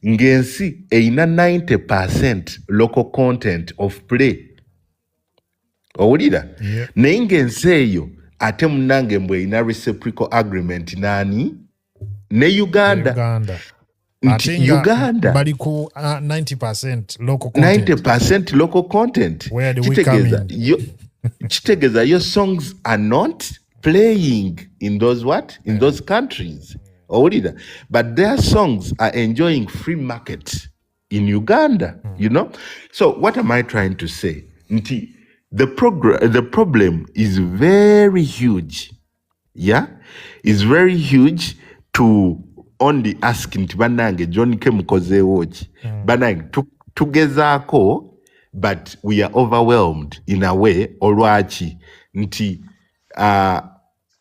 ng'ensi eina 90% local content of play. Owulira? Naye ng'ensi eyo ate munnange mbwe eina reciprocal agreement nani? Ne Uganda. Nti Uganda bali ku 90% local content. 90% local content. Where do we come in? Kitegeza your songs are not playing in those in those countries. But their songs are enjoying free market in Uganda, you know? So what am I trying to say? Nti the problem is very huge. It's very huge to only ask nti bannange John K mukozeewo ki bannange tugezaako but we are overwhelmed in a way olwaki nti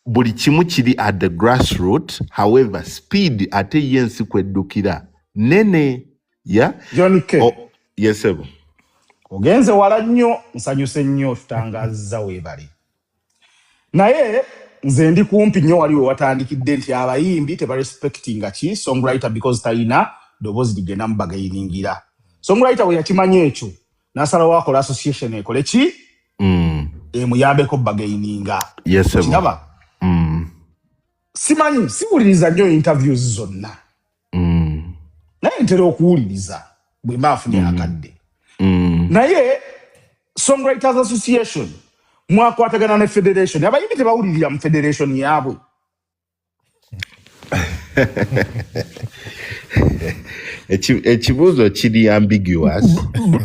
buli kimu kiri at the grassroots, however speed ate yensi kweddukira nene John K. Yes sir. Ogenze wala nnyo nsanyuse nnyo tutangazza weebale naye nze ndi kumpi nnyo wali we watandikidde nti abayimbi tebarespectinga ki songwriter because talina ddoboozi ligenda mubagayiningira. Songwriter we yakimanya ekyo n'asalawo akola association ekole ki emuyambeko bagayininga. Yes sir. Kiraba simanyi siwuliriza nnyo interviews zonna naye ntera okuwuliriza bwe maafunye akadde naye Songwriters Association mwakwatagana ne federation abayimbi tebawulirira mu federation yaabwe. Ekibuuzo kiri ambiguous.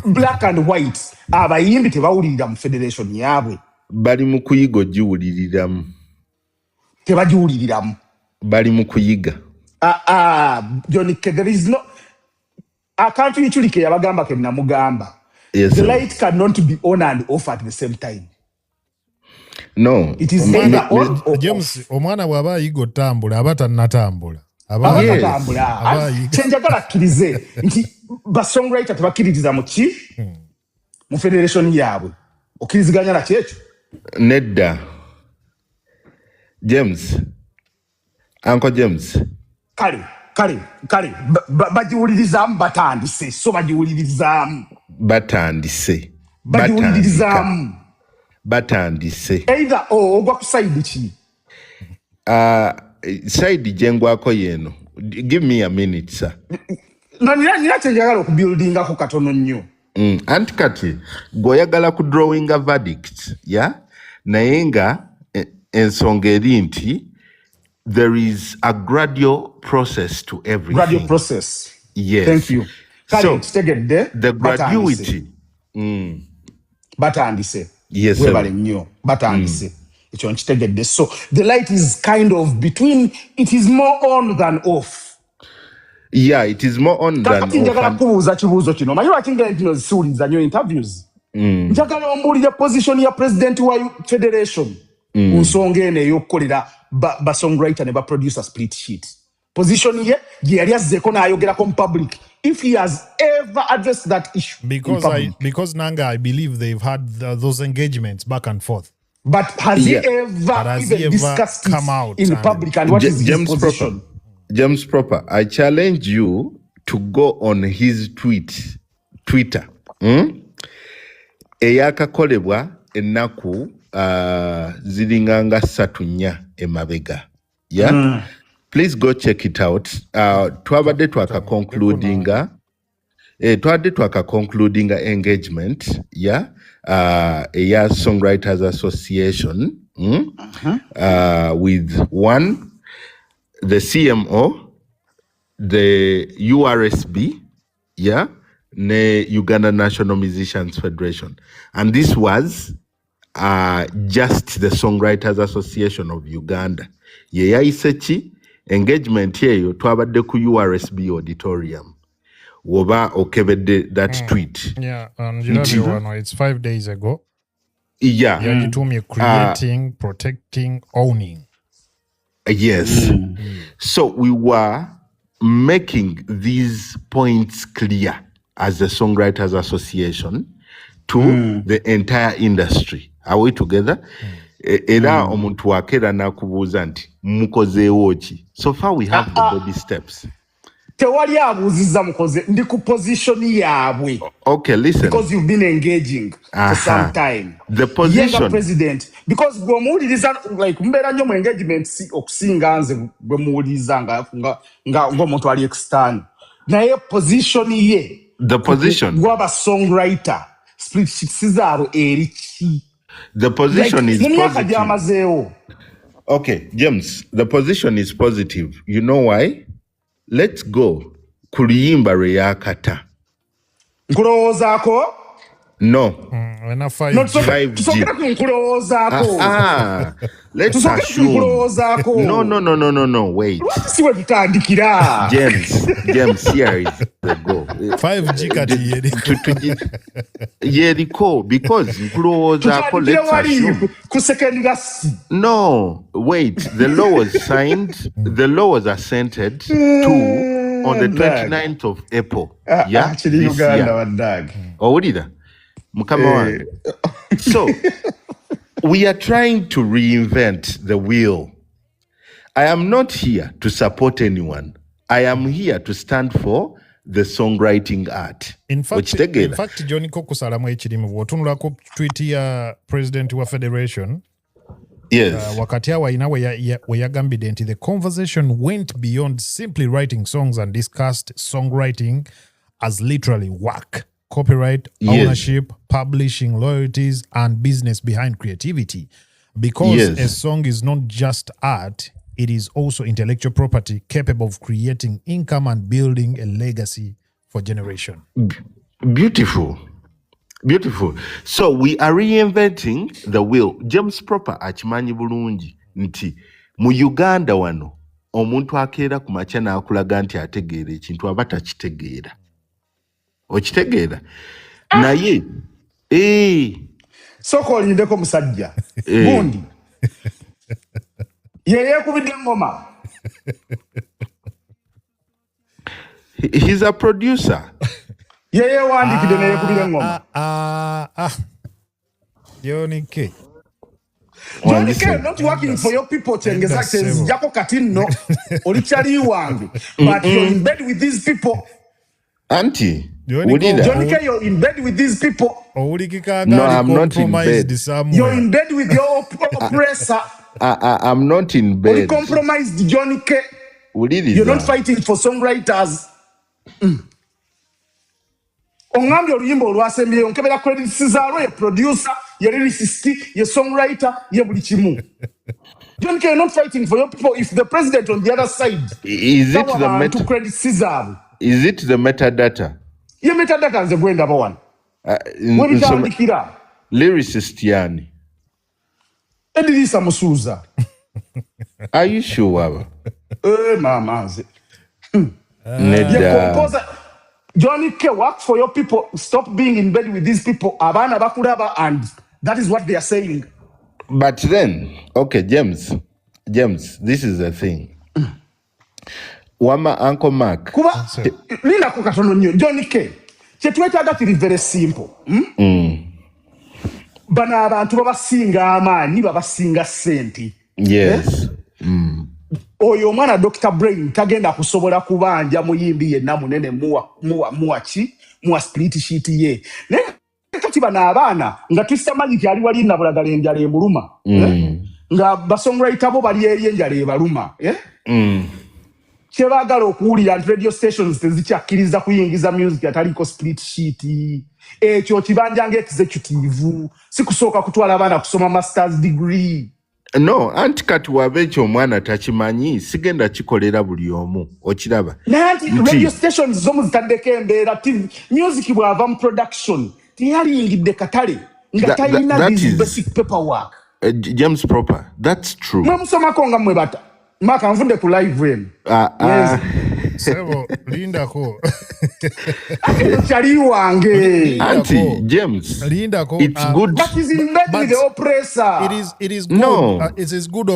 Black and white abayimbi tebawulirira mu federation yaabwe. Bali mu kuyiga ogiwuliriramu. Tebagiwuliriramu. Bali mu kuyiga. John K, there is no akantu ichulike yabagamba ke namugamba. Yes, the light cannot be on and off at the same time. No. It is either on or James off. omwana bwaba ayiga otambula aba tannatambula. Chenjagala akkirize nti ba songwriter tebakkiririza mu ki mu federation yaabwe. Okkiriziganya na kyekyo? Nedda. James. Uncle James. Kale bagiwulirizamu batandise so bagiwulirizamu. Batandise. Either ogwa ku side ki? Side jengwako yeno. Give me a minute, sir. No, nina chenjagala okubuildinga ko katono nnyo. Anti kati goyagala ku drawing a verdict, yeah? Naye nga ensonga eri nti there is a gradual process to everything. Gradual process. Yes. Thank you. So the graduity. Batandise. Yes, sir. Batandise. So the light is kind of between, it is more on than off. Yeah, it is more on than off. Njagala kubuuza kibuuzo kino. Manyi lwaki ngenda ntino zisuuliza nnyo interviews. Njagala ombuulire position ya president wa federation. Nsonga eno ey'okukolera ba songwriter ne ba producer split sheet. Position ye gye yali azzeeko n'ayogerako mu public. If he has ever addressed that issue because Nanga, I believe they've had those engagements back and forth. But has he ever discussed come out in public and what is his position? James Proper, I challenge you to go on his Twitter. Eyakakolebwa ennaku zilinganga 3 emabega. Yeah? Please go check it out. Twabadde concluding engagement, yeah, eya Songwriters Association, with one, the CMO, the URSB, yeah, ne Uganda National Musicians Federation, and this was just the Songwriters Association of Uganda. Yeya isechi engagement yeyo twabadde ku URSB auditorium. Woba okebedde that tweet. Yeah, it's 5 days ago. Yeah. You told me creating, protecting, owning. Yes. So we were making these points clear as the Songwriters Association to the entire industry. Are we together? Era omuntu wakera nakubuuza nti mukozeewo ki. So far we have the baby steps. Tewali abuuziza mukoze ndi ku position yaabwe. Okay, listen. Because you've been engaging for some time. The position. Yenga president. Because gwe muwuliriza like mbeera nnyo mu engagement okusinga nze gwe muwuliriza nga omuntu ali external. Naye position ye. The position. Gwaba songwriter. Split sheets zaabo eri ki. The position is positive. Gyamazeewo. Okay, James, the position is positive. You know why? Let's go. Kuliyimba reyakata. Nkulowoozaako? No. Wena 5G. 5G. Tusokera ku nkulowoozaako. Let's Tusokera ku assume. nkulowoozaako. No, wait. Lwaki si we tutandikira? James, here is the go. 5G kati yeriko, because nkulowoozaako, let's assume. Ku second gas. No, wait. The law was signed. The law was assented to on the 29th of April. Actually, this Uganda year. one dag. Owulira mukama wange. So we are trying to reinvent the wheel. I am not here to support anyone. I am here to stand for the songwriting art. In fact, Johnny Kokusalamu ekirimu bw'otunula ku tweet ya president wa federation. Yes. Wakati awo ayina we yagambidde nti the conversation went beyond simply writing songs and discussed songwriting as literally work, copyright, ownership, publishing, loyalties, and business behind creativity. Because a song is not just art, it is also intellectual property capable of creating income and building a legacy for generation. Beautiful. So we are reinventing the wheel. James Proper akimanyi bulungi nti mu Uganda wano omuntu akeera ku makya n'akulaga nti ategeera ekintu aba takitegeera. Okitegeera? Naye Soko olindeko musajja. Gundi. Yeekubidde ngoma. He's a producer. Yeye wandikide ne yeekubidde ngoma. Johnny K, not working for your people chengeza jako katino olichali wange. But you're in bed with these people. Auntie, Johnny K, you're in bed with these people. No, I'm not in bed. You're in bed with your oppressor. I'm not in bed. You compromised Johnny K. You're not fighting for songwriters. Ongambye oluyimba olwasembyeyo nkebera credits zaalo ye producer, ye lyricist, ye songwriter, ye buli kimu. John K, you're not fighting for your people. If the president on the other side is it the credits zaabo. Is it the metadata? Ye metadata nze gwenda bawana. Webitandikira. Lyricist yani. Edilisa Musuuza. Are you sure, Waba? Mama nze. Ye composer. Johnny K, work for your people. Stop being in bed with these people. Abana bakuraba, and that is what they are saying. But then, okay, James, this is the thing. Wama Uncle Mark. Kuba, Lina kukatono nyo. Johnny K, chetwetaga kiri very simple. Bana abantu babasinga amaanyi babasinga senti. Yes. Oyo omwana Dr. Brain tagenda kusobola kubanja muyimbi yenna munene muwa split sheet ye. Naye kati bana abaana nga tusimanyi ti ali wali nabulagala enjala emuluma. Nga basongwriter bo bali eri enjala ebaluma. Kyebaagala okuwulira nti radio stations tezikyakkiriza kuyingiza music ataliko split sheet. Ekyo kibanja ng'executive si kusooka kutwala abaana kusoma master's degree. No, anti kati wabecho omwana takimanyi sigenda kikolera buli omu okiraba. Nanti radio stations zomu zitaddeko embeera TV music bwava mu production teyalingidde katale nga talina this basic paperwork. James Proper, that's true. Mwe musomako nga mwe bata maka nvunde ku live enu. Sebo lindako. Chali wange. Auntie James. Lindako. It's good. But he's in bed with the oppressor. It is good. No. It is good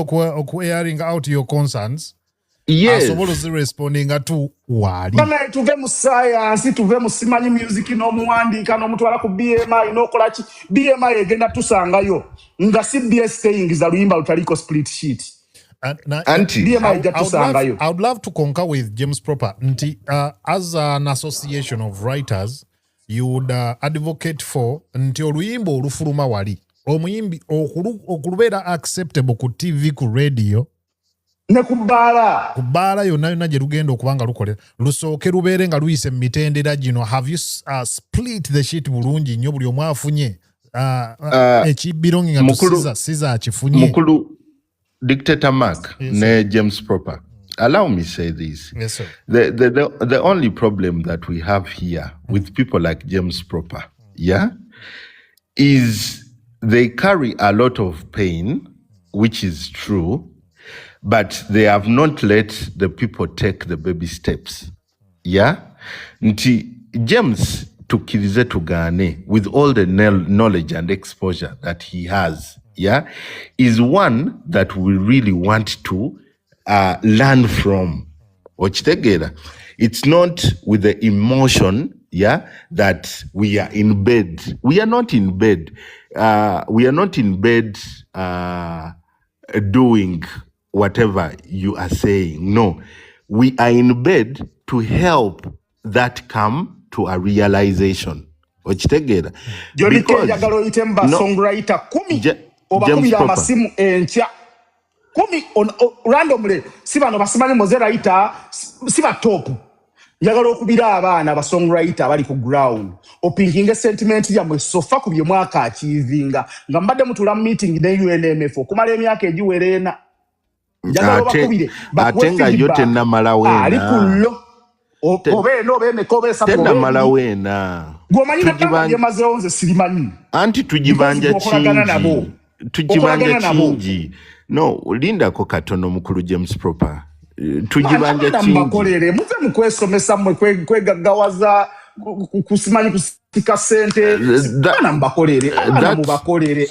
airing out your concerns. Yes. Asobola responding to wali. Bana tuve mu science, tuve mu simanyi music no muwandiika no mutwala ku BMI no kolachi. BMI egenda tusangayo. Nga CBS saying is a luyimba lutaliko split sheet. Auntie, I would love to concur with James Proper. As an association of writers, you would advocate for nti oluyimba olufuluma wali. Omuyimbi okulubera acceptable ku TV ku radio. Ne kubala. Kubala yonna gye lugenda okubanga lukolera. Lusooke lubeere nga luyise mu mitendera gino. Have you split the sheet bulungi nnyo buli omu afunye? Ekibbiro nga siza akifunye. Mukulu Dictator Mark, ne James Proper. Allow me say this. Yes, sir. The only problem that we have here with people like James Proper, is they carry a lot of pain, which is true, but they have not let the people take the baby steps. Yeah? Nti James tukirize tugane with all the knowledge and exposure that he has, yeah, is one that we really want to learn from. Ochitegera. It's not with the emotion, yeah, that we are in bed. We are not in bed. We are not in bed doing whatever you are saying. No, we are in bed to help that come to a realization. Ochitegera. Songwriter kumi oba James kumi ya Proper. masimu encha kumi randomly sibano basimane mozeraita siba top njagala okubira abaana aba songwriter bali ku ground opinkinga sentiment ya mwe sofa ku byemwaka achivinga nga mbadde mutula meeting ne UNMF okumala emyaka egiwerena njagala bakubire atenga yote na malawena ali kullo obe no be mekobe sapo tena malawena gwomanyina tanga mazeo nze silimanyi anti tujibanja chinji no linda ko katono mukulu James Proper tujibanja chinji mbakolere muve mukwesomesa mwe kwegaggawaza kusimanyi kusika sente bana mbakolere abana mubakolere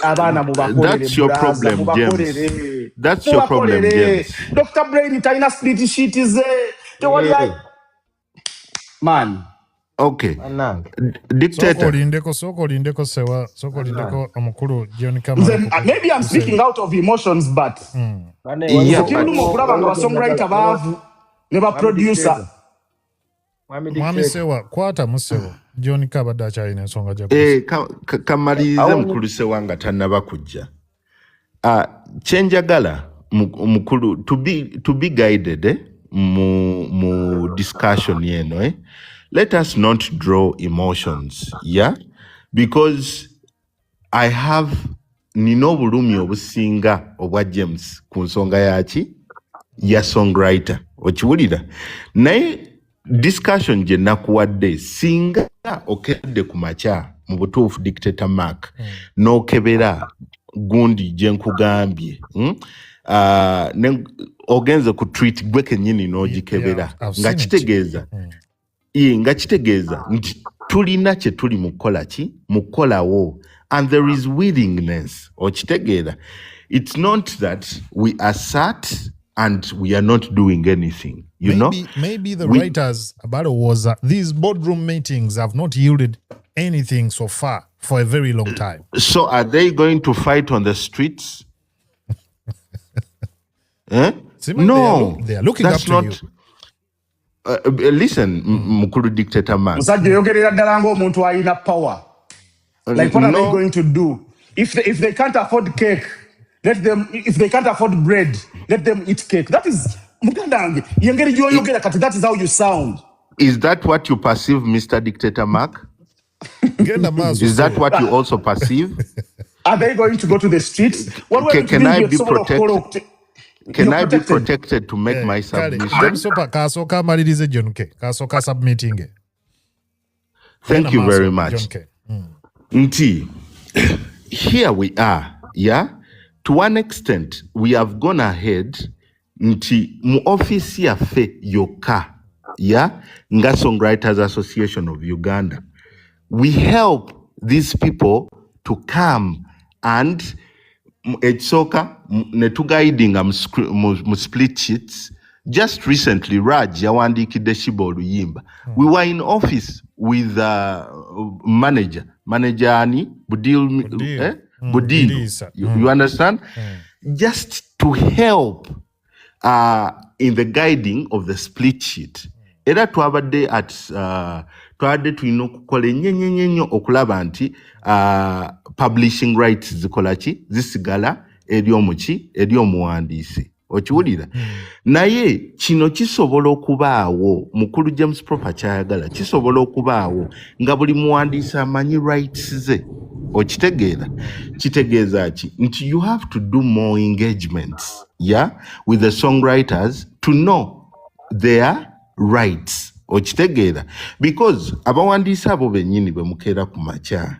that's your problem James that's your problem James Dr. Brain taina split sheet is tewali man okay dictator soko lindeko sewa soko lindeko omukulu John Kamara maybe I'm speaking out of emotions but okulaba songwriter bavu ne ba producer mwami sewa kwata musewa John Kabada chaine ensonga jago kamalize mukulu sewa nga tannaba kujja chenjagala mukulu to be guided mu discussion yeno let us not draw emotions, yeah? Because I have nino bulumi obusinga obwa James ku nsonga yaki ya songwriter okiwulira naye discussion je nakuwadde singa okedde ku macha mu butuufu dictator Mark n'okebera gundi je nkugambye ogenze ku tweet gwe kennyini n'ogikebera nga kitegeeza nga kitegeeza nti tulina kye tuli mukola ki mukolawo and there is willingness okitegeera it's not that we are sat and we are not doing anything maybe the writers about was these boardroom meetings have not yielded anything so far for a very long time, so are they going to fight on the streets? No, they are looking up to you. Listen, mukulu dictator man. Musajja yogerera ddala ng'omuntu alina power. Like what are they going to do? If they can't afford cake, let them. If they can't afford bread, let them eat cake. That is mugandange. Yengeri yoyogera kati that is how you sound. Is that what you perceive, Mr. Dictator Mark? Is that what you also perceive? Are they going to go to the streets? Can I be protected? Can I be protected to make my submission? Thank you very much. Nti, here we are, yeah? To one extent, we have gone ahead nti mu office yafe yoka, yeah? Nga Songwriters Association of Uganda. We help these people to come and ekisoka netuguidinga mu split sheets. Just recently Raj yawandikidde Shiba Oluyimba. We were in office with manager ani Budil. You understand? Just to help in the guiding of the split sheet. Era twabadde at twadde tulina okukola ennyo okulaba nti publishing rights zikola ki zisigala eri omuwandiisi okiwulira naye kino kisobola okubaawo mukulu James Proper kyayagala kisobola okubaawo nga buli muwandiisi amanyi rights ze okitegeera kitegeeza ki nti you have to do more engagements with the songwriters to know their rights okitegeera because abawandiisi abo bennyini bwe mukeera ku makya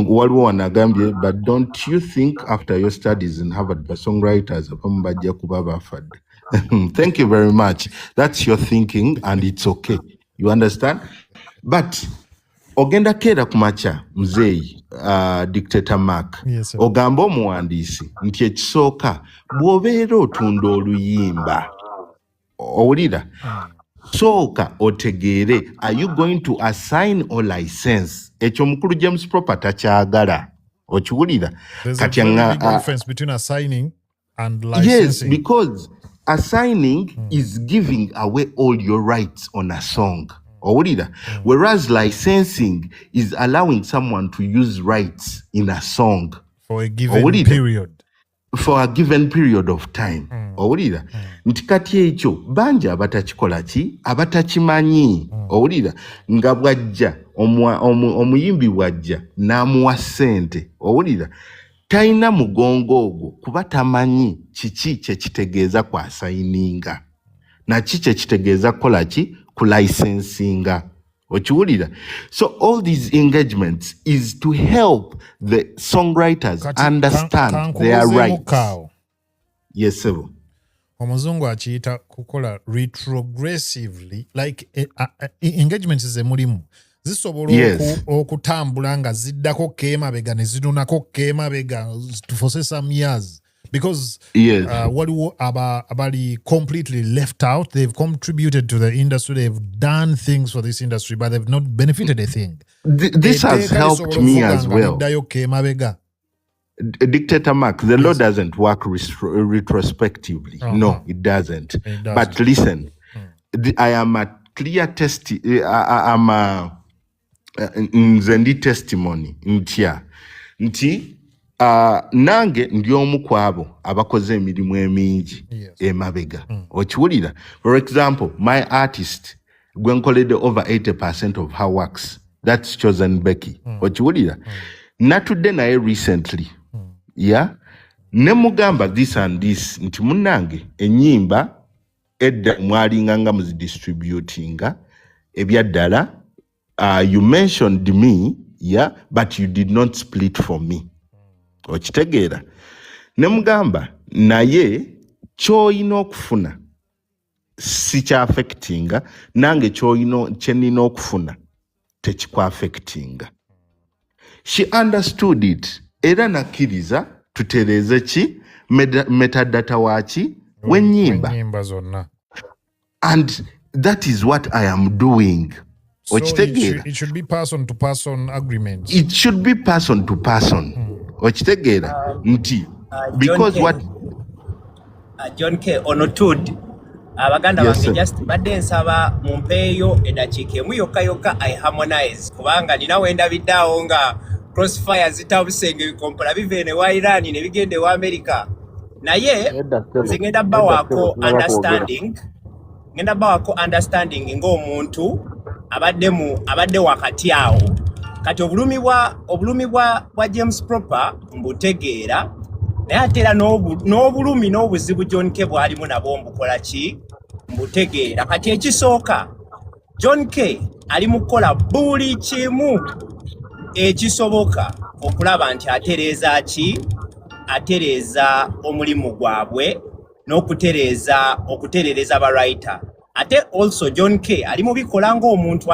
waliwo wanagambye, but don't you think after your studies in Harvard, the songwriters abamu bajja kuba bafadde? Thank you very much. That's your thinking, and it's okay. You understand? But ogenda kera kumacha mzeyi dictator Mark. Yes, sir. Ogamba omuwandiisi nti ekisooka bw'obeera otunda oluyimba owulira sooka otegeere, are you going to assign or license? Ekyo mukulu James Proper takyagala okiwulira. There's a very big difference between assigning and licensing. Yes, because assigning is giving away all your rights on a song. Whereas licensing is allowing someone to use rights in a song for a given period. For a given period of time. Owulira nti kati ekyo banja abatakikola ki abatakimanyi. Owulira nga bwajja omuyimbi bwajja n'amuwa ssente. Owulira talina mugongo ogwo kuba tamanyi kiki kyekitegeeza ku asayininga na kiki kyekitegeeza kukola ki ku licensinga. Okiwulira? So all these engagements is to help the songwriters understand their rights. Yes, sir. Omuzungu akiyita kukola retrogressively, like engagements ezemulimu zisobola okutambula nga ziddako keemabega ne zitunako keemabega for some years. Because waliwo abali completely left out. They've contributed to the industry. They've done things for this industry, but they've not benefited a thing. This has helped me as well. Dictator Mark, the law doesn't work retrospectively. No, it doesn't. But listen, I am a clear I'm a nzendi testimony nti nange ndi omu kwabo abakoze emirimu emingi emabega. Okiwulira? For example, my artist gwenkoledde over 80% of her works. That's Chosen Becky. Okiwulira? Natudde naye recently. Yeah? Ne mugamba this and this nti munnange ennyimba edda mwalinga nga muzidistributinga ebyaddala you mentioned me, yeah, but you did not split for me. Okitegeera? Ne mugamba naye ky'olina okufuna si kya affectinga nange kyenina okufuna tekikwa affectinga. She understood it era nakkiriza tutereeze ki metadata waki w'ennyimba zonna. And that is what I am doing. So it should be person to person agreements. It should be person to person. Okitegeera nti because what John K onotud abaganda bange just badde nsaba mumpeeyo edakiika emu yokka I harmonize kubanga nina wenda biddawo nga crossfire zitabusenge bikompola bive ne wa Iran ne bigende wa America naye ngenda bawako understanding ng'omuntu abadde wakati awo kati obulumi bwa James Proper mbutegeera naye ate era n'obulumi n'obuzibu John K bwalimu nabo mbukola ki mbutegeera. Kati ekisooka John K ali mu kukola buli kimu ekisoboka okulaba nti atereeza omulimu gwabwe n'okutereereza ba writer. Ate also John K ali mu bikola ng'omuntu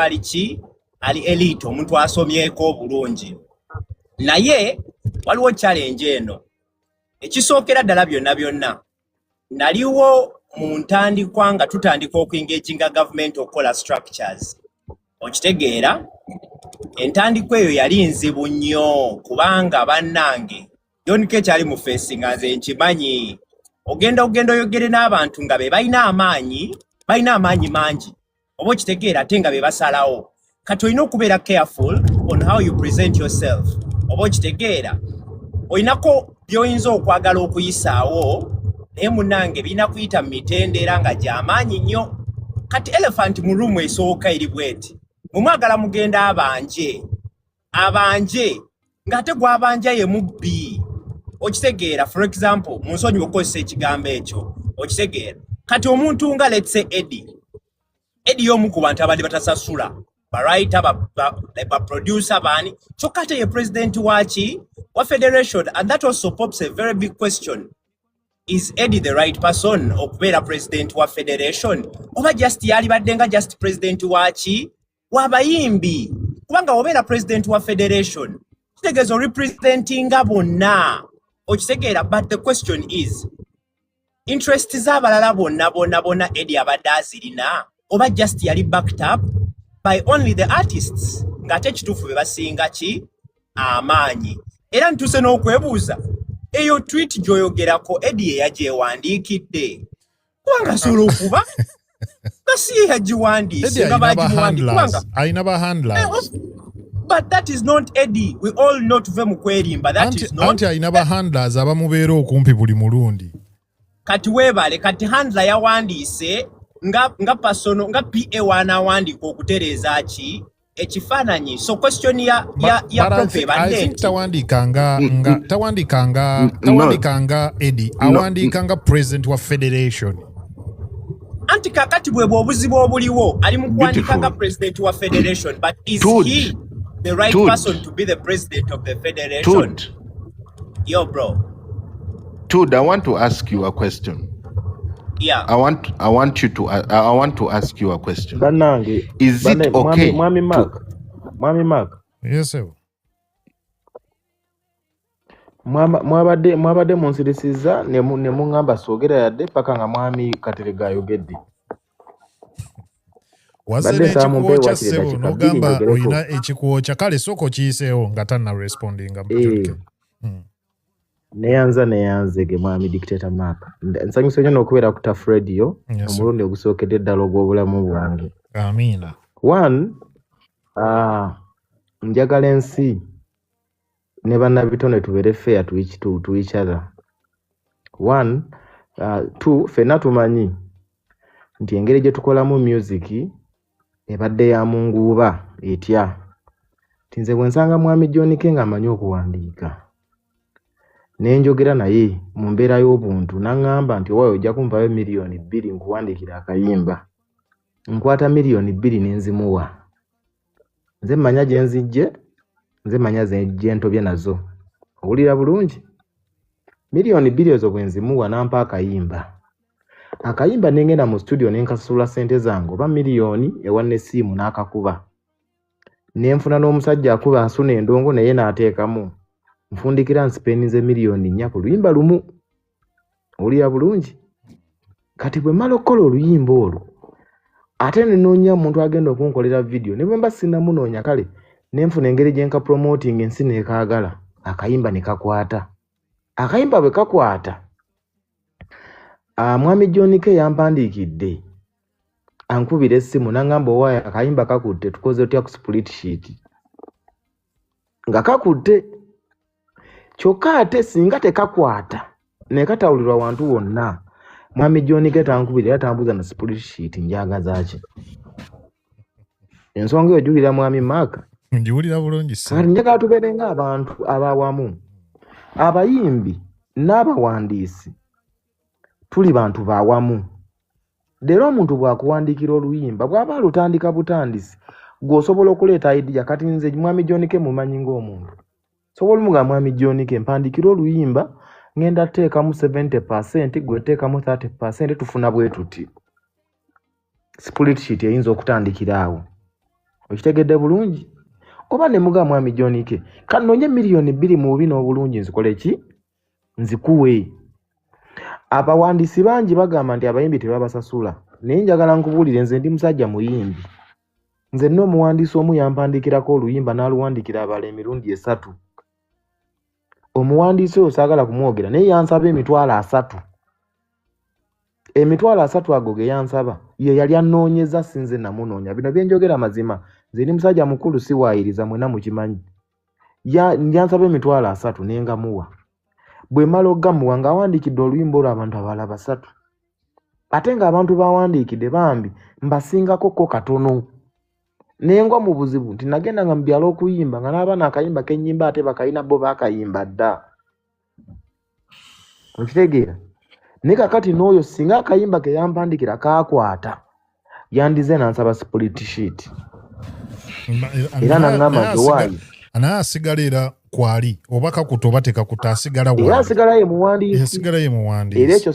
ali elite, omuntu asomyeko obulungi. Naye waliwo challenge eno. Ekisookera ddala byonna naliwo mu ntandikwa nga tutandika okuengaginga government okukola structures. Okitegeera entandikwa eyo yali nzibu nnyo kubanga bannange John K kyali mu facing nze nkimanyi ogenda oyogere n'abantu nga be balina amaanyi mangi oba okitegeera ate nga be basalawo. Kati olina okubeera careful on how you present yourself. Oba okitegeera olinako by'oyinza okwagala okuyisaawo naye munnange birina kuyita mu mitendera nga gy'amaanyi nnyo. Kati elephant mu room esooka eri bweti mumwagala mugenda abanje ng'ate gwabanja ye mubbi. Okitegeera for example munsonyi okozesa ekigambo ekyo okitegeera kati omuntu nga let's say Eddie y'omu ku bantu abadde batasasula writer ba producer bani chokate ye president wachi wa federation, and that also pops a very big question. Is Eddie the right person okubeera president wa federation oba just yali baddenga just president wachi wabayimbi? Kubanga obeera president wa federation kitegeeza representinga bonna okitegeera, but the question is interest z'abalala bonna Eddie abadde azirina oba just yali backed up by only the artists ng'ate ekituufu be basinga ki amaanyi. Era ntuse n'okwebuuza eyo tweet gy'oyogerako Eddie yagyewandiikidde kubanga asobola okuba nga si ye yagiwandiise nga bagimuwandiika alina ba handlers. But that is not Eddie. We all know tuve mu kwerimba. That is not. Anti alina ba handlers abamubeera okumpi buli mulundi. Kati weebale kati handler yawandiise nga pasono nga PA wanawandiika okutereeza ki ekifaananyi. So question ya profe bande. I think tawandikanga Eddie. Awandikanga president wa federation. Anti kakati bwebwe obuzibu obuliwo ali mu kuwandikanga president wa federation, but is he the right person to be the president of the federation? Yo, bro. Todd, I want to ask you a question. Yeah. I want to ask you a question. Banange. Is it okay? Mwami Mark. Yes, sir. Mwabadde munsirisiza ne mungamba soogera yadde paka nga mwami Katerega ayogedde. Wasene ekikuwokya ssebo n'ogamba oyina ekikuwokya kale sooka okiyiseewo nga tanna respondinga. Neyanzege mwami Dictator Mark. Nsanyusa nnyo n'okubeera ku Tough Radio omulundi ogusookedde eddala ogw'obulamu bwange. Amiina. One, njagala ensi ne bannabitone tubeere fair to each other. One, two, ffenna tumanyi nti engeri gye tukolamu music ebadde ya munguuba etya. Tinze bwe nsanga mwami John K ng'amanyi okuwandiika ne njogera naye mu mbeera y'obuntu n'aŋŋamba nti owaayo ojja kumpayo miliyoni 2 nkuwandiikira akayimba. Nkwata miliyoni 2 ne nzimuwa. Nze mmanya gye nzijje, nze mmanya gye ntobye nazo. Owulira bulungi? Miliyoni 2 ezo bwe nzimuwa n'ampa akayimba. Akayimba ne ngenda mu studio ne nkasasula ssente zange oba miliyoni ewa n'essimu n'akakuba. Ne nfuna n'omusajja akuba asuna endongo naye n'ateekamu. Nfundikira nsipenize miliyoni 4 ku luyimba lumu. Owulira bulungi? Kati bwe mmala okukola oluyimba olwo ate ne noonya omuntu agenda okunkolera video ne bwe mba sinnamunoonya kale ne nfuna engeri gye nka promoting ensi n'ekaagala akayimba ne kakwata. Akayimba bwe kakwata mwami John K yampandiikidde ankubira essimu n'aŋŋamba owaayo akayimba kakutte tukoze otya ku split sheet. Nga kakutte kyokka ate singa tekakwata ne katawulirwa wantu wonna mwami John K tankubira era tambuza na split sheet njagaza ki. Ensonga eyo ojulira mwami Mark? Njiwulira bulungi ssebo. Kati njagala tubeere ng'abantu abawamu. Abayimbi n'abawandiisi tuli bantu bawamu. Leero omuntu bw'akuwandiikira oluyimba bw'aba alutandika butandisi gw'osobola okuleeta idea. Kati nze mwami John K mumanyi ng'omuntu. Sobola omugamba mwami John K mpandikira oluyimba ngenda teekamu 70% gwe teekamu 30% tufuna bwe tuti. Split sheet eyinza okutandikira awo. Okitegedde bulungi? Oba ne mugamba mwami John K kati noonye miliyoni 2 mu bubi n'obulungi nzikole ki? Nzikuwe. Abawandiisi bangi bagamba nti abayimbi tebabasasula. Naye njagala nkubuulire nze ndi musajja muyimbi. Nze nno omuwandiisi omu yampandikirako oluyimba n'aluwandikira abala emirundi 3. Omuwandiisi oyo saagala kumwogera naye yansaba emitwalo 3. Emitwalo 3 ago ge yansaba ye yali anoonyeza sinze namunoonya. Bino bye njogera mazima. Nze ndi musajja mukulu siwaayiriza mwena mukimanyi. Yansaba emitwalo 3 ne ngamuwa. Bwe mala okugamuwa ng'awandiikidde oluyimba olwo abantu abalala 3. Ate ng'abantu bawandiikidde bambi mbasingako ko katono. Nengwa mu buzibu nti nagenda nga mbyalo okuyimba nga n'abaana akayimba kenyimba ate bakayina bo bakayimba dda. Okitegeera? Ne kakati n'oyo singa akayimba ke yampandikira kaakwata yandize n'ansaba split sheet. era nangamba nti waayi anaasigalira kwali obaka kutobateka kutasigala era wali asigala ye muwandiisi asigala ye era muwandiisi ekyo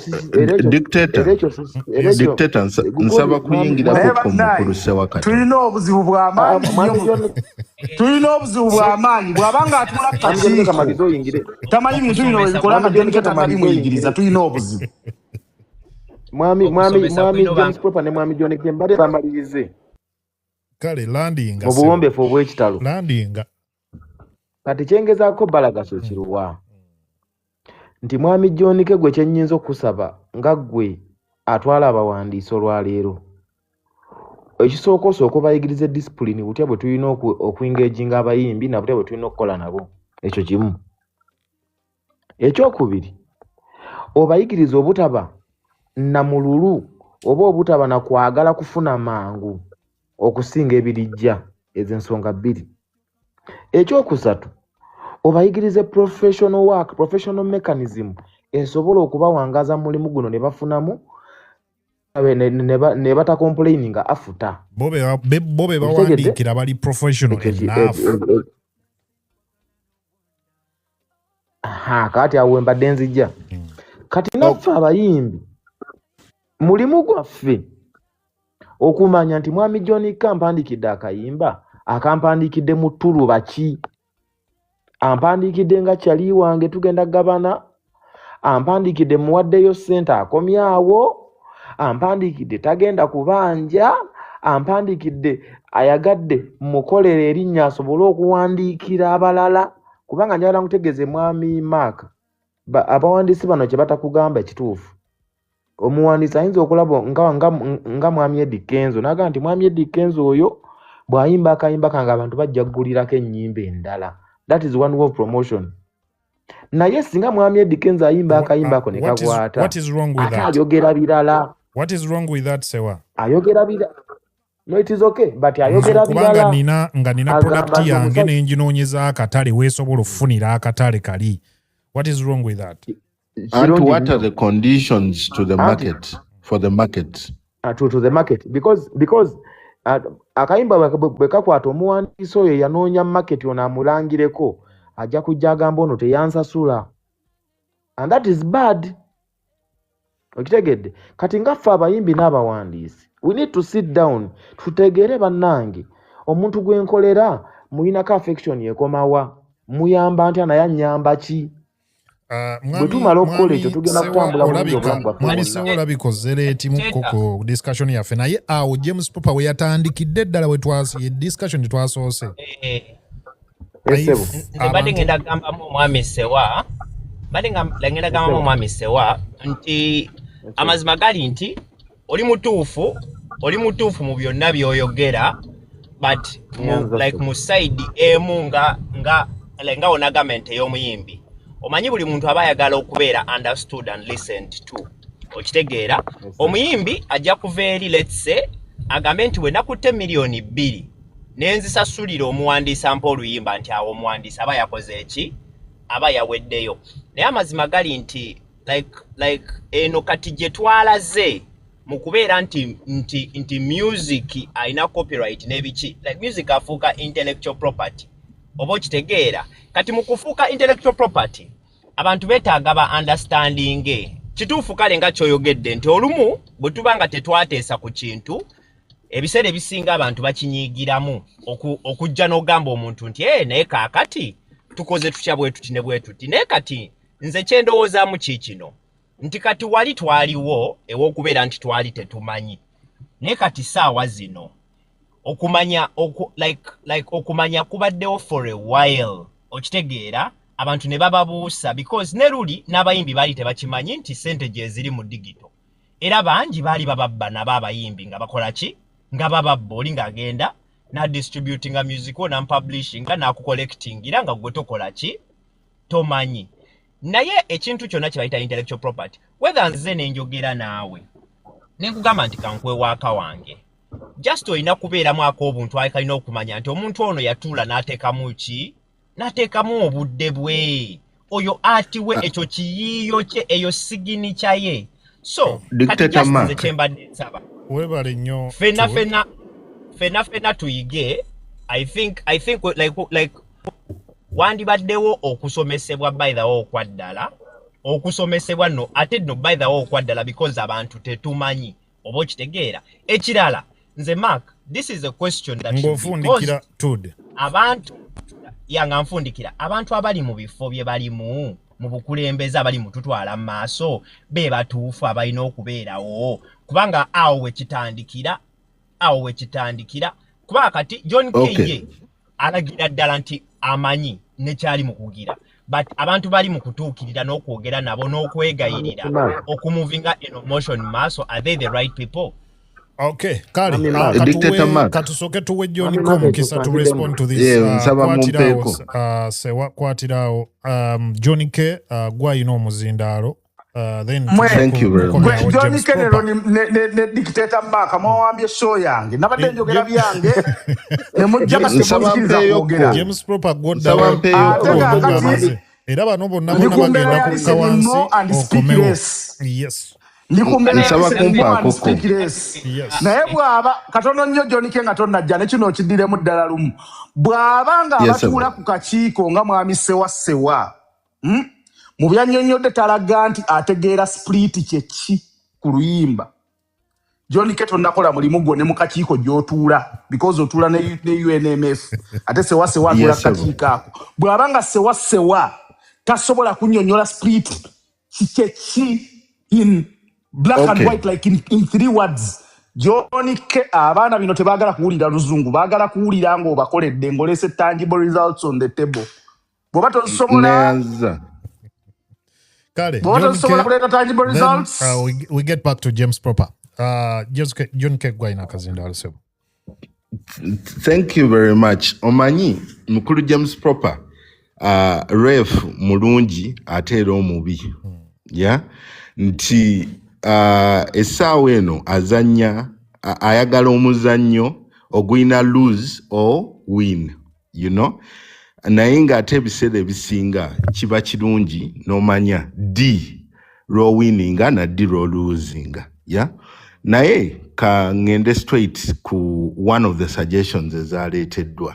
Dictator nsaba kuyingira ko mukuruse wakati tulina obuzibu bw'amaanyi tulina obuzibu bw'amaanyi bw'abanga atula kamaliza oyingire tamanyi bintu bino bebikola nga John K tanali muyigiriza tulina obuzibu mwami James Proper ne mwami John K mbadde bamalirize kale landinga mu buwombeefu obw'ekitalo landinga kati kyengezaako balagaso kiruwa nti mwami John K gwe kyennyinza okusaba nga ggwe atwala abawandiisi olwaleero ekisooka osooka obayigiriza disipulini butya bwe tulina okuingaginga abayimbi na butya bwe tulina okukola nabo ekyo kimu ekyokubiri obayigiriza obutaba namululu oba obutaba nakwagala kufuna mangu okusinga ebirijja ez'ensonga bbiri ekyokusatu obayigirize professional work professional mechanism esobola okubawangaza mu mulimu guno ne bafunamu ne batakomplaininga afuta bo be bawandiikira bali professional enough kati awo mbadde nzijja kati naffe abayimbi mulimu gwaffe okumanya nti mwami John K ampandikidde akayimba akampandiikidde mu ttuluba ki ampandiikidde nga kyali wange tugenda gabana ampandiikidde muwaddeyo ssente akomyawo ampandiikidde tagenda kubanja ampandiikidde ayagadde mukolere erinnya asobole okuwandiikira abalala kubanga njagala nkutegeeze mwami Mark abawandiisi bano kye batakugamba ekituufu omuwandiisi ayinza okulaba nga mwami Eddie Kenzo n'agamba nti mwami Eddie Kenzo oyo bw'ayimba akayimba kange abantu bajja kuggulirako ennyimba endala that is one way of promotion naye singa mwami Eddie Kenzo ayimba akayimba ako ne kagwata ate ayogera birala what is wrong with that sewa ayogera birala no it is okay but ayogera birala kubanga nina product yange nenjinoonyeza akatale weesobola okufunira akatale kali what is wrong with that and what are the conditions to the market for the market to the market because akayimba bwe kakwata omuwandiisi oyo yanoonya market ono amulangireko ajja kujja agamba ono teyansasula and that is bad okitegedde kati ngaffe abayimbi n'abawandiisi we need to sit down tutegeere bannange omuntu gwenkolera muyinako affection yekomawa muyamba ntya naye annyamba ki bwe tumala okukola ekyo tugenda kutambula bulungi obulamu bwaffe mwamisewo olabikoze leeti ku discussion yaffe naye awo James Proper we yatandikidde eddala we discussion twasoose badde ngenda gambamu omwami Sewa ngenda gambamu omwami Sewa nti amazima gali nti oli mutuufu mu byonna by'oyogera but mu side emu nga wona gavumenti ey'omuyimbi omanyi buli muntu aba ayagala okubeera understood and listened to okitegeera omuyimbi ajja kuva eri let's say agambe nti we nakutte miliyoni 2 nenzisasulira omuwandiisi ampa oluyimba nti awo omuwandiisi aba yakoze eki aba yaweddeyo naye amazima gali nti like eno kati gye twalaze mu kubeera nti music ayina copyright n'ebiki like music afuuka intellectual property oba okitegeera kati mu kufuuka intellectual property abantu beetaaga ba understanding kituufu kale nga kyoyogedde nti olumu bwe tuba nga tetwateesa ku kintu ebiseera ebisinga abantu bakinyiigiramu okujja n'ogamba omuntu nti naye kaakati tukoze tutya bwe tuti ne bwe tuti naye kati nze kyendowoozaamu kino nti kati wali twaliwo ew'okubeera nti twali tetumanyi naye kati saawa zino okumanya kubaddewo for a while okitegeera abantu ne bababuusa because ne luli n'abayimbi baali tebakimanyi nti sente gye ziri mu digito era bangi baali bababba nabo abayimbi nga bakola ki nga bababba oli ng'agenda n'adistributinga music wo n'ampublishinga n'akucollectingira nga gwe tokola ki tomanyi naye ekintu kyonna kye bayita intellectual property whether nze nenjogera naawe nenkugamba nti kankwewaaka wange just olina kubeeramu ak'obuntu akalina okumanya nti omuntu ono yatuula n'ateekamu ki n'ateekamu obudde bwe oyo ati we ekyo kiyiiyo kye eyo siginicha ye so kati just nze kyembadde nsaba webale nnyo fenna tuyige I think like wandibaddewo okusomesebwa by the way okwaddala okusomesebwa no ate no by the way okwaddala because abantu tetumanyi oba okitegeera ekirala nze Mark this is a question that should be posed tud abantu yanga nfundikira abantu abali mu bifo bye balimu mu bukulembeze abali mututwala maaso be batuufu abalina okubeerawo kubanga awo wekitandikira kuba kati John K. alagira ddala nti amanyi nekyali mu kugira but abantu bali mu kutuukirira n'okwogera nabo n'okwegayirira okumuvinga emotion maaso are they the right people? Okay, Kali, katusoke tuwe John Komukisa to respond to this. Kwatirao, Johnny K, gwa ino muzindaro. Then thank you very much. Johnny K ne dictator Maka mwambie show yange. Nabadde njogera byange. Ne mujjaka temusikiriza kwogera. James Proper godda wa. Era bano bonna bagenda ku kawansi okomewo. Yes. Nsaba kumpa akoko. Naye bw'aba katono nnyo John K nga tonnajja ne kino okiddiremu ddala lumu. Bw'aba nga abatuula ku kakiiko nga mwami sewa. Mu byannyonnyodde talaga nti ategeera split kyeki ku luyimba. John K tonnakola mulimu gwo ne mu kakiiko gy'otuula because otuula ne UNMF. Ate sewa atula kakiiko ako. Bw'aba nga sewa tasobola kunnyonnyola split kyeki in black and white like in 3 words. John K abaana bino tebaagala kuwulira luzungu baagala kuwulira ng'obakoledde ng'olese tangible results on the table. Bw'oba tosobola Kale, tangible results. We get back to James Proper. John K gwa ina kazinda alisebo. Thank you very much. Omanyi mukulu James Proper ref mulungi ate era omubi. Yeah? Nti essaawa eno azanya ayagala omuzannyo ogwina lose or win, you know, naye ng'ate ebiseera ebisinga kiba kirungi n'omanya D ro winninga na D ro losinga, yeah? Naye ka ngende straight ku one of the suggestions ezaleeteddwa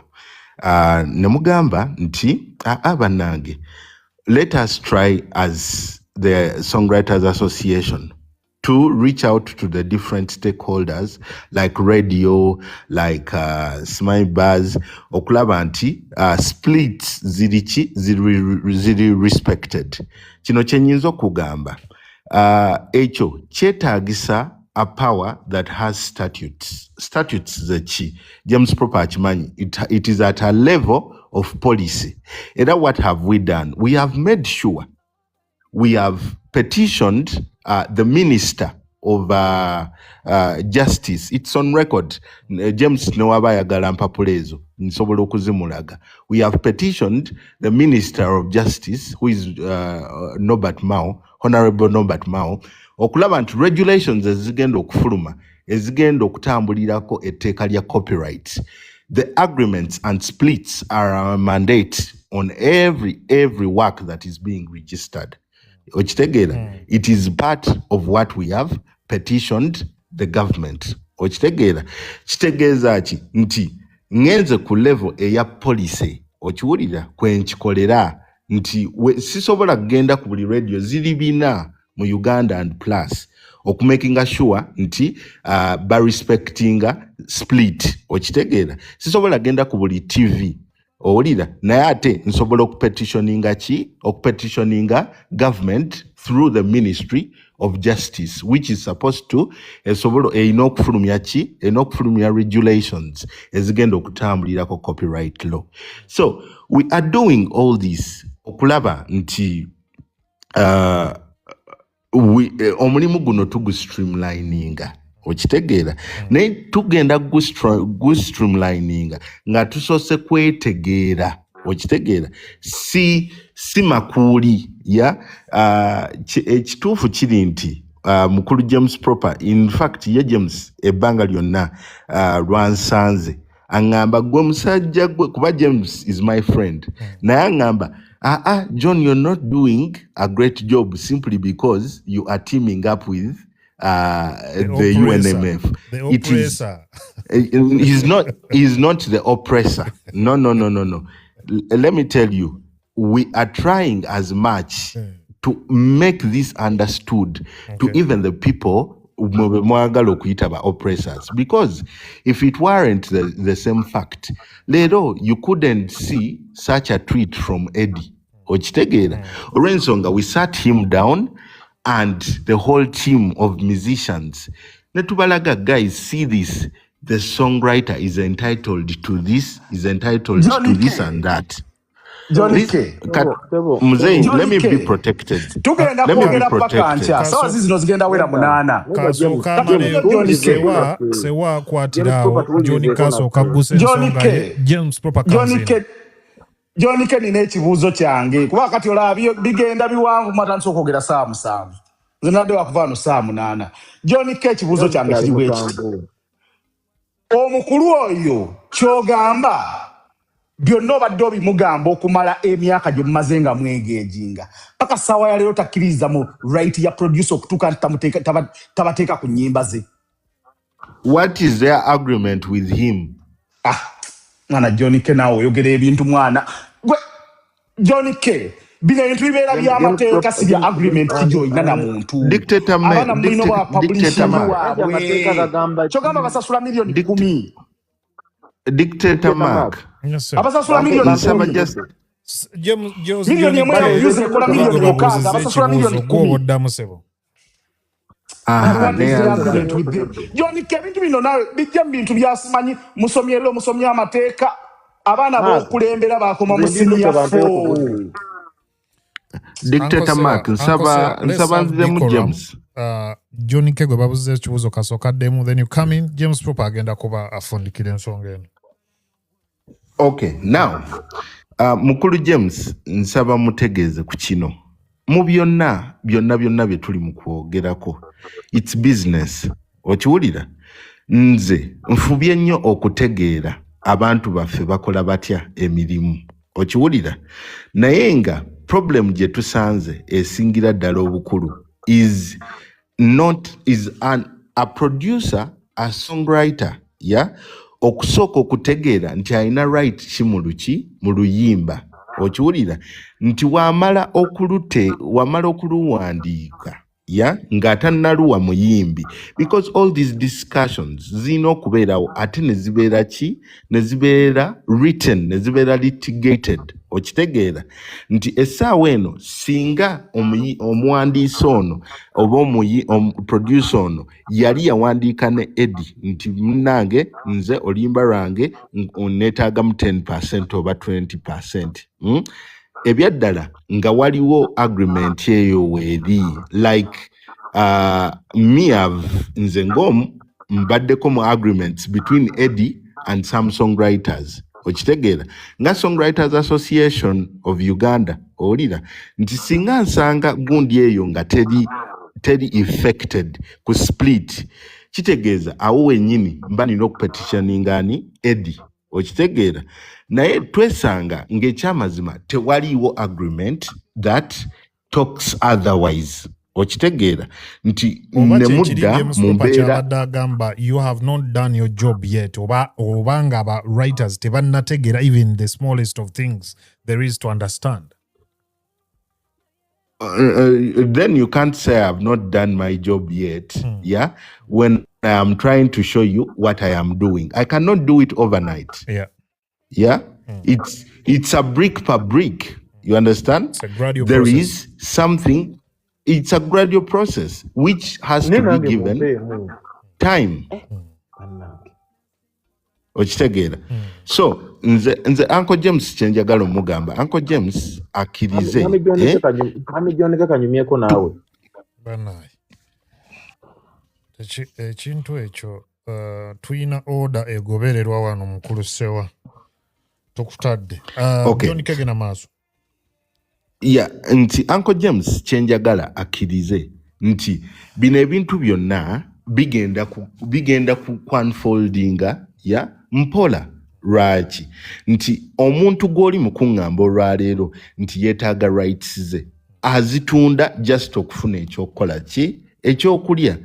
ne mugamba nti bannange, let us try as the Songwriters Association to reach out to the different stakeholders like radio, like Smile Buzz, okulaba nti splits ziri respected. Kino kyenyinza okugamba ekyo kyetaagisa a power that has statutes. Statutes zechi James Proper akimanyi, it is at a level of policy. And what have we done? We have made sure we have petitioned the Minister of Justice. It's on record. James Nowabayagala Mpapulezo nsobola okuzimulaga. We have petitioned the Minister of Justice, who is Norbert Mao, Honorable Norbert Mao, okulaba nti regulations ezigenda okufuluma ezigenda okutambulirako etteeka lya copyright. The agreements and splits are our mandate on every work that is being registered. It is part of what we have petitioned the government. Kitegeeza ki nti ngenze ku level eya policy okiwulira kwenkikolera nti sisobola kugenda ku buli radio ziri bina mu Uganda and plus okumakinga sure nti ba respectinga split okitegeera sisobola genda ku buli TV owulira naye ate nsobola okupetitioninga government through the Ministry of Justice, which is supposed to erina okufulumya regulations ezigenda okutambulirako copyright law. So we are doing all this okulaba nti omulimu guno tugustreamlininga okitegeera naye tugenda gustreamlininga nga tusoose kwetegeera okitegeera si makuuli ya ekituufu kiri nti mukulu James Proper, in fact ye James ebbanga lyonna lwansanze aŋŋamba gwe musajja gwe kuba James is my friend naye aŋŋamba John, you're not doing a great job simply because you are teaming up with the UNMF. The It is oppressor. he's not the oppressor. No. Let me tell you, we are trying as much to make this understood to even the people mwagala okuyita ba oppressors, because if it weren't the same fact, lero you couldn't see such a tweet from Eddie Ochitegeera. Olw'ensonga we sat him down and the whole team of musicians netubalaga, guys, see this, the songwriter is entitled to this, is entitled Johnny to this K. and that. Johnny This, K. Mzee, let me Johnny be K. protected. Tugenda Let me be kwogera paka protected. ncha. Sawa zino zigenda wera munana. Kasooka male sewa kwatira awo Johnny kasooka gusa Johnny ensonga K. ye James Proper comes Johnny in. K. Johnny K nina ekibuuzo kyange kuba kati olaba bigenda biwanvu matandisa okwogera saa musanvu. Nze nadde wakuvaano saa munaana. Johnny K ekibuuzo kyange kiri bwekiti. Omukulu oyo ky'ogamba byonna obadde obimugamba okumala emyaka gye mumaze nga mwegeejinga paka ssaawa ya leero takkiriza mu right ya producer okutuuka nti tabateeka ku nnyimba ze. What is their agreement with him? Mwana Johnny K naawe oyogera ebintu mwana. Gwe Johnny K bino ebintu bibeera by'amateeka si bya agreement kijoyina na muntu. Dictator Abaana mulina ba publishing man. waabwe. Kyogamba basasula miliyoni 10. Dictator Mark. Abasasula miliyoni 10. Miliyoni emwe ya views ekola miliyoni 6. Abasasula miliyoni 10. Johnny K bintu bino nawe bijja mu bintu byasimanyi musomye amateeka abaana b'okulembera bakoma mu senior 4. Dictator Mark nsaba nziremu James. Johnny K gwe babuze ekibuuzo kasookaddemu, then you come in, James Proper agenda kuba afundikira ensonga eno. Okay, now mukulu James nsaba mutegeeze ku kino. Mu byonna bye tuli mu kwogerako, it's business. Okiwulira? Nze nfubye nnyo okutegeera abantu baffe bakola batya emirimu. Okiwulira? Naye nga problem gye tusanze esingira ddala obukulu is a producer, a songwriter, yeah? Okusooka okutegeera nti alina right ki mu luyimba. Okiwulira? Nti wamala okuluwandiika, yeah? Ng'atannaluwa muyimbi, because all these discussions zirina okubeerawo ate ne zibeera ki? Ne zibeera written, ne zibeera litigated. Okitegeera? Nti essaawa eno singa omuwandiisi ono oba producer ono yali yawandiika ne Eddie nti munnange nze oluyimba lwange neetaagamu 10% oba 20%. Ebyaddala nga waliwo agreement eyo weeri, like nze ng'omu mbaddeko mu agreements between Eddie and some songwriters. Okitegeera? Nga Songwriters Association of Uganda, olira nti singa nsanga gundi eyo nga teri affected ku split, kitegeeza awo wennyini mba nina okupetitioninga ani Eddie. Okitegeera? Naye twesanga ng'ekyamazima tewaliiwo agreement that talks otherwise. Okitegeera? Nti ne mudda mu mbeera agamba you have not done your job yet, oba nga aba writers tebannategeera even the smallest of things there is to understand. Then you can't say I've not done my job yet, yeah? When I am trying to show you what I am doing. I cannot do it overnight. Yeah? It's a brick per brick. You understand? It's a gradual there process. Is something, it's a gradual process which has to be given time. Okitegeera? So nze Uncle James kyenjagala omugamba, Uncle James akkirize kanyumyeko naawe banaye ekintu ekyo tuyina order egobererwa wano mukulu Sewa tukutadde. Johnny K gena maaso. Yeah, nti Uncle James kyenjagala akkirize nti bino ebintu byonna bigenda ku unfoldinga, yeah? Mpola lwaki nti omuntu gw'oli mu kuŋŋamba olwaleero nti yeetaaga rights ze azitunda just okufuna ekyokukola ki ekyokulya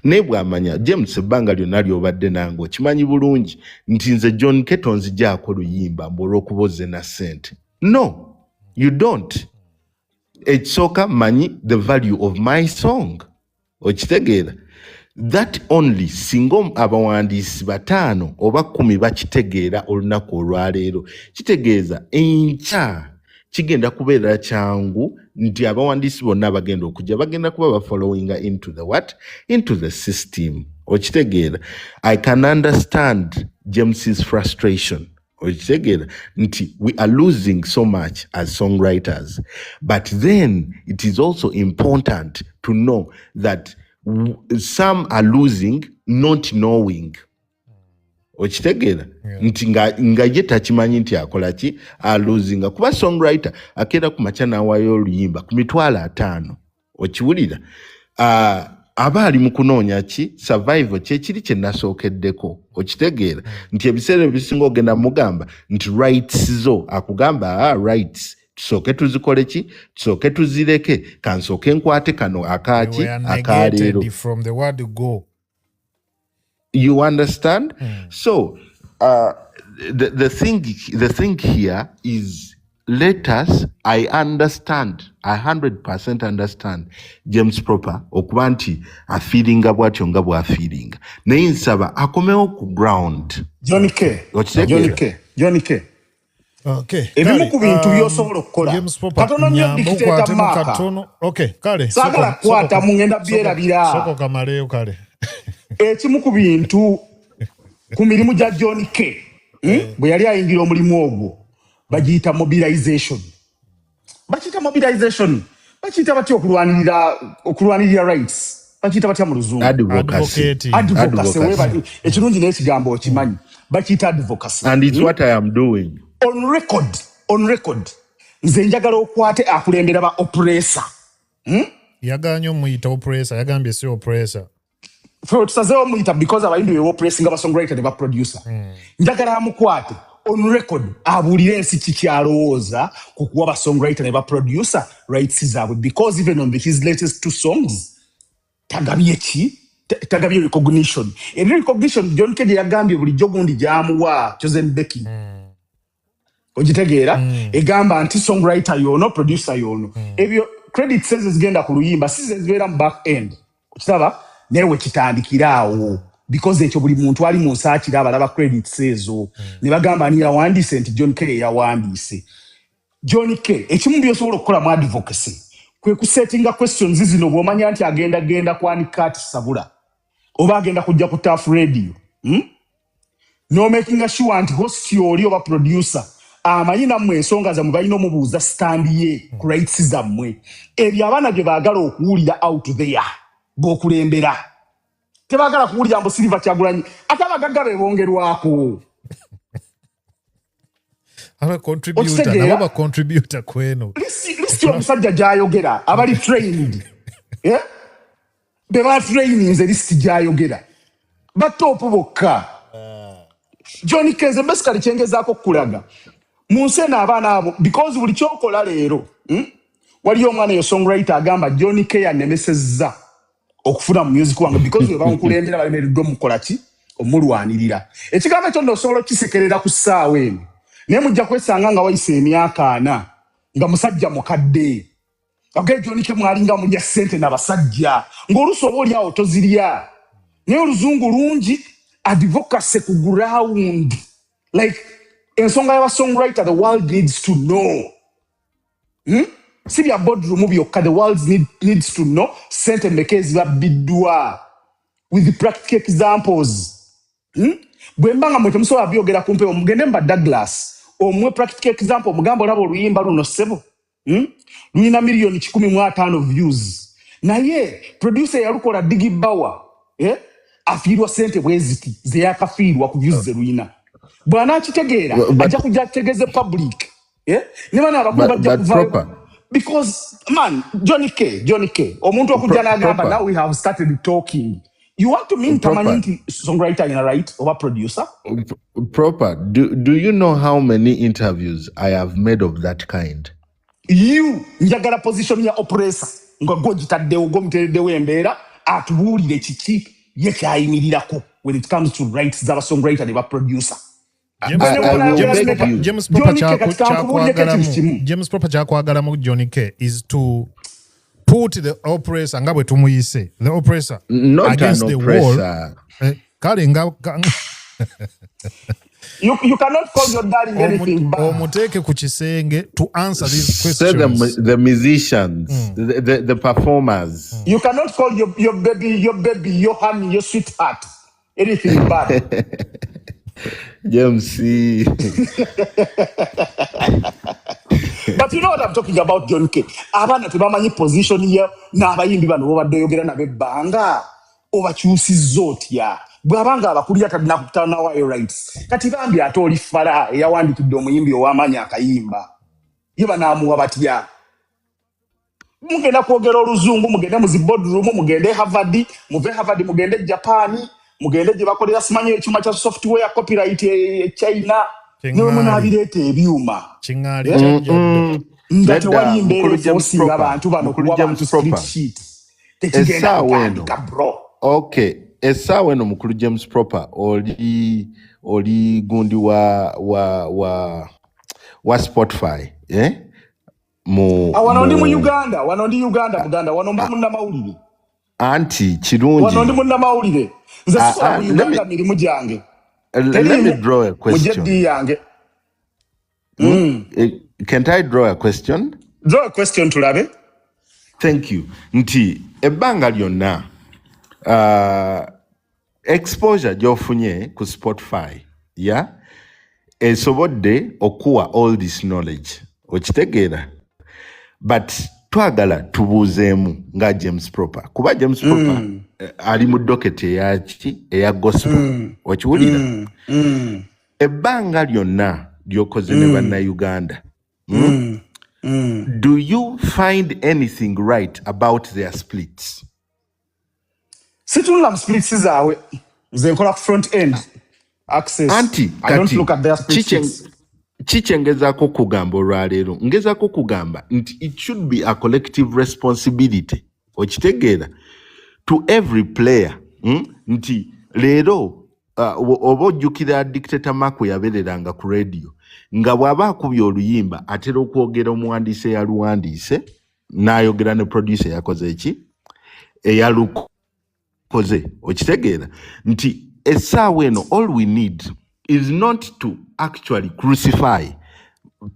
naye bw'amanya James ebbanga lyonna ly'obadde nange okimanyi bulungi nti nze John K tonzigyako luyimba olw'okuba ozze na ssente. No, you don't. Ekisooka manyi the value of my song. Okitegeera? That only singa abawandiisi 5 oba 10 bakitegeera olunaku olwaleero kitegeeza enkya kigenda kubeera kyangu nti abawandiisi bonna bagenda kuba bafollowinga into the what? Into the system. Okitegeera? I can understand James's frustration. Okitegeera nti we are losing so much as songwriters, but then it is also important to know that some are losing not knowing. Okitegeera nti nga ye takimanyi nti akola ki losing kuba songwriter akeera ku makya n'awaayo oluyimba ku 5,000. Okiwulira? Aba ali mu kunoonya ki survival kyekiri kye nasookeddeko. Okitegeera nti ebiseera ebisinga ogenda mugamba nti rights zo akugamba rights tusooke tuzikole ki tusooke tuzireke kansooke nkwate kano akaaki akaleero. From the word go. You understand? So the thing here is, let us, I understand, I 100% understand James Proper okuba nti afiiringa bw'atyo nga bw'afiiringa naye nsaba akomewo ku ground. John K. Okay. Ebimu ku bintu by'osobola okukola katono nnyo dictator Maaka. Okay, kale. Saagala kukwata mu ngenda byerabira. Soko kamaleyo kale. Ekimu ku bintu ku mirimu gya John K. Bwe yali ayingira omulimu ogwo bagiyita mobilization. Bakiyita batya okulwanirira rights. Bakiyita batya mu luzungu? Advocacy. Ekirungi n'ekigambo okimanyi. Bakiyita advocacy. And it's what I am doing. On record. Nze njagala okwate akulembera ba oppressor. Yaganya omuyita oppressor, yagambye si oppressor. Tusazeewo omuyita because abayimbi be oppressing aba songwriter ne ba producer. Njagala amukwate on record abuulire ensi kikyalowooza ku kuwa ba songwriter ne ba producer rights zaabwe, because even on his latest 2 songs tagabye recognition. And recognition John K yagambye bulijjo gundi gyamuwa chosen Becky. Ogitegeera egamba anti songwriter yono producer yono ebyo credit says zigenda ku luyimba si zibeera mu back end. Okitaba newe kitandikiraawo because ekyo buli muntu ali mu nsaakira abalaba credits ezo ne bagamba ani yawandiise nti John K yawandiise. John K ekimu by'osobola okukola mu advocacy kwe kusettinga questions zino bw'omanya nti agenda kwanika ati sabula oba agenda kujja ku Tough Radio. No making sure nti host yoli oba producer amanyi nammwe ensonga zammwe balina omubuuza stand ye ku rights zammwe. Ebyo abaana bye baagala okuwulira out there b'okulembera. Tebagala kuwulira mbu Silver Kyagulanyi ate abagagga be bongerwako. Aba contributor kweno. Lisi omusajja gy'ayogera abali trained. Be ba training nze lisi gy'ayogera. Batoopu bokka. John Kenze basically kyengezaako kukulaga. Mu nsi eno abaana abo because buli kyokola leero waliyo omwana eyo songwriter agamba John K yanemesezza okufuna mu music wange because we bankulembera balemereddwa mukola ki omulwanirira. Ekigambo ekyo nno osobola kisekerera ku ssaawa eno naye mujja kwesanga nga wayise emyaka 4 nga musajja mukadde agee John K mwalinga mulya ssente n'abasajja ng'oluusi oba oli awo tozirya naye oluzungu lungi advocacy ku ground like ensonga y'aba songwriter the world needs to know. Si bya boardroom byokka, the world needs to know sente mmeka ezibabbiddwa with the practical examples. Bwe mbanga mwe temusobola byogera ku mpewo mugende mba Douglas omwe practical example mugambo olaba oluyimba luno ssebo lulina million 15 views naye producer yalukola Digibawa afiirwa sente bweziti ze yakafiirwa ku views ze lulina. Bw'anaakitegeera ajja kujja ategeeze public ne bana abakulu bajja kuva because man John K omuntu okujja n'agamba now we have started talking. You want to mean tamanyi songwriter in a right over producer? Proper. Do you know how many interviews I have made of that kind? You njagala position ya oppressor ngo gitaddewo go mtereddewo embeera atubuulire kiki ye kyayimirirako when it comes to rights z'aba songwriter ne ba producer. James Proper chakwagalamu Johnny K is to put the oppressor nga bwe tumuyise the oppressor not against an the oppressor. wall. Kale nga You cannot call your daddy anything bad. Omuteke ku kisenge to answer these Say questions. the musicians, the performers. You cannot call your baby, your honey, your sweetheart anything bad. James. But you know what I'm talking about, John K. Abana tebamanyi position ye n'abayimbi bano bobadde oyogera nabo ebbanga obakyusizza otya bw'abanga abakulira talina kutana wayo rights kati bambi ate oli fala eyawandikidde omuyimbi ow'amaanyi akayimba ye banaamuwa batya mugenda kwogera oluzungu mugende mu zi boardroom mugende Harvard muve Harvard mugende Japan mugende gye bakolera simanyi ekyuma kya software copyright China niwe munaabireeta ebyuma Kingali kyajjadde. nga tewali mbeera efosinga abantu bano kuwa abantu split sheet tekigenda kutandika bro. Okay, essaawa eno mukulu James Proper oli gundi wa Spotify wano ndi mu Uganda Buganda wano mba munnamawulire anti kirungi wano ndi munnamawulire nze sisobola mu Uganda mirimu gyange let me draw a question. yange Can't I draw a question? Draw a question tulabe. Thank you. Nti ebbanga lyonna exposure gy'ofunye ku Spotify esobodde okuwa all this knowledge okitegeera but twagala tubuuzeemu nga James Proper kuba James Proper ali mu docket eya gospel okiwulira ebbanga lyonna lyokoze ne bannayuganda do you find anything right about their splits? Situnula splits zaabwe nze nkola front end access. Anti I don't look at their splits. Ngezako kugamba olwaleero ngezako kugamba nti it should be a collective responsibility okitegeera to every player nti leero oba ojjukira dictator Mark yabereranga ku radio nga bw'aba akubye oluyimba atera okwogera omuwandiise yaluwandiise n'ayogera ne producer yakoze eki eyalukoze okitegeera nti essaawa eno all we need is not to actually crucify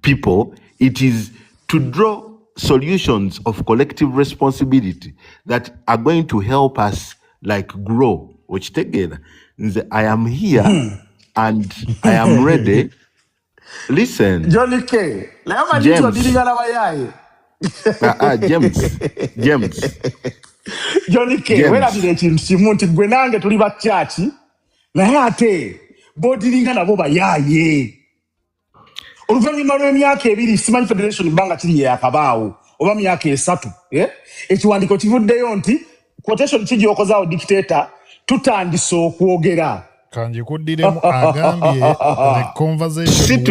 people, it is to draw solutions of collective responsibility that are going to help us like grow. Together, I am here and I am ready. Listen, Johnny K. James. Johnny K. Where have you been? Simonti Gwenanga to live at church. Nahate. Bodilinga nabo bayaye. Oluvannyuma lw'emyaka ebiri simanyi federation banga kiri yakabaawo oba myaka esatu ekiwandiiko kivuddeyo nti quotation kijookozaawo dictator tutandise okwogera kanjikuddiremu agambye the conversation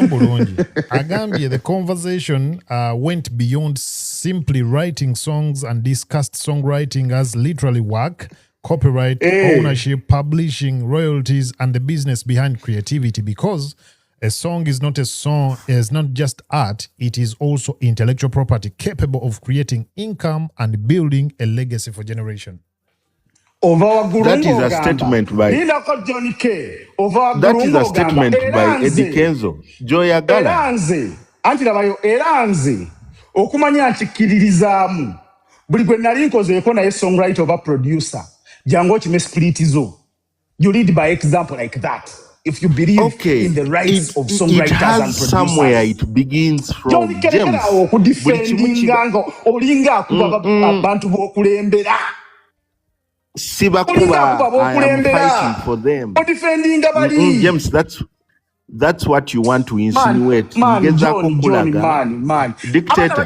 bulungi agambye the conversation went beyond simply writing songs and discussed songwriting as literally work, copyright, ownership, publishing, royalties, and the business behind creativity, because a song is not just art, it is also intellectual property capable of creating income and building a legacy for generation. That is a statement by Eddie Kenzo. Joya Gala. Eranze okumanya ntikiririzaamu buli gwe nali nkozeeko naye songwriter oba producer jangu okime split zo. You lead by example like that. If you believe in the rights of songwriters and producers. Somewhere it begins from. James. Olinga abantu b'okulembera. Sibakuba, I am fighting for them. James, that's what you want to insinuate. Man, Dictator,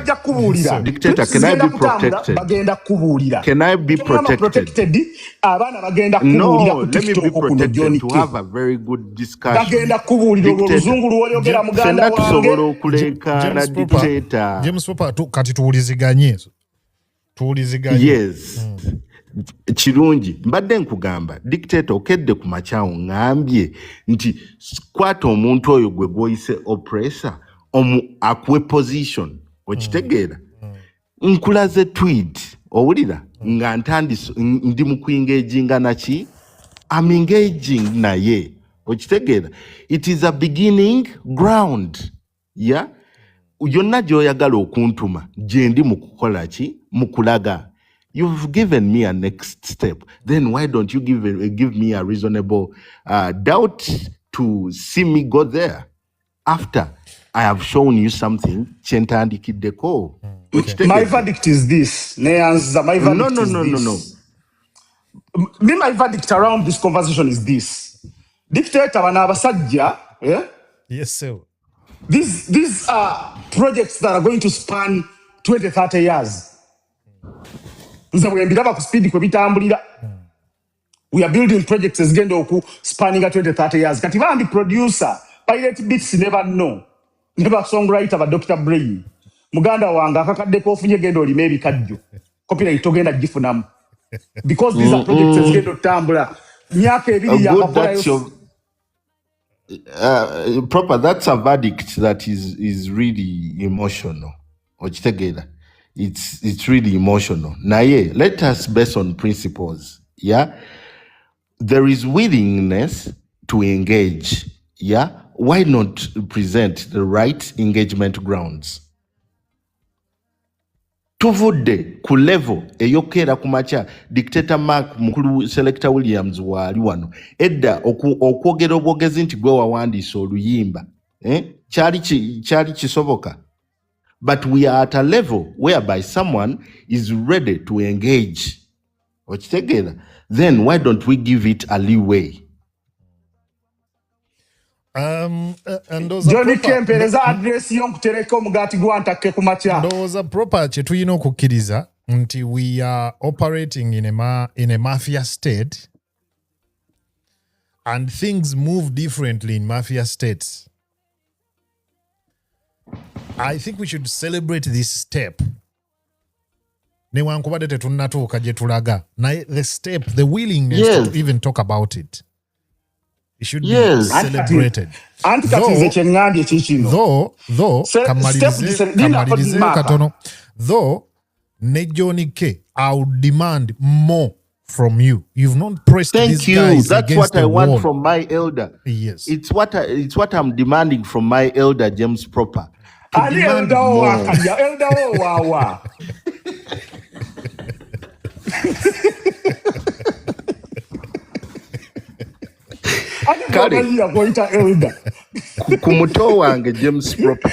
can I be protected? Can I be protected? No, let me be protected to have a very good discussion. James Proper kati tuwuliziganye tuwuliziganye. Yes. Kirungi mbadde nkugamba dictator okedde ku makyawo ngambye nti kwata omuntu oyo gwe gwoyise oppressor akuwe position okitegeera nkulaze tweet owulira nga ndi mu kuengaginga naki I'm engaging naye okitegeera it is a beginning ground yeah yonna gy'oyagala okuntuma gye ndi mu kukola ki mu kulaga. You've given me a next step. Then why don't you give me a reasonable doubt to see me go there after I have shown you something? My verdict is this. My verdict No. My verdict around this conversation is this. Dictator wanabasajja, yeah? Yes, sir. These are projects that are going to span 20, 30 years. We are building projects ezigenda oku spanning 20 30 years. Kati bandi producer, pirate beats never know. Never songwriter ba Dr. Brain. Muganda wanga akakadde kofunye gendo limebi kadjo. Copyright togenda gifunamu. Because these are projects ezigenda otambula. Myaka ebiri yakapora proper, that's a verdict that is really emotional. Ochitegeera. It's really emotional. Now, yeah, let us base on principles. Yeah, there is willingness to engage. Yeah, why not present the right engagement grounds? Tuvudde ku level eyokera kumacha dictator Mark mukulu selector Williams wali wano edda okwogera obwogezi nti gwe wawandiisa oluyimba kyali kisoboka. But we are at a level whereby someone is ready to engage. Then why don't we give it a leeway? And those Johnny Kempereza address yonkutereka omugati gwantake kumacha. Those proper chetuyina okukkiriza nti we are operating in a mafia state and things move differently in mafia states. I think we should celebrate this step. Newankubadde tetunnatuuka gye tulaga. The step, the willingness to even talk about it. It should be celebrated. Though, Nejoni K, I would demand more from you. You've not pressed these guys. That's what I want from my elder. Yes. It's what I'm demanding from my elder, James Proper. Elder Wawa. Ku muto wange James Proper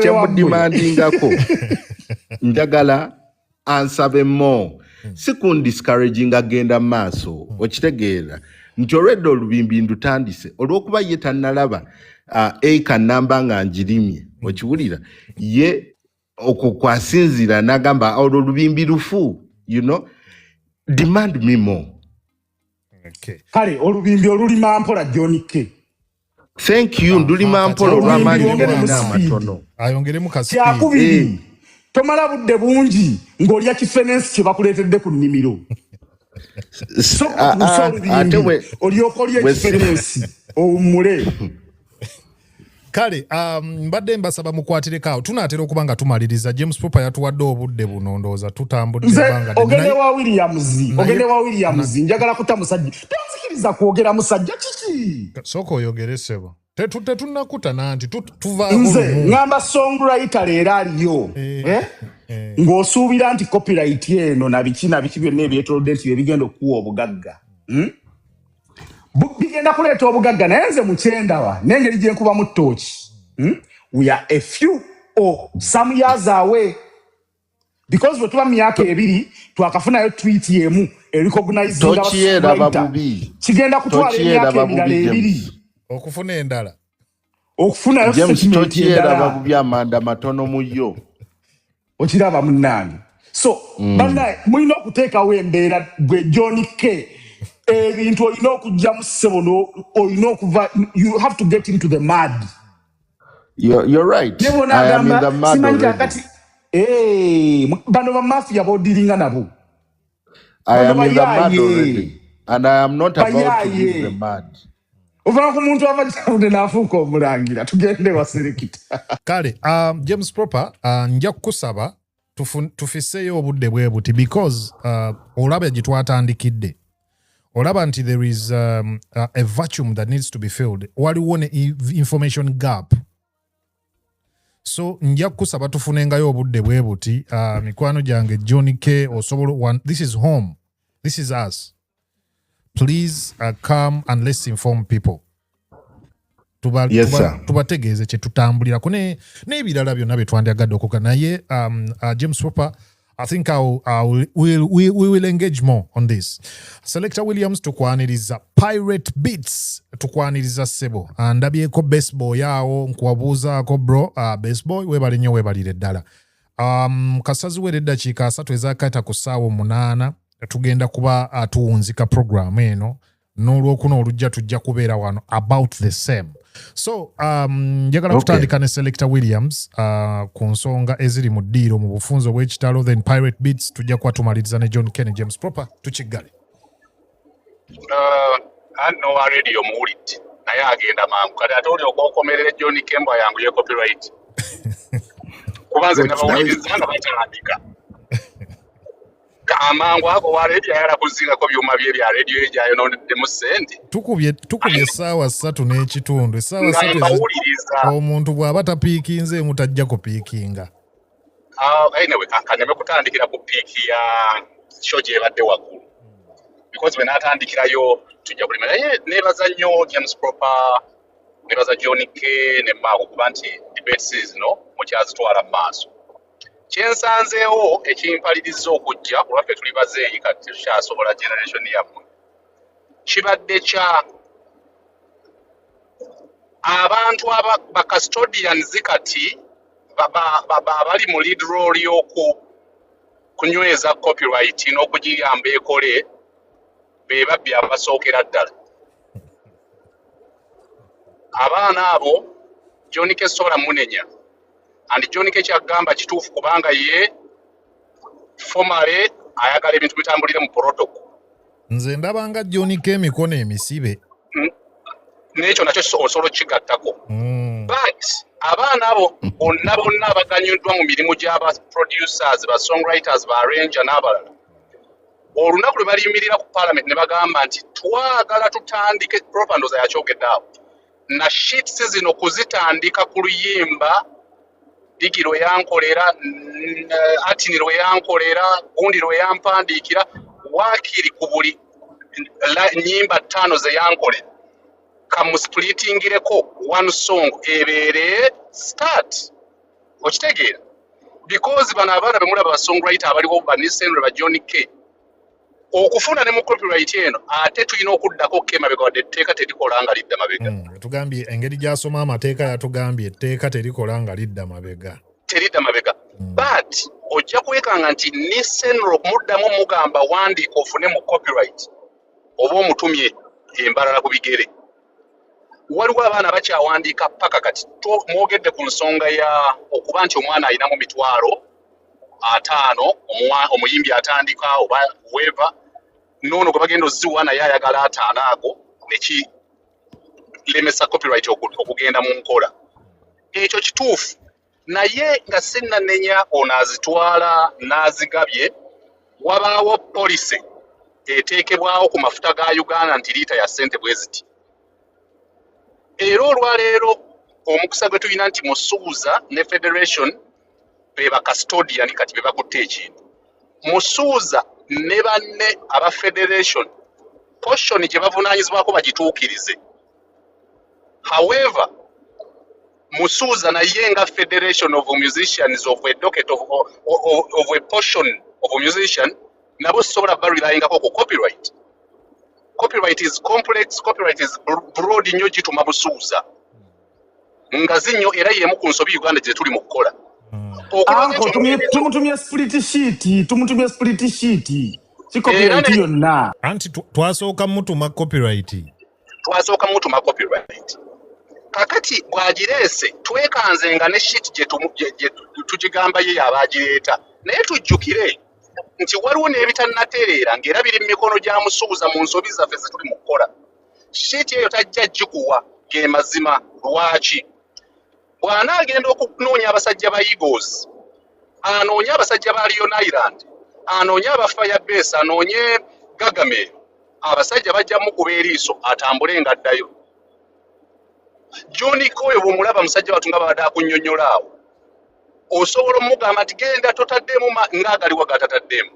kyemudimandingako njagala ansabe mo sikundiscouraging agenda maaso okitegeera nti olwedde olubimbi ndutandise olw'okuba ye tannalaba eka namba nga njirimye okiwulira ye okukwasinzira n'agamba olwo olubimbi lufu demand me more. Okay. Kale olubimbi olulima mpola Johnny K. Thank you ndulima mpola olw'amaanyi n'amatono ayongeremu kasi kyakubiri tomala budde bungi ng'olya kifenensi kye bakuleetedde ku nnimiro ate olyoka olya ekifenensi owummule. Kale mbadde mbasaba mukwatireko tunaatera okuba nga tumaliriza. James Proper yatuwadde obudde buno ndowooza tutambudde banga ogende wa Williams njagala kuta musajja tonzikiriza kwogera musajja kiki sooka oyogere ssebo tetunnakuta nanti tuvaaho nze ngamba songwriter leero aliyo ng'osuubira nti copyright eno na biki byonna ebyetolodde nti bigenda okuwa obugagga bigenda kuleeta obugagga naye nze mukyendawa n'engeri gye nkubamu ttooki we are a few or some years away because bwe tuba myaka ebiri twakafunayo tweet yemu kigenda kutwala emyaka emirala ebiri okufuna endala okufunayo babubi amanda matono mu yo okiraba munnange so bannaye mulina okuteekawo embeera gwe John K ebintu olina okujjamu ssebo olina okuva you have to get into the mud. You're right. I am in the mud already. bano ba mafia bodiringa nabo. I Bano am in the mud bayaye. already, and I am not about to leave the Bayaye. mud. Uvana ku muntu abakyawude n'afuuka omulangira tugende waserikita. Kale, James Proper, nja kukusaba tufiseeyo obudde bwe buti because olaba gye twatandikidde. Olaba nti there is a vacuum that needs to be filled. Waliwo ne information gap. So nja kukusaba tufunengayo obudde bwe buti. Mikwano gyange John K. osobola this is home. This is us. Please come and let's inform people. Tubategeeze kye tutambulirako n'ebirala byonna bye twandyagadde okuka naye James Proper, I think we will engage more on this. Selector Williams tukwaniriza Pirate Beats tukwaniriza sebo ndabyeko baseball yaawo nkuwabuuzaako bro baseball webale nnyo webalire ddala kasazi wera eddakiika 3 ezakayita ku ssaawa 8 tugenda kuba tuwunzika program eno n'olwokuna olujja tujja kubeera wano about the same. So njagala kutandika ne Selector Williams ku nsonga eziri mu ddiiro mu bufunzo bw'ekitalo, then Pirate Beats tujja kuba tumaliriza ne John Kenny James Proper tukiggale. Ano wa radio muwulidde naye agenda mangu kati ate oli okokomerera John Kemba yangu ye copyright kubanze nabawuliriza nga batandika amangu ago wa radio ayala kuzingako byuma bye bya radio ejayo n'onedemu ssente tukubye essaawa 3 n'ekitundu essaawa 3 omuntu bw'aba tapiikinze mutajja kupiikinga. Anyway kaneme kutandikira ku piiki ya show gye ebadde waggulu because bwe naatandikirayo tujja kulima naye neebaza nnyo James Proper neebaza John K ne Maako kuba nti debates zino mukyazitwala mu maaso. Kyensanzeewo ekimpaliriza okujja olwaffe tuli bazeeyi kati tukyasobola generation yammwe kibadde kya abantu bakastodians kati abali mu lead role y'okunyweza copyright n'okugiyamba ekole be babbi abasookera ddala. Abaana abo John K sola munenya and John K kyagamba kituufu kubanga ye formally ayagala ebintu bitambulire mu protocol. Nze ndabanga John K emikono emisibe. N'ekyo nakyo osobola kigattako. But abaana abo bonna abaganyuddwa mu mirimu gy'aba producers, ba songwriters, ba arranger n'abalala. Olunaku lwe baliyimirira ku parliament ne bagamba nti twagala tutandike Proper ndoza yakyogedde awo. Na sheets zino kuzitandika ku luyimba digiro yankolera atiniro yankolera gundiro yampandiikira wakiri ku buli nyimba 5 ze yankolera kamusplitingireko one song ebeere start okitegeera because bano abaana bemulaba ba songwriter abaliwo banisenre ba John K okufuna ne mu copyright eno ate tulina okuddako kemabega wadde etteeka terikola nga lidda mabega. Tugambye engeri gy'asoma amateeka yatugambye etteeka terikola nga lidda mabega. Teridda mabega. But ojja kwekanga nti nisenro muddamu mugamba wandiika ofune mu copyright oba omutumye embalala ku bigere. Waliwo abaana bakyawandiika paka kati mwogedde ku nsonga ya okuba nti omwana alinamu 5,000 omuyimbi atandika oba weva nono gwe bagenda oziwa naye ayagala 5 ago nekilemesa copyright okugenda mu nkola. Ekyo kituufu naye nga sinnanenya ono azitwala n'azigabye wabaawo policy eteekebwawo ku mafuta ga Uganda nti liita ya ssente bwe ziti. Era olwaleero omukisa gwe tulina nti Musuuza ne Federation be ba custodian kati be bakutte ekintu. Musuuza ne banne aba Federation portion gye bavunaanyizibwako bagituukirize. However, Musuuza naye nga Federation of Musicians of a docket of a portion of a musician nabo sobola barelyingako ku copyright. Copyright is complex, copyright is broad nnyo gituma Busuuza nga zinyo era yemu ku nsobi Uganda gye tuli mu kukola. Tumutumye split sheet si copyright yonna anti twasooka mutuma copyright kakati bwagirese twekanzenga ne shit gye tugigamba ye abagireeta naye tujjukire nti waliwo n'ebitannatereera ng'era biri mu mikono gya musuubuza mu nsobi zaffe ze tuli mu kukola shit eyo tajja gikuwa ge mazima lwaki bw'anaagenda okunoonya abasajja ba Eagles anoonye abasajja ba Lion Island anoonye aba Firebase anoonye Gagame abasajja bajja mukuba eriiso atambule ng'addayo John Koyo bw'omulaba musajja watu nga babadde akunnyonnyola awo osobola omugamba nti genda totaddemu ng'agaliwa gatataddemu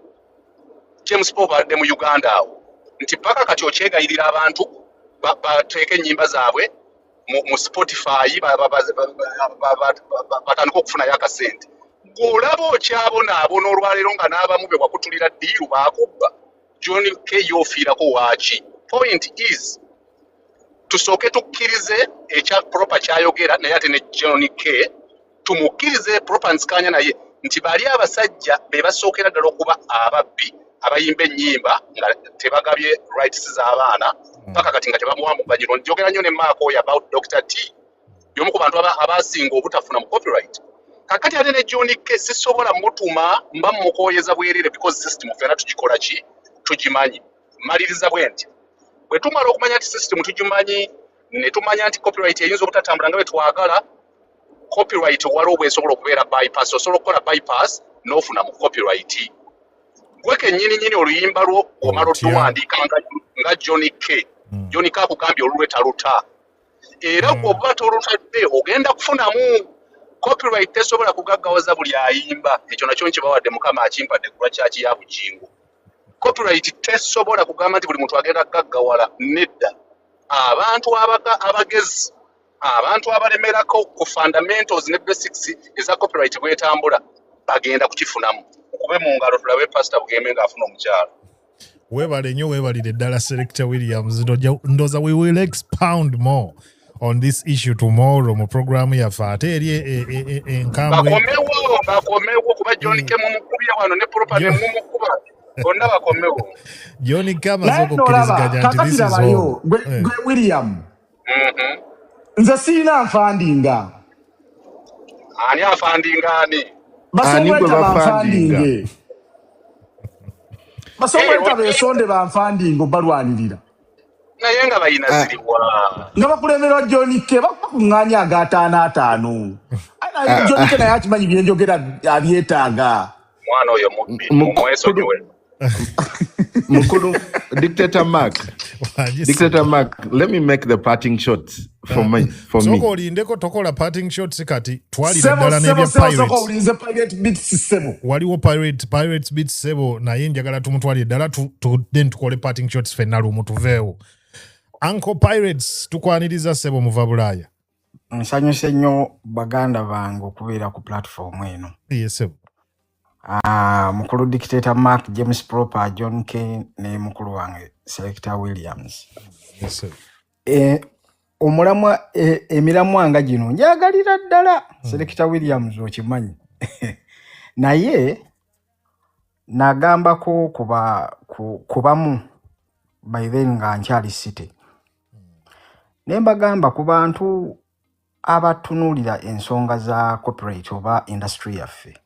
James Pope adde mu Uganda awo nti paka kati okyegayirira abantu bateeke ennyimba zaabwe mu Spotify batandika okufunayo akasente ng'olaba okyabonaabona olwaleero nga n'abamu be wakutulira ddiiru baakubba John K yoofiirako waaki point is tusooke tukkirize ekya proper kyayogera naye ate ne John K tumukkirize proper nsikanya naye nti bali abasajja be basookera ddala okuba ababbi abayimba ennyimba nga tebagabye rights z'abaana paka kati nga tebamuwamuganyiro njogera nnyo ne Mark oyo about Dr. T y'omu ku bantu abasinga obutafuna mu copyright kakati ate ne John K sisobola mutuma mba mukooyeza bwerere because system fena tugikola ki tugimanyi maliriza bwenti bwe tumala okumanya nti system tugimanyi ne tumanya nti copyright eyinza obutatambula nga bwe twagala copyright waliwo bw'esobola okubeera bypass osobola okukola bypass n'ofuna mu copyright gwe kennyini oluyimba lwo omala oluwandiika nga John K John K akugambye olulwe taluta era bw'oba tolutadde ogenda kufunamu copyright tesobola kugaggawaza buli ayimba ekyo nakyo nkibawadde mukama akimpadde kulwa kyaki ya bujingo copyright tesobola kugamba nti buli muntu agenda kugaggawala nedda abantu abagezi abantu abalemerako ku fundamentals ne basics eza copyright bwetambula bagenda kukifunamu okube mu ngalo tulabe pastor Bugembe ng'afuna omukyalo webale nnyo webalire ddala Selector Williams ndoza we will expound more on this issue tomorrow mu programu yaffe ate eri enkambwe bakomewo kuba John K mumukubya wano ne proper ne mumukuba bonna bakomewo John K amaze okukkiriziganya nti this is all gwe William nze sirina nfandinga ani afandinga ani basongweta banfandinge basongweta besonde banfandinge balwanirira naye nga bayina ziriwa nga bakulemerwa John K bakuŋŋaanya aga 5 John K naye akimanyi byenjogera abyetaaga mwana oyo mubbi mumwesonyiwe Mukulu, Dictator Mark, let me make the parting shots for me. Soko olindeko tokola parting shots kati twalira ddala n'ebya Pirates. Waliwo Pirates Beats sebo naye njagala tumutwalire ddala then tukole parting shots fenna lumu tuveewo. Uncle Pirates tukwaniriza sebo muva Bulaaya. Nsanyuse nnyo baganda bange okubeera ku platform eno. Yes sebo. Mukulu Dictator Mark, James Proper, John K ne mukulu wange Selector Williams. Yes sir. Omulamwa emiramwa nga gino njagalira ddala Selector Williams okimanyi. Naye nagambako kubamu by then nga nkyali city. Nembagamba ku bantu abatunuulira ensonga za corporate oba industry yaffe.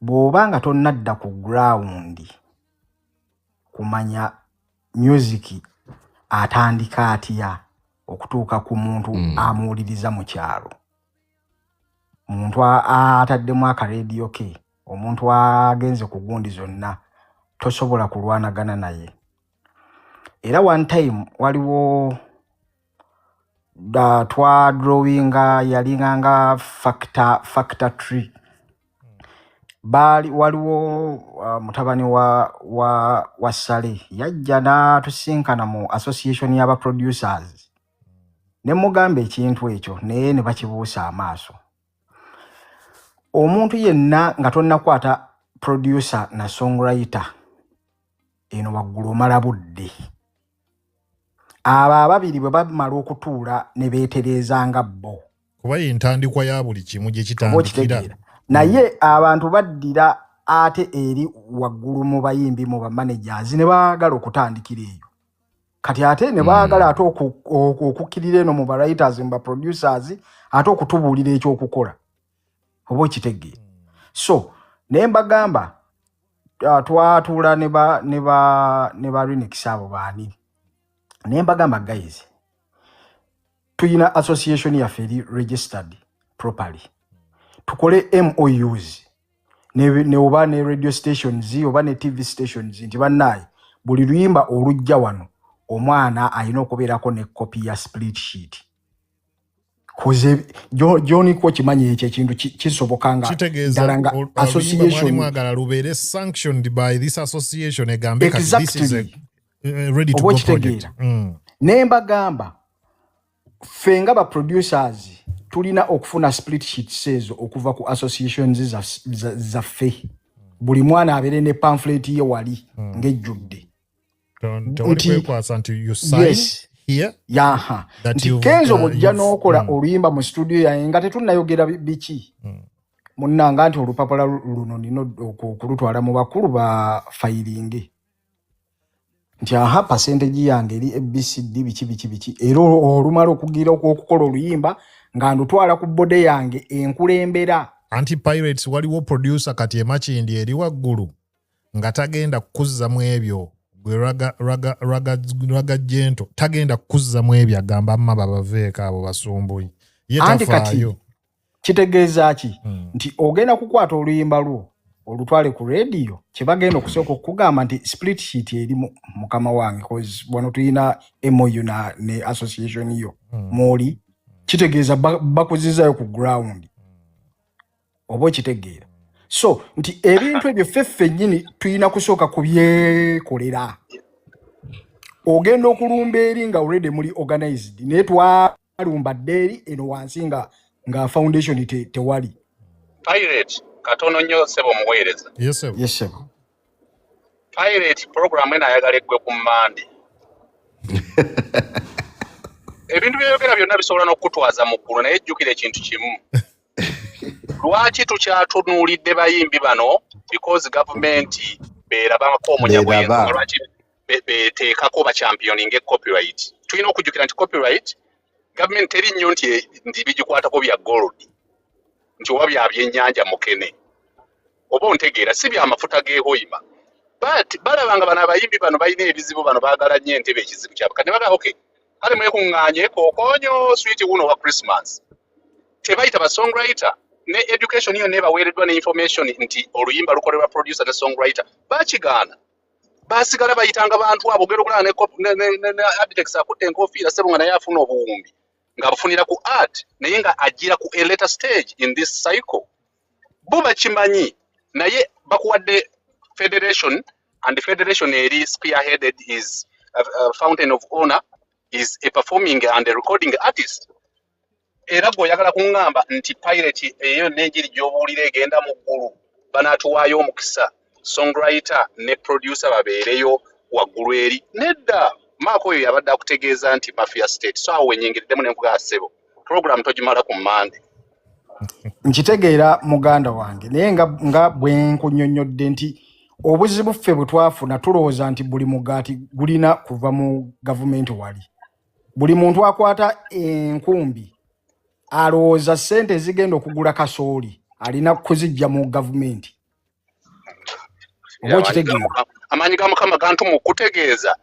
Bw'oba nga tonnadda ku ground kumanya music atandika atya okutuuka ku muntu amuwuliriza mu kyalo. Omuntu ataddemu akareediyo ke, omuntu agenze ku gundi zonna, tosobola kulwanagana naye. Era one time waliwo twadrawinga yalinganga factor tree. Waliwo mutabani wa Sale yajja n'atusinkana mu association y'aba producers. Ne mugamba ekintu ekyo naye ne bakibuusa amaaso. Omuntu yenna nga tonnakwata producer na songwriter eno waggulu omala budde. Abo ababiri bwe bamala okutuula ne beeterezanga bo. Kuba y'entandikwa ya buli kimu gye kitandikira. Naye abantu baddira ate eri waggulu mu bayimbi mu ba managers ne baagala okutandikira eyo. kati ate ne baagala ate okukkirira eno mu writers mu producers ate okutubuulira ekyokukola oba okitegeera so ne mbagamba twatuula ne ba Remix abo baani ne mbagamba guys tuyina association yaffe eri registered properly tukole MOUs ne oba ne radio stations oba ne TV stations nti bannaye buli luyimba olujja wano omwana alina okubeerako ne copy ya split sheet koze Johnny ko kimanyi ekyo ekintu kisobokanga dalanga association mwagala lubeere sanctioned by this association egambe exactly. This is a ready to go project nemba gamba fenga ba producers tulina okufuna split sheet sezo okuva ku associations za fe buli mwana abere ne pamphlet ye wali ngejjudde you sign yes. Here yaha kenzo bojja n'okola oluyimba mu studio yange nga tetunnayogera biki munnanga nti olupapula luno nino okulutwala mu bakulu ba filing nti aha percentage yange eri ABCD biki era olumala okugira okukola oluyimba nga ndutwala ku bode yange enkulembera anti-pirates waliwo producer kati emachindi eri waggulu nga tagenda kukuzza mu ebyo gwe raga jento tagenda kukuzza mu ebyo agamba amma babaveeka abo basumbuyi ye tafaayo kitegeeza ki nti ogenda kukwata oluyimba lwo olutwale ku radio kye bagenda okusooka okugamba nti split sheet eri mukama wange cause wano tulina MOU ne association yo moli kitegeeza bakuzizayo ku ground oba kitegeera so nti ebintu ebyo feffe nyini tulina kusooka kubyekolera ogenda okulumba eri nga already muli organized naye twalumba dderi eno wansi nga foundation tewali Pirate katono nnyo sebo muweereza yes sebo Pirate program ena ayagala eggwe ku Monday ebintu byeyogera byonna bisobola n'okutwaza mu ggulu naye jjukira ekintu kimu lwaki tukyatunuulidde bayimbi bano because government beerabako omunyabwenzi lwaki beteekako bachampioninga copyright tulina okujjukira nti copyright government teri nnyo nti bigikwatako bya gold nti oba bya byennyanja mukene oba ontegeera si bya mafuta g'ehoima but balabanga bano abayimbi bano balina ebizibu bano baagala nnyo entebe ekizibu kyabwe kati ne baga okay kale mwekuŋŋaanye kookoonyo switi wuno wa Christmas tebayita ba songwriter ne education yo nebaweereddwa ne information nti oluyimba lukolerwa producer ne songwriter bakigaana basigala bayitanga bantu abo ogera okulaba ne architects akutte enkofiira sebo nga naye afuna obuwumbi ng'abufunira ku art naye nga agira ku a later stage in this cycle bo bakimanyi naye bakuwadde federation and the federation eri spearheaded is a fountain of honor is a performing and a recording artist era gwoyagala kuŋŋamba nti pirate eyo n'enjiri gy'obuulira egenda mu ggulu banaatuwaayo omukisa songwriter ne producer babeereyo waggulu eri nedda maako oyo yabadde akutegeeza nti mafia state so awo wenyingiriddemu nenkugaa ssebo program togimala ku Monday nkitegeera muganda wange naye nga bwe nkunnyonnyodde nti obuzibu ffe bwe twafuna tulowooza nti buli mugaati gulina kuva mu gavumenti wali buli muntu akwata enkumbi alowooza ssente ezigenda okugula kasooli alina kuzijja mu gavumenti oba okitegeera amaanyi ga mukama gantuma okutegeeza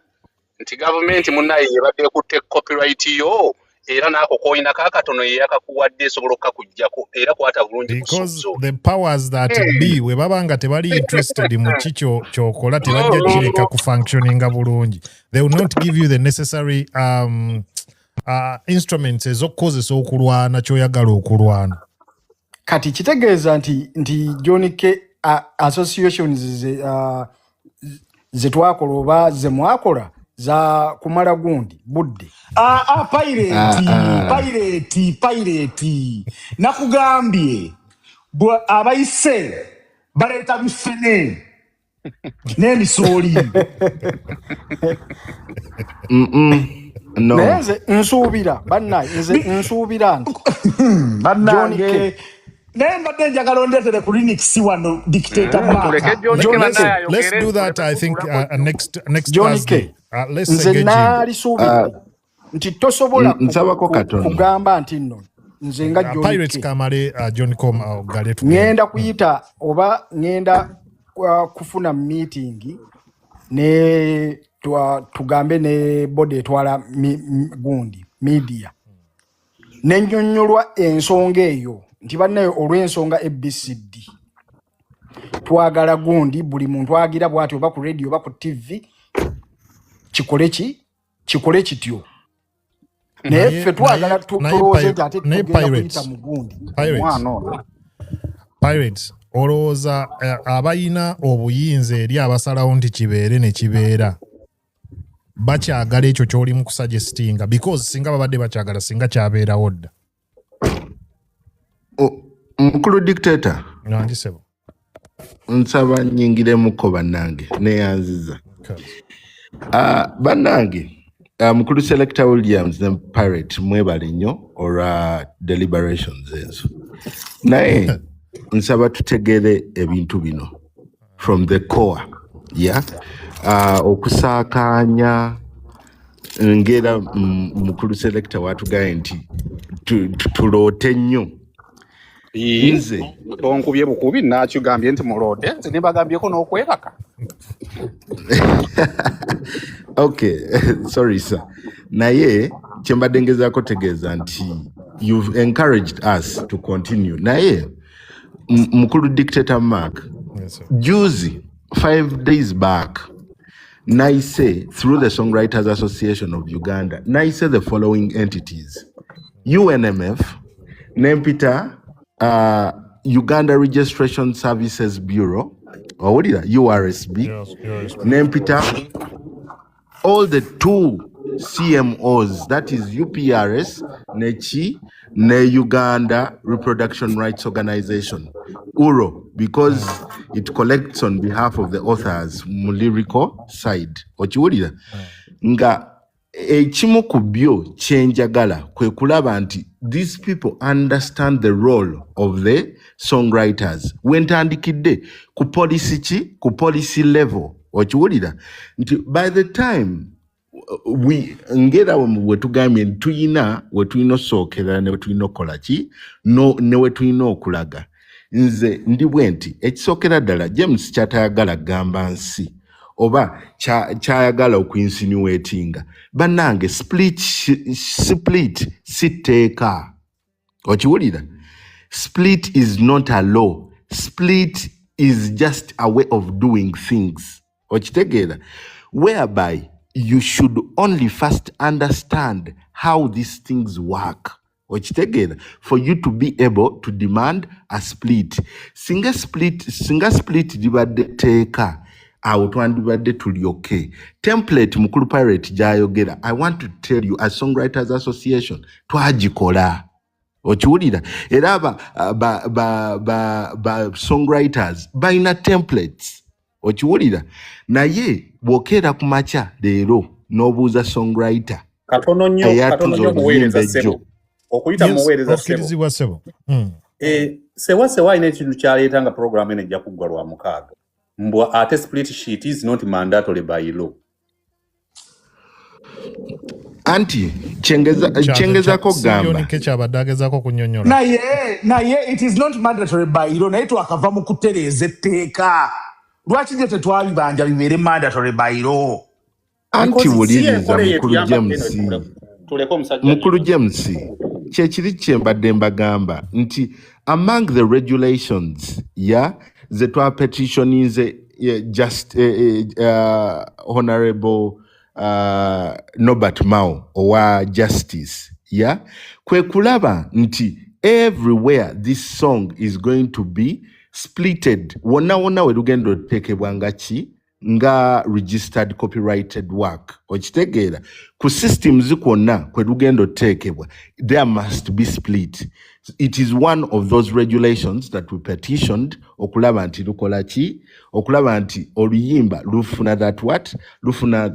nti gavumenti munnaye yebadde ekutte copyright yo era naako koyina kakatono ye yakakuwadde esobola okukakuggyako era kwata bulungi because the powers that be we baba nga tebali interested mu kikyo kyokola tebajja kireka ku functioninga bulungi they will not give you the necessary instruments ez'okukozesa okulwana kyoyagala okulwana kati kitegeeza nti John K associations zetwakola oba zemwakola za kumala gundi budde pirate nakugambye abayise baleeta bifene n'emisooli naye nze nsuubira bannaye nze nsuubira nti bannange naye mbadde njagala ondeetere ku Linux wano dictator tuleke Mark. John K naye Let's ayogere do that. tuleme I think kutuulako next John Thursday. K. Let's Nze engage him. naalisuubidde nti tosobola nsabako katono. kugamba nti nno nze nga John Pirates K. kamale John Com gale Ngenda kuyita oba ngenda kufuna meeting ne tugambe ne body etwala gundi media. Nennyonnyolwa ensonga eyo nti bannayo olw'ensonga ABCD twagala gundi buli muntu agira bw'ati oba ku radio oba ku TV kikole kityo. Naye ffe twagala tulowooze nti ate tugenda kuyita mu gundi. Pirates olowooza abayina obuyinza eri abasalawo nti kibeere ne kibeera bakyagala ekyo ky'oli mu kusuggestinga because singa babadde bakyagala singa kyabeerawo dda. Mukulu dictator Nandisebo nsaba nyingiremuko bannange neyanziza bannange mukulu Selector Williams ne Pirate mwebale nnyo olwa deliberations ezo naye nsaba tutegere ebintu bino from the core okusaakanya ngera mukulu Selector watugaye nti tuloote nnyo nze tonkubye bukubi nakigambye nti muloote nze nebagambyeko n'okwebaka. Okay, sorry sir. Naye kyembadde ngezaako tegeeza nti you've encouraged us to continue. Naye mukulu dictator Mark, juzi 5 days back, naise through the Songwriters Association of Uganda, naise the following entities: UNMF, Nempita, Uganda Registration Services Bureau, or what is that? URSB, Nempita, all the 2 CMOs, that is UPRS, NECHI, Ne Uganda Reproduction Rights Organization, URO, because it collects on behalf of the authors, lyrical side. Ochiwulira? Nga ekimu ku byo kyenjagala kwe kulaba nti these people understand the role of the songwriters. Wentandikidde ku policy level. Ochiwulira? Nti by the time we ngera wetugambye tuyina wetulina osookera ne wetulina okola ki ne wetulina okulaga. Nze ndi bwe nti ekisookera ddala James kyatayagala gamba nsi oba kyayagala okuinsinuatinga bannange split siteeka. Okiwulira? Split is not a law. Split is just a way of doing things. Okitegeera? Whereby you should only first understand how these things work. Okitegeera? For you to be able to demand a split. Singa split libadde teeka awo twandibadde tuli okay. Template mukulu Pirate gyayogera, I want to tell you as Songwriters Association twagikola. Okiwulira? Era ba songwriters balina templates. Okiwulira? Naye bw'okeera ku makya leero n'obuuza songwriter katono nnyo muweereza ssebo okuyita muweereza ssebo sewa ina ekintu kyaleeta nga program eno ejja kuggwa lwa mukaaga mbwa ate split sheet is not mandatory by law. Anti kyengezako gamba kyabadagezako kunyonyola naye it is not mandatory by law naye twakava mu kutereeza etteeka. Lwaki nyo tetwabibanja bibeere mandatory by law? Anti wuliriza mukulu James kyekiri kyembadde mbagamba nti among the regulations ze twapetitionize just honorable Norbert Mao owa justice kwe kulaba nti everywhere this song is going to be splitted wonna we lugendo tekebwa nga registered copyrighted work. Okitegeera? Ku systems kwonna kwe lugendo tekebwa there must be split. It is one of those regulations that we petitioned okulaba nti lukola ki okulaba nti oluyimba lufuna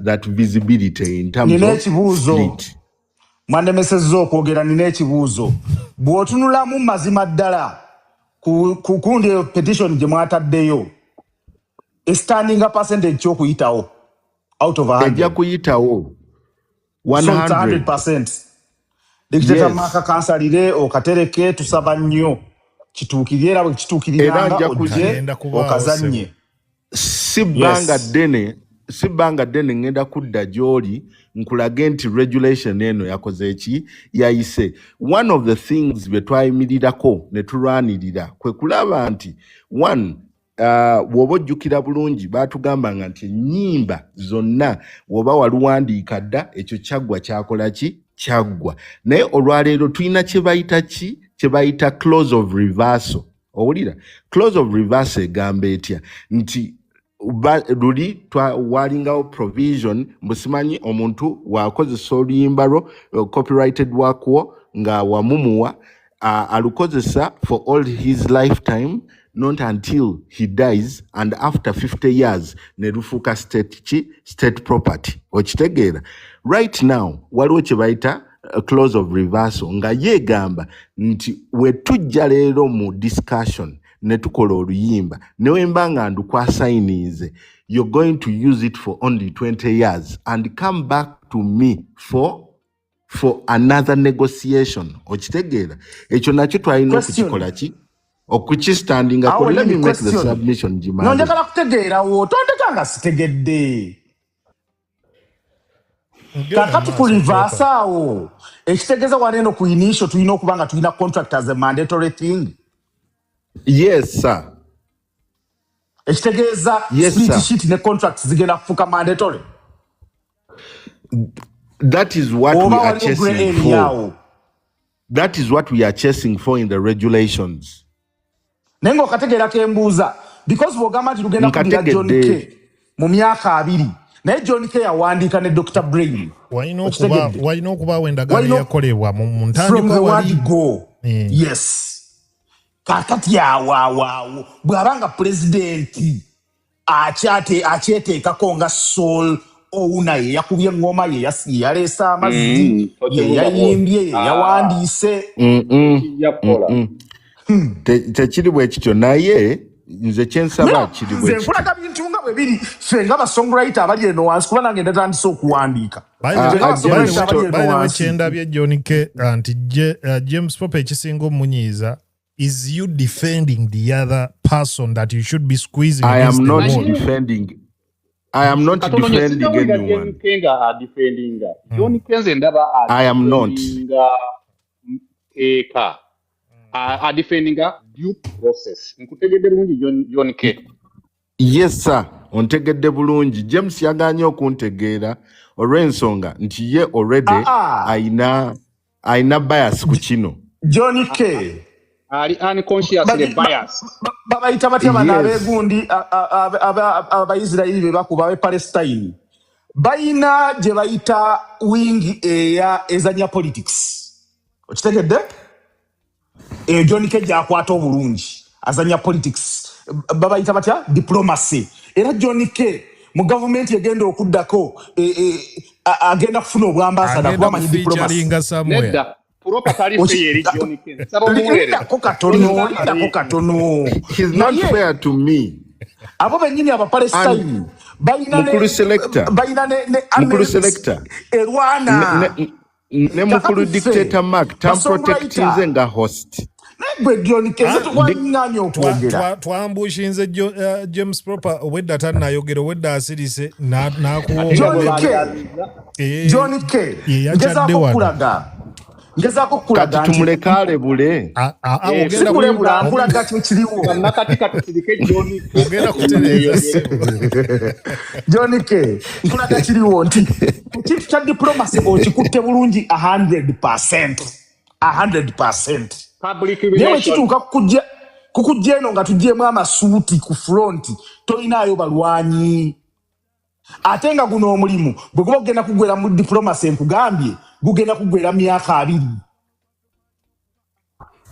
that visibility in terms of split. Mwandemesezza okwogera nina ekibuuzo. Bw'otunulamu mazima ddala kundi petition gye mwataddeyo a standing percentage ky'okuyitawo out of 100. ejja kuyitawo So it's 100. 100%. Dictator Yes. maka kansalire okatereke tusaba nnyo kituukirire era bwe Era kituukiriranga nja ojje Kagenda kubaawo, okazannye. si bbanga ddene ngenda kudda gy'oli nkulage nti regulation eno yakoze eki yayise. One of the things bye twayimirirako ne tulwanirira kwe kulaba nti one bw'oba ojjukira bulungi baatugambanga nti ennyimba zonna bw'oba waluwandiika dda ekyo kyaggwa kyakola ki kyaggwa. Naye olwaleero tulina kye bayita clause of reversal. Owulira clause of reversal egamba etya nti luli walingawo provision mbusimanyi omuntu wakozesa oluyimba lwo copyrighted workwo nga wamumuwa alukozesa for all his lifetime not until he dies and after 50 years ne lufuuka state property. Okitegeera right now waliwo kye bayita clause of reversal nga yeegamba nti wetujja leero mu discussion ne tukola oluyimba newe mba nga ndukwasayinize you're going to use it for only 20 years and come back to me for another negotiation. Okitegeera ekyo nakyo twalina okukikola ki okukistandinga ko. Let me make the submission Jimani. Nonjagala kutegeerawo tondekanga sitegedde kakati ku reverse awo ekitegeeza waneeno ku initial tulina okuba nga tulina contract as a mandatory thing. Yes sir. Ekitegeeza split sheet ne contracts zigenda kufuuka mandatory. That is what we are chasing for. That is what we are chasing for in the regulations. Naye ng'okategeerako embuuza because bw'ogamba nti lugenda kudira John K mu myaka 2 naye John K yawandiika ne Dr. Brain. Walina okubaawo endagaano yakolebwa mu ntandikwa from the word go. Yes. Kakati awaawo bw'abanga pulezidenti akyeteekako nga soul owuna ye yakubye engoma ye yaleesa amazzi ye yayimbye ye yawandiise. Tekiri bwe kityo naye nze kyensaba kiri bwe kityo. Nze nkulaga bintu nga bwe biri ffe nga basongwriter abali eno wansi kuba nange ndatandise okuwandiika. Kyendabye John K nti James Pope ekisinga omunyiiza is you defending the other person that you should be squeezing. I am not defending anyone. John Kenze ndaba I am not. Defending due process. Nkutegedde bulungi John K. Yes sir, ontegedde bulungi. James yaganye okuntegeera olw'ensonga nti ye already aina bias ku kino. John K ali unconsciously bias. Babayita batya bana abeegundi abaisirairi be bakuba abe Palestine bayina gye bayita wing ezanya politics. Okitegedde? John K gyakwata obulungi azanya politics babayita batya diplomacy. Era John K mu government yagenda okuddako agenda kufuna obwambasada kubamanyi diplomacy. Nedda proper tarifa yeri John K. Sabo muwere. Katono. He's not fair to me. Abo benyini aba Palestine bayina mukulu selector. Bayina ne mukulu selector. Erwana. Ne mukulu dictator Mark tam protect nze nga host. Twambushinze James Proper wedda tanayogera wedda asirise nakuwa John K ngezako kulaga kati tumulekale bule ogenda kulaga kiriwo nakati katusirike John K ogenda kutereza John K kulaga kiriwo nti chief cha diplomacy okikutte bulungi 100%. Public relations. Kituuka kukujja eno nga tuggyemu amasuuti ku front tolinayo balwanyi. Ate nga guno omulimu bwe guba gugenda kugwera mu diplomacy nkugambye gugenda kugwera myaka 2.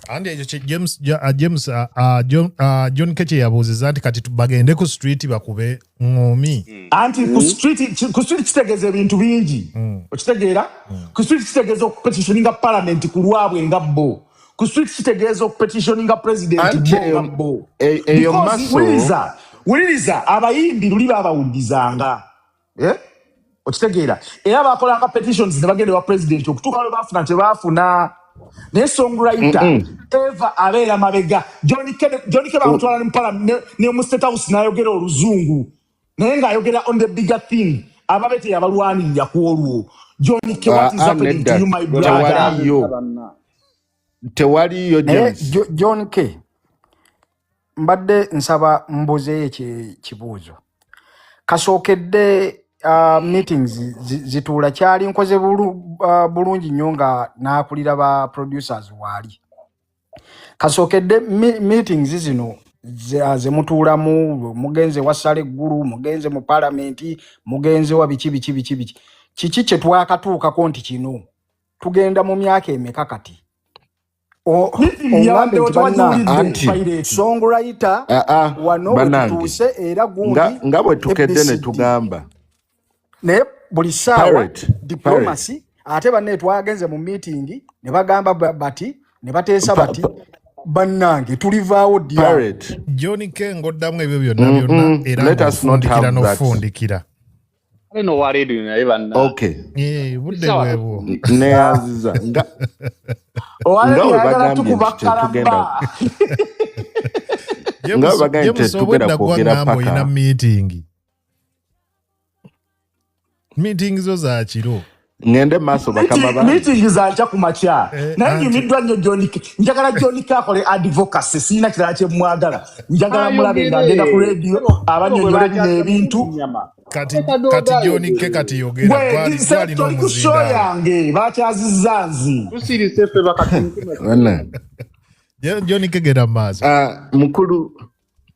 Andi ekyo John Keche yabuuziza nti kati bagende ku street bakube ngomi. Anti ku street kitegeeza ebintu bingi. Okitegeera? Ku street kitegeeza okupetitioninga parliament ku lwabwe nga bo. ku street kitegeeza okupetitioninga president Anti bo nga bo. eyo Because maso wuliriza abayimbi luli babawulizanga. Okitegeera era bakolanga petitions ne bagenda wa president okutuuka lwe baafuna tebaafuna. Naye songwriter eva abeera mabega. John K bamutwala ne mu State House n'ayogera oluzungu naye ng'ayogera on the bigger thing. Ababe teyabalwanirira ku olwo. John K, what is happening to you, my brother? Tewaliyo James. John K, mbadde nsaba mbuzeeyo kibuuzo. Kasookedde meetings zituula kyali nkoze bulungi nnyo nga n'akulira ba producers waali. Kasookedde meetings zino ze mutuulamu, mugenze wa ssale eggulu, mugenze mu parliament, mugenze wa biki. Kiki kye twakatuukako nti kino tugenda mu myaka emeka kati? Ongambe nti banna songwriter wano wetutuuse era gundi nga bwe tukedde ne tugamba naye buli ssaawa diplomacy ate banne twagenze mu meeting ne bagamba bati ne bateesa bati bannange tulivaawo dya. John K ngoddamu ebyo byonna era ng'ofundikira n'ofundikira. No worry do naye banna. Okay. Budde bwebwo. Ne aziza nga Owalali tukubakalamba. Nga bagambye tugenda kwogera paka. Oyina meeting zo za kiro. Ngende maso bakama ba. Meeting za ncha kumakya. Naye nyumiddwa nnyo John K. Njagala John K akole advocacy sina kirala kye mwagala. Njagala mulabe ng'agenda ku radio abannyonnyola ebintu. Kati John K kati yogera gwali n'omuzinda yange bakyazizanzi tusirise ffe bakati John K gera maaso.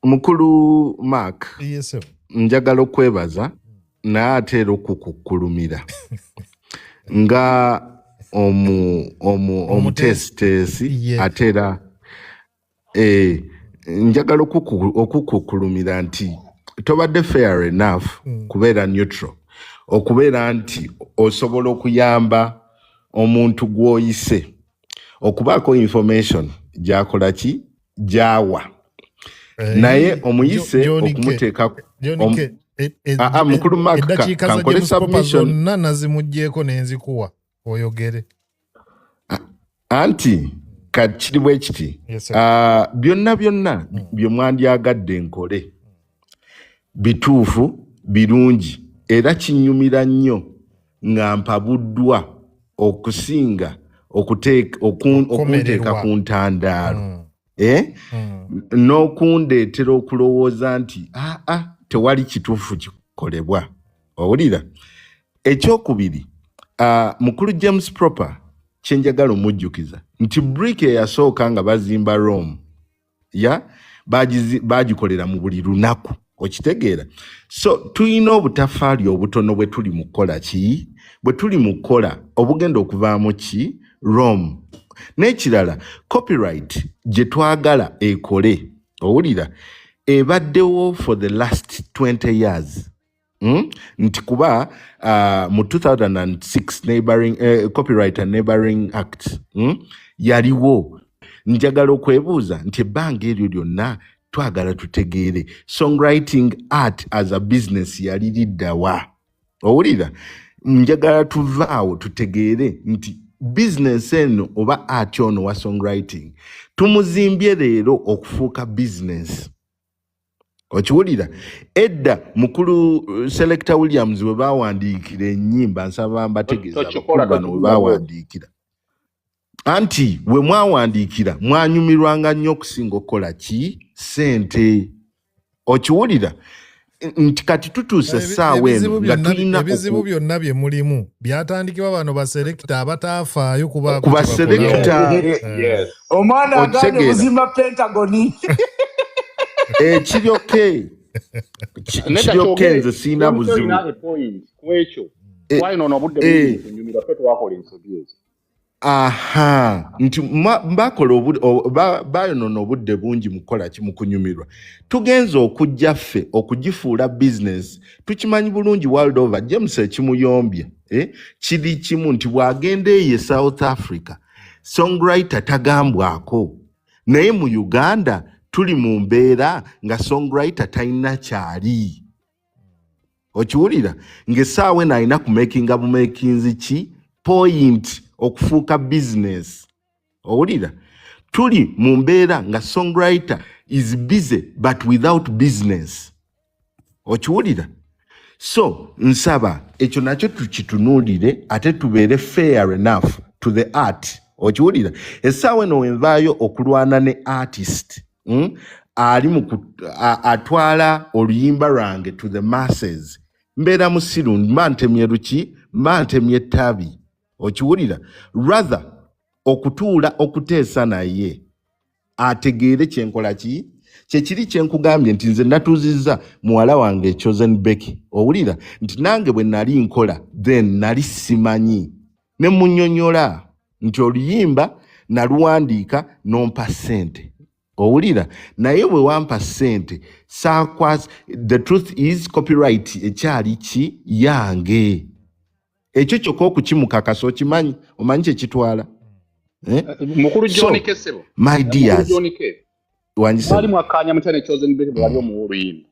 Mukulu Mark. Yes sir. Njagala okwebaza n'ateera okukukkulumira nga omutesitesi ateera njagala okukukkulumira nti tobadde fair enough kubeera neutral okubeera nti osobola okuyamba omuntu gw'oyise okubaako information gy'akola ki gy'awa naye omuyise okumuteeka mukulu Mark kankole submission zonna nazimuggyeko n'enzikuwa oyogere anti kiri bwe kiti byonna bye mwandyagadde nkole bituufu birungi era kinyumira nnyo nga mpabuddwa okusinga okunteeka ku ntandaalo n'okundeetera okulowooza nti tewali kituufu kikolebwa. Owulira ekyokubiri mukulu James Proper kyenjagala omujjukiza nti brick eyasooka nga bazimba Rome bagikolera mu buli lunaku. Okitegeera so tulina obutafaali obutono bwe tuli mu kukola ki bwe tuli mu kukola obugenda okuvaamu ki Rome n'ekirala copyright gye twagala ekole owulira ebaddewo for the last 20 years nti kuba mu 2006 neighboring Copyright and Neighboring Act yaliwo. Njagala okwebuuza nti ebbanga eryo lyonna twagala tutegeere songwriting art as a business yali liddawa. Owulira njagala tuvaawo tutegeere nti business eno oba art ono wa songwriting tumuzimbye leero okufuuka business. Okiwulira edda mukulu Selector Williams we bawandiikira ennyimba nsaba mbategeeza abakulu bano we bawandiikira anti we mwawandiikira mwanyumirwanga nnyo okusinga okukola ki ssente. Okiwulira nti kati tutuuse essaawa eno nga tulina ebizibu byonna bye mulimu byatandikibwa bano baselekita abataafaayo ku baselekita omwana agambye okuzimba Pentagoni. Kiryoke nze siina buzibu kwekyo wayino n'obudde bungi kunyumira ffe twakola ensobyezi nti bayonoona obudde bungi mu kukola ki mu kunyumirwa. Tugenza okujja ffe okugifuula business tukimanyi bulungi world over. James ekimuyombye kiri kimu nti bw'agenda eyo South Africa songwriter tagambwako naye mu Uganda tuli mu mbeera nga songwriter talina kyali okiwulira ng'essaawa eno alina kumakinga bumakinzi ki point okufuuka business owulira tuli mu mbeera nga songwriter is busy but without business okiwulira so nsaba ekyo nakyo tukitunuulire ate tubeere fair enough to the art okiwulira essaawa eno wenvaayo okulwana ne artist ali atwala oluyimba lwange to the masses mbeera musiru mantemye luki mantemye ttabi okiwulira rather okutuula okuteesa naye ategeere kyenkola ki kyekiri kyenkugambye nti nze natuuzizza muwala wange Chosen Becky owulira nti nange bwe nali nkola then nali simanyi ne munnyonnyola nti oluyimba naluwandiika nompa ssente owulira naye bwe wampa ssente the truth is copyright ekyali ki yange ekyo kyokka okukimukakasa okimanyi omanyi kyekitwala mukulu John Kesebo my dears John Ke wali mwakanya mutane Chosen Becky bwali omuwuluyimba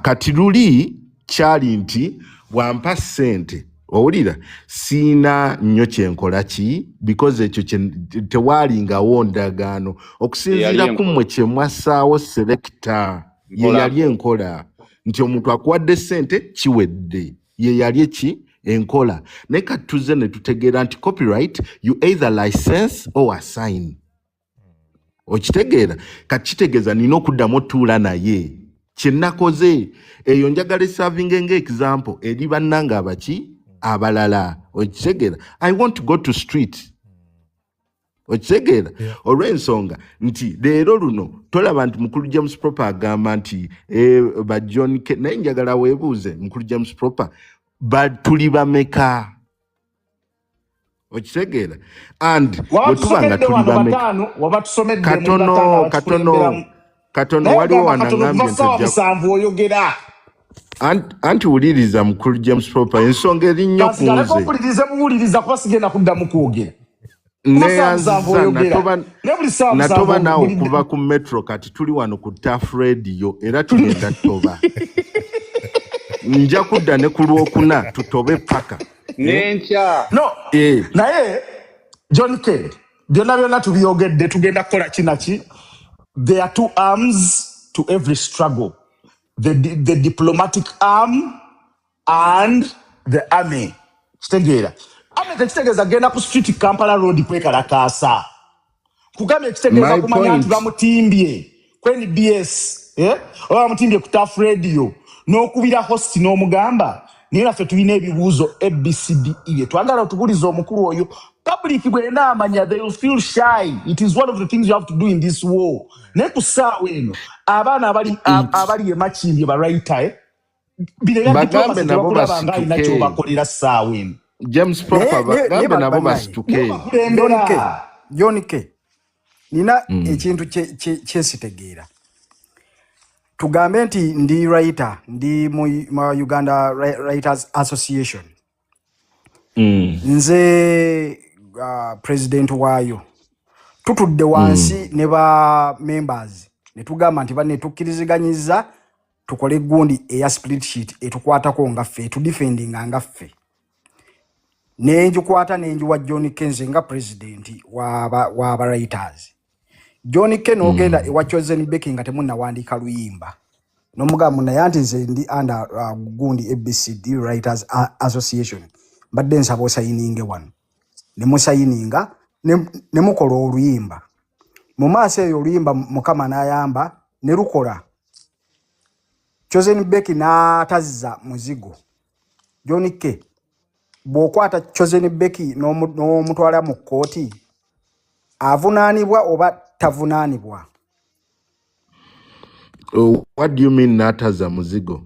kati luli kyali nti wampa ssente owulira siina nnyo kyenkola ki because ekyo tewalingawo ndagaano okusinziira ku mmwe kye mwassaawo selector ye yali enkola nti omuntu akuwadde ssente kiwedde ye yali eki enkola naye kati tuzze ne tutegeera nti copyright you either license or assign okitegeera kati kitegeeza nina okuddamu otuula naye kyenakoze eyo njagala esavinge ng'example eri bannanga abaki abalala okitegeera I want to go to street okitegeera olw'ensonga nti leero luno tolaba nti mukulu James Proper agamba nti ba John K naye njagala weebuuze mukulu James Proper tuli bameka okitegeera and bwetuba nga tuli bameka katono waliwo wanangambye oyogera anti wuliriza mukulu James Proper ensonga eri nnyo ku nze muwuliriza kuba sigenda kuddamu kwogera natoba naawe okuva ku metro kati tuli wano ku Taf Radio era tugenda toba nja kudda ne ku Lwokuna tutobe paka nenkya naye John K byonna tubyogedde tugenda kukola kinaki there are two arms to every struggle the diplomatic arm and the army kitegeera ame tekitegeeza genda ku street Kampala road kwekalakaasa kugambye ekitegeeza kumanya nti bamutimbye kweni BS oba bamutimbye ku Taf Radio n'okubira host n'omugamba naye naffe tulina ebibuuzo ABCDE twagala otubuliza omukulu oyo public bwena amanya they will feel shy it is one of the things you have to do in this war naye ku ssaawa eno abaana abali emakimbye barayita bagambe nabo basituke ssaawa eno James Proper bagambe nabo basituke John K nina ekintu kyesitegeera tugambe nti ndi writer ndi mu Uganda Writers Association nze president waayo tutudde wansi ne ba members ne tugamba nti bane tukkiriziganyizza tukole gundi eya split sheet etukwatako nga ffe defending nga ffe nenjukwata nenjuwa John Kenze nga president wa writers John Ken ogenda ewa Chosen Becky nga temunnawandiika luyimba n'omugamba naye anti nze ndi under gundi ABCD Writers Association mbadde nsaba osayininge wano ne musayininga ne mukola oluyimba mu maaso eyo oluyimba Mukama n'ayamba ne lukola Chosen Becky n'atazza muzigo John K bw'okwata Chosen Becky n'omutwala mu kkooti avunaanibwa oba tavunaanibwa? What do you mean n'atazza muzigo?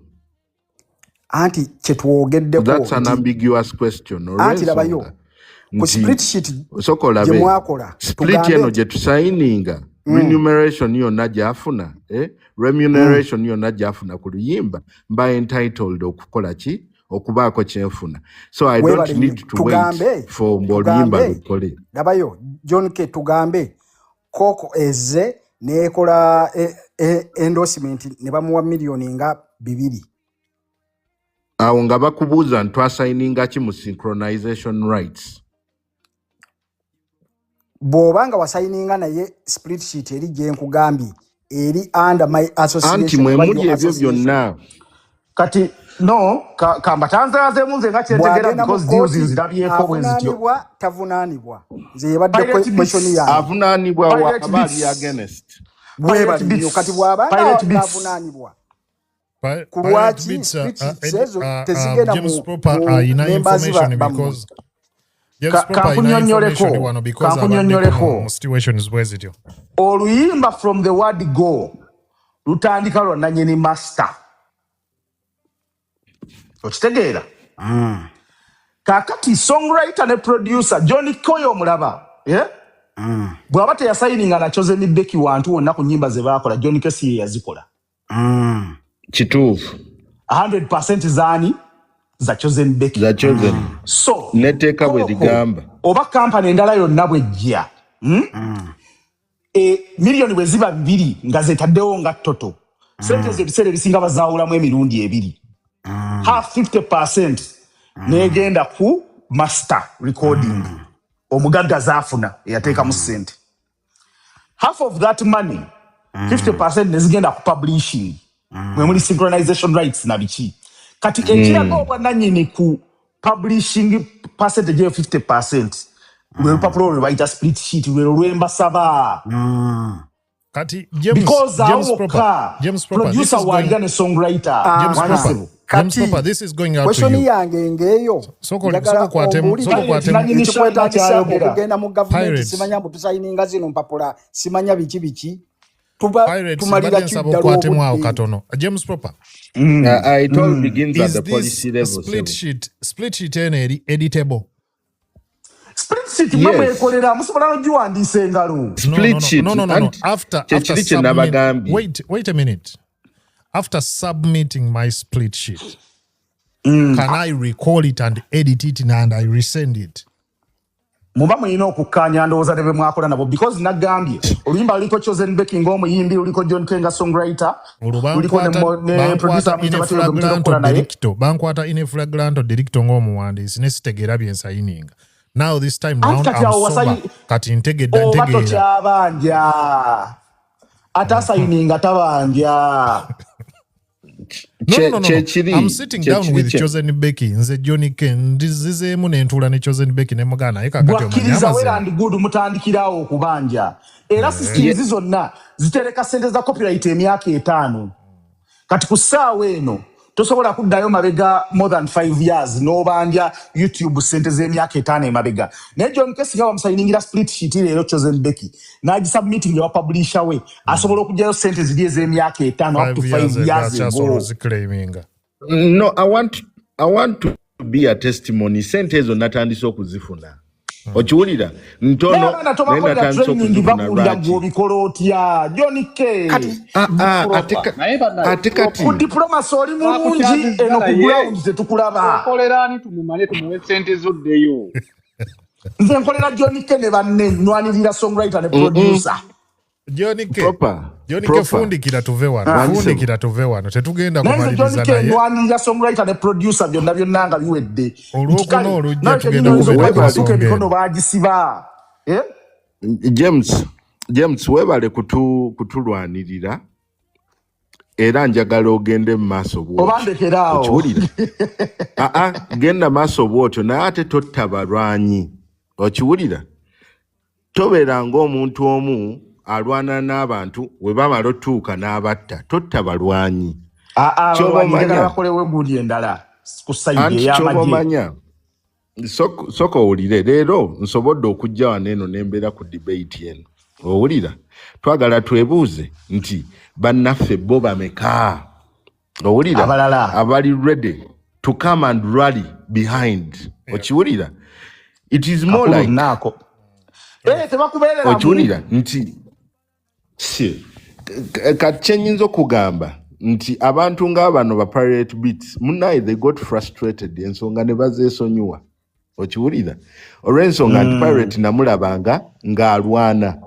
Anti kyetwogeddeko. That's an ambiguous question. Anti labayo ku split sheet sokola gye mwakola split eno gye tusayininga remuneration yonna gyafuna remuneration yonna gyafuna ku luyimba mba entitled okukola ki okubaako kyenfuna. So I don't need to wait for oluyimba lukole. Labayo John K tugambe Koko eze nekola endorsement ne bamuwa millioni nga 2. Awo nga bakubuuza ntwasayininga ki mu synchronization rights. Bw'obanga wasayininga naye split sheet eri gye nkugambye eri under my association. Anti mwemuli ebyo byonna. Kati no kamba tanzazemu nze nga kyetegera because deals zirabyeko bwezityo. Tavunaanibwa nze yebadde question yange. Avunaanibwa wa abali against. Bwebali kati bw'abanga tavunaanibwa. Kulwaki James Proper ina information because James Proper ina information wano because abadde situation is bwezityo. Oluyimba from the word go lutandika lwonna nyini master. Okitegeera? Kakati songwriter ne producer Johnny Koyo mulaba. Yeah? Bw'aba teyasayininga na Chosen Becky wantu wonna ku nnyimba ze baakola Johnny Kesi yazikola. Kituufu. 100% zani za Chosen Becky. Za Chosen. So neteka bwe ligamba. Oba company endala yonna bwejja. Milioni bwe ziba 2 nga zetaddewo nga toto. Sente z'ebiseera ebisinga bazaawulamu emirundi 2. Half 50% negenda ku master recording. Omugagga zaafuna eyateeka mu sente. Half of that money 50% nezigenda ku publishing. Mwe muli synchronization rights na biki. Kati ekiraga obwannannyini ku publishing percentage ya 50%. Lwe lupapula olwo bayita split sheet lwe lwembasaba. Kati James Proper producer waliga ne songwriter. James Proper, this is going out to you. Question yange ngeyo. Soko kwatem. Ekikweta kyayo kugenda mu government simanya mutusayininga zino mpapula simanya biki. Tumalira kiddalo katono. James Proper. It all begins at the policy level. Split sheet ene editable. Split sheet mwe ekolera musobola nogiwandiisa engalo. Split sheet. No. After wait a minute. After submitting my split sheet, can I recall it and edit it and I resend it? Muba mwina okukkaanya ndowooza ne be mwakola nabo because nagambye oluyimba luliko Chosen Becky ng'omuyimbi luliko John Kenga songwriter luliko ne producer bankwata in flagranto delicto ng'omuwandiisi ne sitegeera bye nsayininga. Now this time round I'm sober kati ntegeera kyabanja atasayininga tabanja. No. I'm sitting down with Chosen Becky. Nze Johnny Ken. Ndizizeemu n'entuula ne Chosen Becky ne mugana. Bwakiriza wera and good mutandikirawo okubanja. Era systems zonna zitereka sente za copyright emyaka 5. Kati ku ssaawa eno tosobola kuddayo mabega more than 5 years n'obanja YouTube sente z'emyaka 5 emabega. Naye John Kesi nga bamusayiningira split sheet leero Chosen Becky n'agisubmitting wa publisher we asobola okugyayo sente ziri ez'emyaka 5 up to 5 years ago. No, I want to be a testimony. Sente ezo natandise okuzifuna. Okiwulira ntono natandise okuzifuna lwaki. Johnny K. Ate kati ku diplomacy oli mulungi eno ku ground tetukulaba. Okolerani tumumanye tumuwe sente zoddeyo. Nze nkolera Johnny K ne banne nnwanirira songwriter ne producer. Johnny K fundikira tuve wano tetugenda kumaliriza naye. Nnwanirira songwriter ne producer byonna nga biwedde. Olwokuna olujja tugenda kubeera emikono baagisiba. James webale kutulwanirira era njagala ogende mu maaso bw'otyo. Obandekeraawo. Okiwulira? Genda maaso bw'otyo naye ate totta balwanyi. Okiwulira? Tobeera ng'omuntu omu alwana n'abantu we bamala otuuka n'abatta. Totta balwanyi. Ky'obamanya soko owulire leero nsobodde okujja wano eno n'embeera ku debate eno. Owulira? Twagala twebuuze nti bannaffe bo bameka. Owulira? Abali ready to come and rally behind. Okiwulira? It is more like okiwulira nti kati kyenyinza okugamba nti abantu ng'abano ba pirate beats munaye they got frustrated ensonga ne bazeesonyiwa okiwulira olw'ensonga nti pirate namulabanga ng'alwana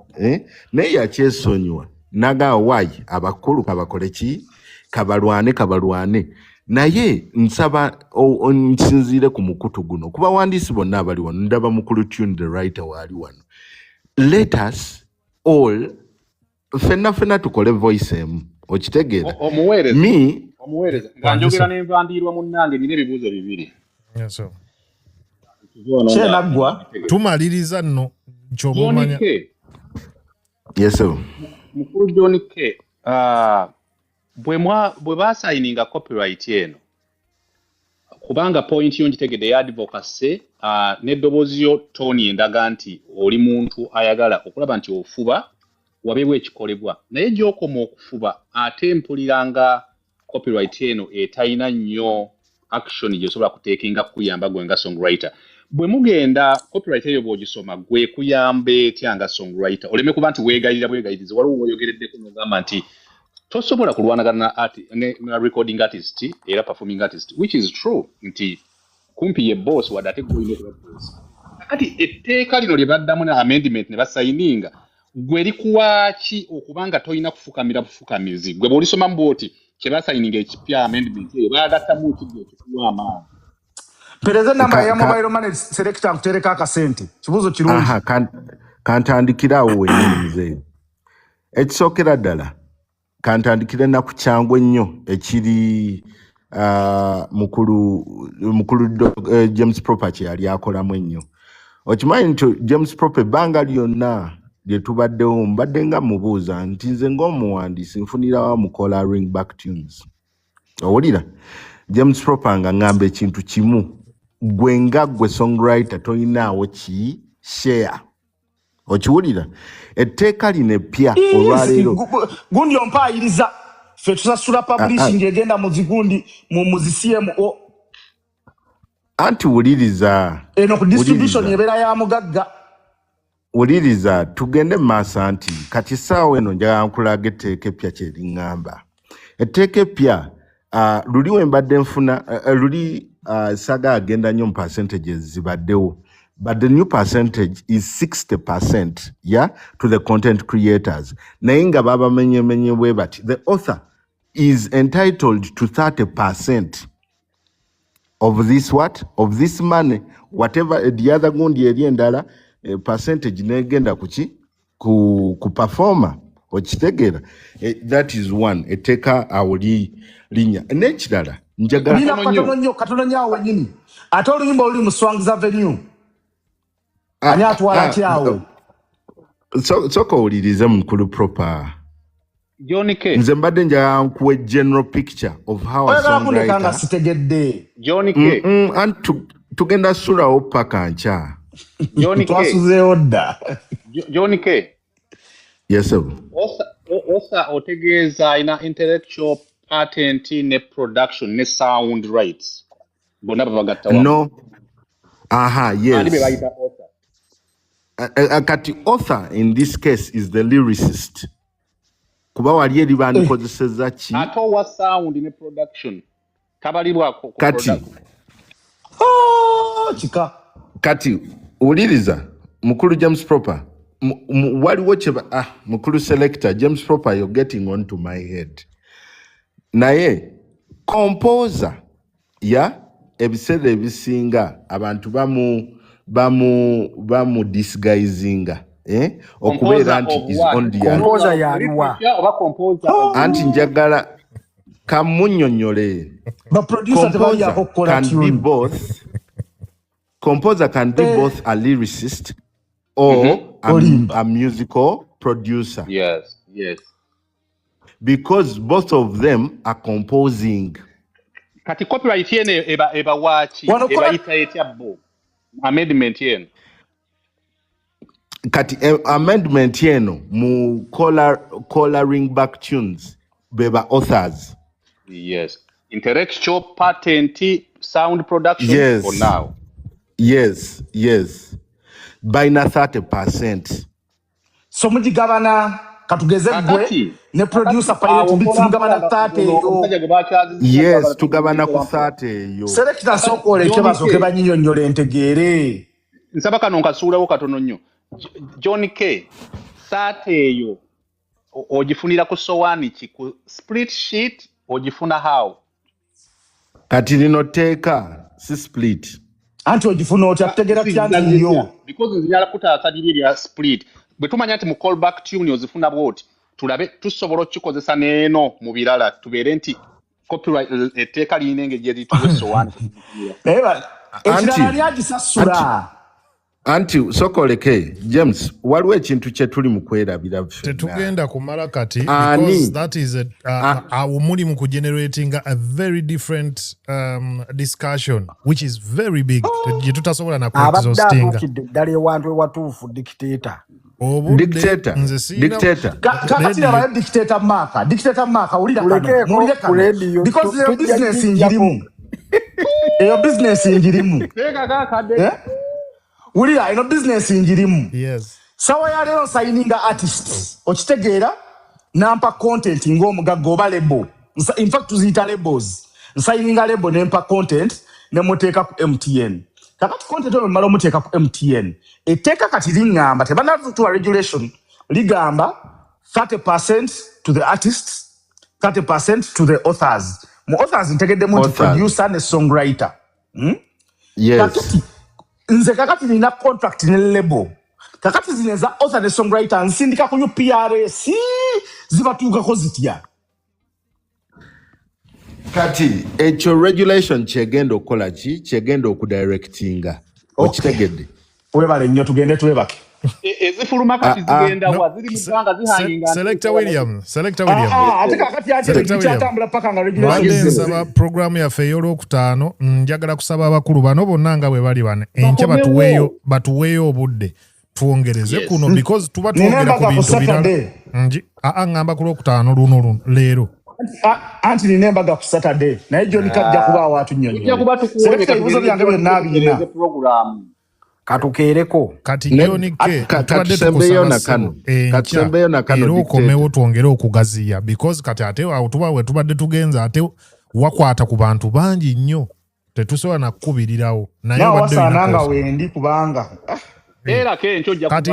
naye yakyesonyiwa nagaa waayi abakulu kabakole ki kabalwane naye nsaba nsinziire ku mukutu guno kuba wandiisi bonna abali wano ndaba mukulu tune the writer waali wano let us all fenna tukole voice emu okitegeera omuweereza nga njogera n'envandiirwa munnange nina ebibuuzo bibiri kyenaggwa tumaliriza nno kyobomanya mukulu John K bwe basayininga copyright eno kubanga point yo ngitegedde ya advocacy n'eddoboozi yo Tony endaga nti oli muntu ayagala okulaba nti ofuba wabeebwa ekikolebwa naye gy'okoma okufuba ate mpuliranga copyright eno etayina nnyo action gy'osobola kuteekinga kukuyamba gwe nga songwriter bwe mugenda copyright eyo bw'ogisoma gwe kuyambe etya nga songwriter oleme kuba nti weegayirira bwegayiriza waliwo weeyogereddeko n'ogamba nti tosobola kulwanagana na recording artist era performing artist which is true nti kumpi ye boss wadde ate gwolina okuba boss kati etteeka lino lye baddamu na amendment ne basayininga gwe likuwaaki okubanga tolina kufukamira bufukamizi gwe bw'olisomamu bw'oti kye basayininga ekipya amendment eyo baagattamu ekidde ekikuwa amaanyi mpereza enamba ya mobile money selector nkutereka akasente kibuuzo kirungi kantandikiraawo wennyini nze ekisookera ddala kantandikire naku kyangu ennyo ekiri mukulu James Proper kye yali akolamu ennyo okimanyi nti James Proper ebbanga lyonna lye tubaddewo mbadde nga mubuuza nti nze ng'omuwandiisi nfunirawo mukola ring back tunes owulira James Proper nga ngamba ekintu kimu gwe nga gwe songwriter tolinaawo ki share okiwulira etteeka lino eppya olwaleero gundi ompaayiriza ffe tusasula publishing egenda mu zigundi mu CMO anti wuliriza eno ku distribution ebeera ya mugagga wuliriza tugende mu maaso nti kati ssaawa eno njagala nkulaga etteeka eppya kyeriŋŋamba etteeka eppya luli we mbadde nfuna luli saga agenda nnyo mu percentages zibaddewo but the new percentage is 60% to the content creators naye nga babamenyemenye bwe bati the author is entitled to 30% of this money whatever the other gundi eri endala percentage negenda ku performer okitegeera that is one etteeka awuli linya n'ekirala njagala katono nnyo wennyini ate oluyimba oluli mu Swangs Avenue ani atwala kyawo soka owulirize mukulu Proper John K nze mbadde njagala nkuwa general picture of how a songwriter sitegedde John K tugenda sulawo paka nkya John K twasuzeewo dda John K yes sir osa otegeeza ina intellectual patent ne production ne sound rights bonna babagatta no yes ani be bayita author kati author in this case is the lyricist kuba wali eri bandikozeseza ki ate owa sound ne production tabalibwako kati kika kati wuliriza mukulu James Proper waliwo kyeba mukulu selector James Proper you're getting on to my head naye composer ebiseera ebisinga abantu bamu disguisinga okubeera nti is only composer yaliwa anti njagala kamunnyonnyole composer can be both a lyricist or a musical producer. Yes. Because both of them are composing. Kati copyright yene eba wachi eba ita etya bo amendment yene kati amendment yeno mu coloring back tunes beba authors. Yes. Intellectual patent sound production for now. Yes. By na 30%. So mujigabana katugeze gwe ne producer pilot beats mugabana 30 yo. Yes, tugabana ku 30 yo. Selector soko oleke basoke banyinyonnyola entegeere. Nsaba kano nkasuulawo katono nnyo. John K. 30 eyo ogifunira ku sowani ki ku split sheet ogifuna how? Kati lino teeka si split. Anti ogifuna otya kutegera kyanti yo. Because nzijala kutaasajiri ya split. Bwe tumanya nti mu callback tune ozifuna bwoti tulabe tusobola okkikozesa n'eno mu birala tubeere nti copyright etteeka lirina engeri erituwe sowani. Ekirala lyagisasula. Anti sokoleke James waliwo ekintu kye tuli mu kwerabira tetugenda kumala kati because that is muli mu kugenerating a very different discussion which is very big gye tutasobola na kuexhaustinga ddala ewantu ewatuufu dictator kakati nabayo dictator maka ulira kano because your business ingirimu eyo business ingirimu ulira ino business ingirimu. Yes. Sawa ya leo signinga artists okitegeera nampa content ng'omugagga oba label. In fact tuziyita labels. Signinga label nempa content ne muteeka ku MTN. Kakati content oyo mmala omuteeka ku MTN. Etteeka kati lingamba tebanatuwa regulation ligamba 30% to the artists, 30% to the authors. Mu authors ntegeddemu nti producer ne songwriter. Yes. Kakati, nze kakati nina contract ne label. Kakati zineza author ne songwriter nsindika ku PRS zibatuukako zitya. Kati ekyo regulation kyegenda okukola ki kyegenda okudirectinga okitegedde. Webale nnyo tugende twebake. Ezifuluma kati zigenda wa ziri mubanga zihayinga. Selector William. Ate kakati kyatambula paka nga regulation. Nsaba program yaffe ey'olwokutaano njagala kusaba abakulu bano bonna nga bwe bali bano enkya batuweeyo obudde twongereze kuno because tuba twogera ku bintu birala. Ngamba ku lwokutaano luno leero. Anti ninembaga ku Saturday naye John kajja kuba watu nnyonnyo. Selector ebibuzo byange byonna abirina. Katukeereko kati John K tubadde tukusaba katusembeyo na kano era okomewo twongere okugaziya because kati ate awo tuba we tubadde tugenza ate wakwata ku bantu bangi nnyo tetusobola na kukubirirawo naye wasananga wendi kubanga era kencho ojja kati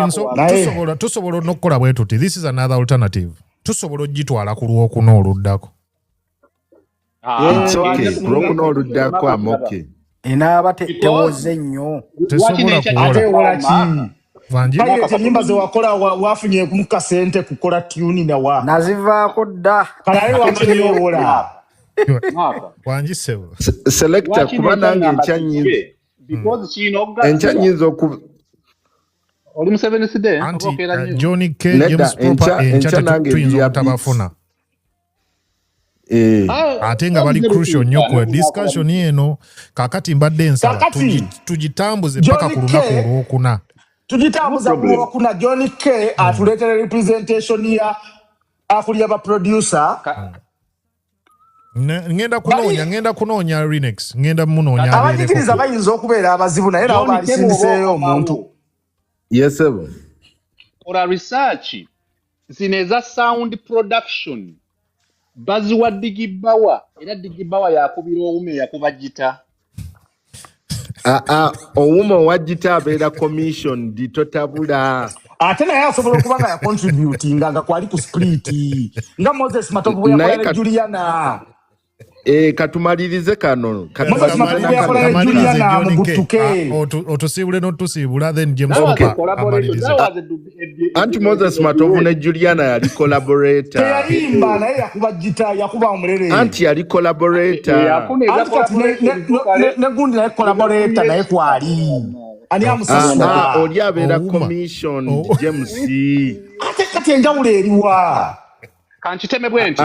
tusobola n'okukola bwe tuti this is another alternative tusobola ogitwala ku lwokuna oluddako. Olwokuna amoke enaaba tewoze nnyo tesobola kuwola ki nyimba ze wakola wafunye mu kasente kukola tune nawa nazivaako dda kalaye wakinewola wanjisebo selector kuba nange enkya nyinza oli mu 7th day John K James Proper enkya tuyinza obutabafuna ate nga bali crucial nnyo ku discussion eno kakati mbadde nsaba tugitambuze mpaka ku lunaku olwokuna. Tugitambuza ku lwokuna. John K atuleetera representation ya akulya ba producer. ngenda kunoonya Renex ngenda munoonya abajikiriza bayinza okubeera abazibu naye nabo balisindiseeyo omuntu. Yes sir. Ora research zineza sound production baziwa digibawa era digibawa yakubira owume yakuba gita owume wa gita abeera commission ditotabula ate naye asobola okuba nga yacontributinga nga kwali ku split nga Moses Matovu bwe yakola ne Juliana. Katumalirize kano otusiibule n'otusiibula then James amalirize. Anti Moses Matovu ne Juliana yali collaborator. Teyayimba naye yakuba gita yakuba omulere. Anti yali collaborator. Ne gundi naye collaborator naye kwali. Ani amusasula. Oli abeera commission James. Ate kati enjawulo eriwa. Kankiteme bwenti.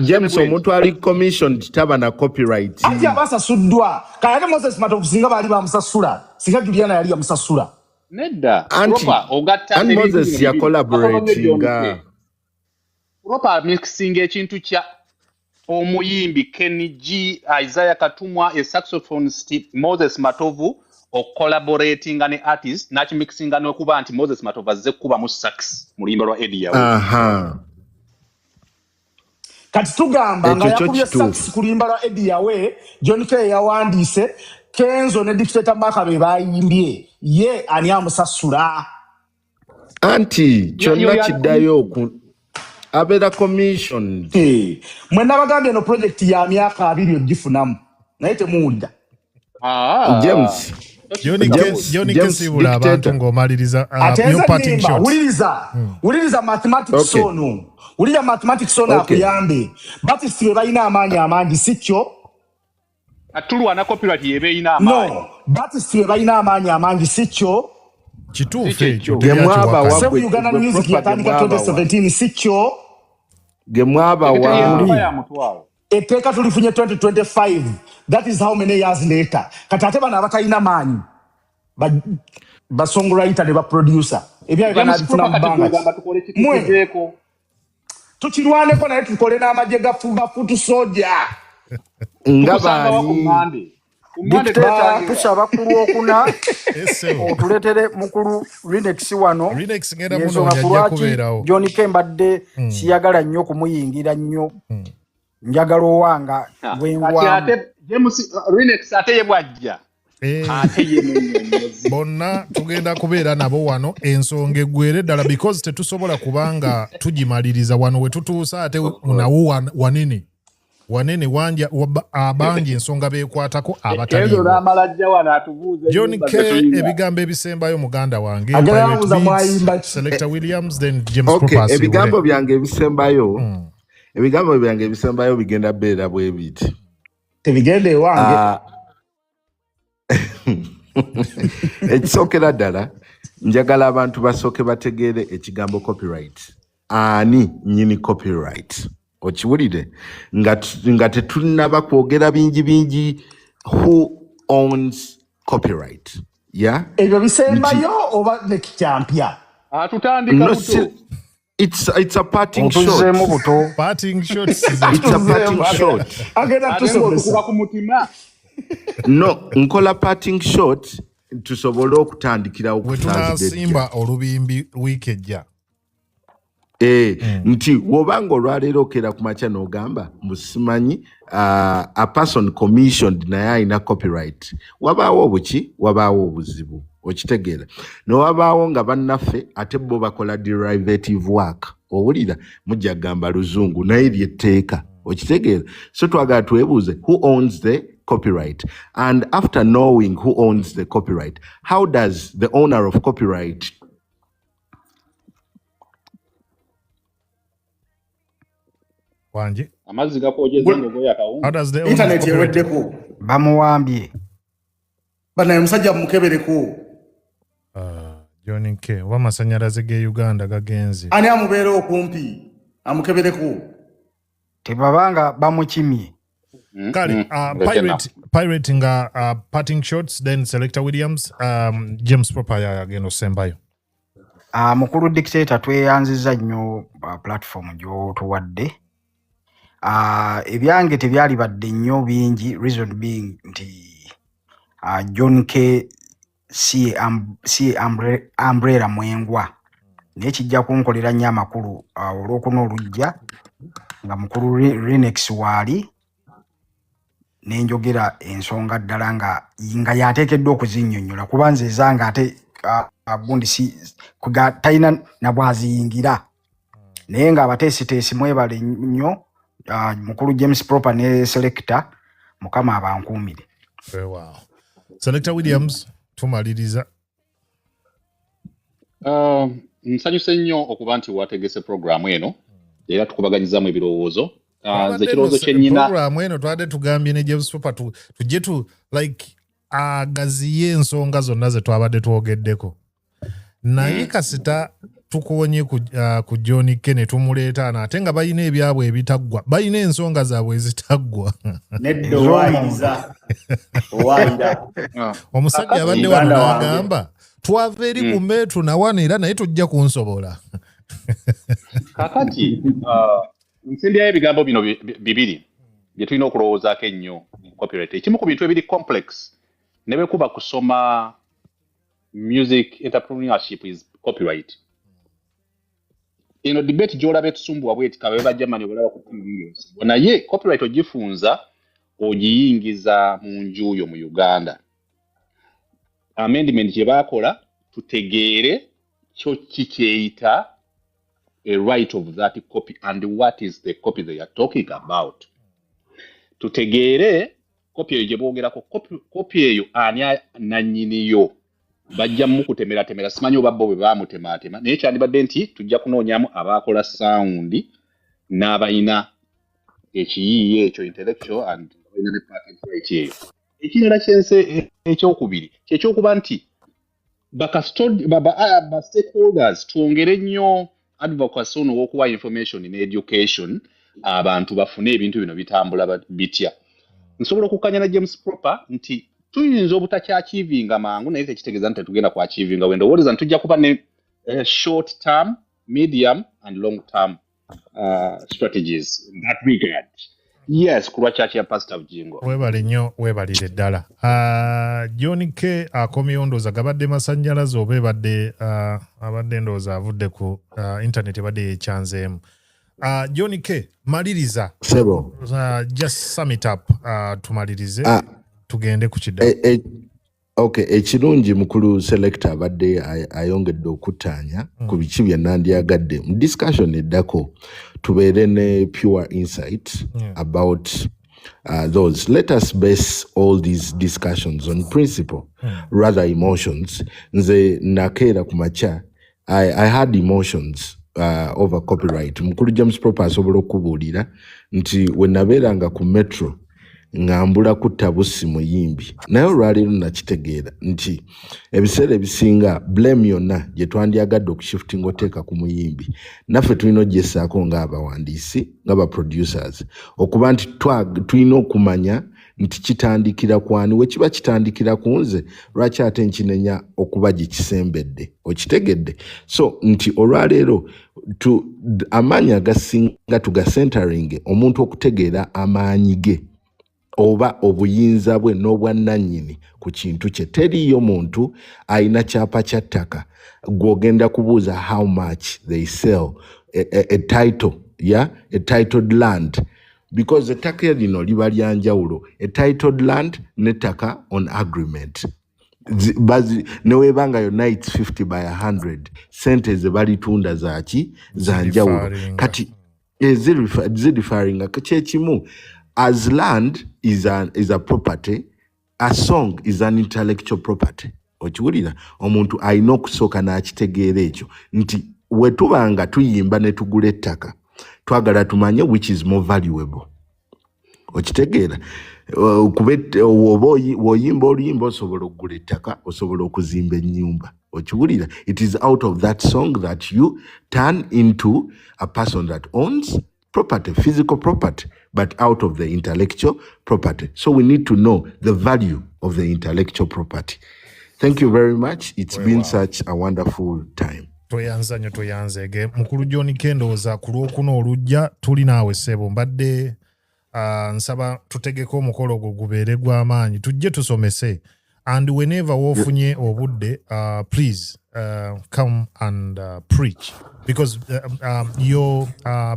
James omuntu ali commission taba na copyright. Ati abasasuddwa. Kaya Moses Matovu singa bali bamusasula. Singa Juliana yali yamusasula. Nedda. Anti Moses ya collaboratinga. Proper mixing ekintu kya omuyimbi Kenny G, Isaiah Katumwa, a saxophonist Moses Matovu collaborating ne artist nakimixinga n'okuba nti Moses Matova azze kuba mu sax mu luyimba lwa Eddie yawe. Aha. Kati tugamba nga yakubye sax ku luyimba lwa Eddie yawe, John K yawandiise, Kenzo ne Dictator Makabe bayimbye, ye ani amusasula. Anti kyonna kiddayo abeera commissioned. Mwe nabagambye no project ya myaka 2 ogifunamu naye temuwulira. James Johnny Kesibula abantu ng'omaliriza your parting shots. Uliriza mathematics sono. Uliriza mathematics sono akuyambe. Batist be balina amaanyi amangi sikyo. Atulwa na copyright yebe ina amaanyi. No, Batist be balina amaanyi amangi sikyo. Kituufu ekyo. Gemwaba wabwe Uganda Music yatandika 2017 sikyo. Gemwaba wa Eteka tulifunye 2025. That is how many years later. Katate bana abatalina maanyi. Ba songwriter ne ba producer. Ebya bana bituna mbanga. Mweko. Tukirwane ko naye tukole n'amajje gafuba futu soja. Ngabani. Dictator tusaba kulu okuna otuletere mukulu Rinex wano. Rinex ngenda muno yajja kubeerawo. Johnny Kembadde siyagala nnyo kumuyingira nnyo. Njagala owanga bwengwa. Ate James Rinex ate yebwajja. Bonna tugenda kubeera nabo wano ensonga eggwere ddala because tetusobola kubanga tugimaliriza wano we tutuusa ate nawo wanene wanja abangi ensonga beekwatako abatali. John K ebigambo ebisembayo muganda wange Selector Williams then James Propas. Ebigambo byange ebisembayo bigenda beera bwe biti. Tebigende ewange. Ekisookera ddala njagala abantu basooke bategeere ekigambo copyright. Ani nyini copyright? Okiwulire nga tetunnaba kwogera bingi who owns copyright. Yeah? Ebyo bisembayo oba nekikyampya? Tutandika buto. It's a parting shot. Parting shot. It's a parting shot. Agenda tusobesa kumutima. No, nkola parting shot tusobola okutandikira okusimba olubimbi week ejja. Nti wobanga olwaleero okera ku makya n'ogamba musimanyi a person commissioned naye alina copyright. Wabaawo obuzibu okitegeera. Nowabaawo nga bannaffe ate bo bakola derivative work. Owulira mujja gamba luzungu naye lyetteeka okitegeera. So twagala twebuuze who owns the copyright, and after knowing who owns the copyright, how does the owner of copyright how does the internet yeweddeko bamuwambye bana musajja mukebereko John K w'amasanyalaze ge Uganda gagenze ani amubeera okumpi amukebereko tebabanga bamukimye. Kali, pirating parting shots, then Selector Williams, James Proper again osembayo. Mukulu Dictator tweyanziza nnyo platform gy'otuwadde. Ebyange tebyali badde nnyo bingi, reason being nti John K si umbrella mwengwa. Naye kijja kunkolera nnyo amakulu olw'okuna olujja nga mukulu Rinex waali nenjogera ensonga ddala nga yateekeddwa okuzinnyonnyola kuba nze ezanga ate gundi si talina nabwaziyingira naye ng'abateesiteesi mwebale nnyo mukulu James Proper ne Selector mukama abankuumire. Wow. Selector Williams tumaliriza. Nsanyuse nnyo okuba nti wategese programu eno era tukubaganyizaamu ebirowoozo. Nze kirowoozo kyennyina programu eno twade tugambye ne James Proper tujje tu like agaziye ensonga zonna ze twabadde twogeddeko naye kasita tukonye ku John K ne tumuleeta ate nga balina ebyabwe ebitaggwa balina ensonga zaabwe ezitaggwa neddo wayiriza omusajja abadde wano n'agamba twava eri ku metro nawana era naye tujja kunsobola kakati nsindyayo ebigambo bino bibiri bye tulina okulowoozaako ennyo copyright. Ekimu ku bintu ebiri complex ne bwe kuba kusoma music entrepreneurship is copyright. Debate gy'olaba etusumbuwa bweti kabe bajamani olaba ku TV naye copyright ogifunza ogiyingiza mu njuyo mu Uganda. Amendment gye baakola tutegeere kyo kikyeyita a right of that copy and what is the copy they are talking about. Tutegeere copy eyo gye boogerako copy eyo ani nannyiniyo bajja mukutemera simanyi oba bo bwe baamutematema naye kyandibadde nti tujja kunoonyamu abaakola sound n'abalina ekiyiiye ekyo intellectual and abalina ne patent right eyo. Ekirala kyense ekyokubiri kyekyokuba nti ba stakeholders twongere nnyo advocacy ono w'okuwa information in education abantu bafune ebintu bino bitambula bitya. Nsobola okukanya na James Proper nti tuyinza obutakyachivinga mangu naye tekitegeeza nti tetugenda kwachivinga wendo woliza ntujja kuba ne short term, medium and long term strategies in that regard. Yes, kulwa chachi ya Pastor Bujingo. Webale nnyo webalire ddala. John K akomyewo ndowooza gabadde masannyalaze oba abadde ndowooza avudde ku internet ebadde yekyanzeemu. John K maliriza. Sebo. Just sum it up tumalirize tugende ku kidda. Okay, ekirungi mukulu selector abadde ayongedde okuttaanya ku biki bye nandyagadde mu discussion eddako tubeere ne pure insight about those. Let us base all these discussions on principle rather emotions. Nze nakeera ku makya I had emotions over copyright. Mukulu James Proper asobola okubuulira nti we nabeeranga ku metro ngambula kutta busi muyimbi naye olwaleero nakitegeera nti ebiseera ebisinga blame yonna gye twandyagadde okushiftinga oteeka ku muyimbi naffe tulina ogyesaako ng'abawandiisi ng'abaproducers okuba nti tulina okumanya nti kitandikira kwani we kiba kitandikira ku nze lwaki ate nkinenya okuba gye kisembedde okitegedde so nti olwaleero amaanyi agasinga tugasentering omuntu okutegeera amaanyi ge oba obuyinza bwe n'obwannannyini ku kintu kye. Teriyo muntu ayina kyapa kya ttaka gw'ogenda kubuuza how much they sell a title, yeah? A titled land. Because ettaka lino liba lya njawulo. A titled land n'ettaka on agreement. Newebanga yonna it's 50 by 100. Sente ze balitunda zaki za njawulo. Kati zirifaringa kyekimu. As land is a property, a song is an intellectual property. Okiwulira omuntu alina okusooka n'akitegeera ekyo nti we tubanga tuyimba ne tugula ettaka twagala tumanye which is more valuable. Okitegeera woyimba oluyimba osobola okugula ettaka osobola okuzimba ennyumba. Okiwulira it is out of that song that you turn into a person that owns property, physical property, but out of the intellectual property. So we need to know the value of the intellectual property. Thank you very much. It's been such a wonderful time. Toyanza nyo toyanzege. Mukulu John Kendooza ku Lwokuna olujja tuli naawe ssebo mbadde nsaba tutegeko omukolo gwo gubeere gw'amaanyi tujje tusomese and whenever wofunye obudde please come and preach because yo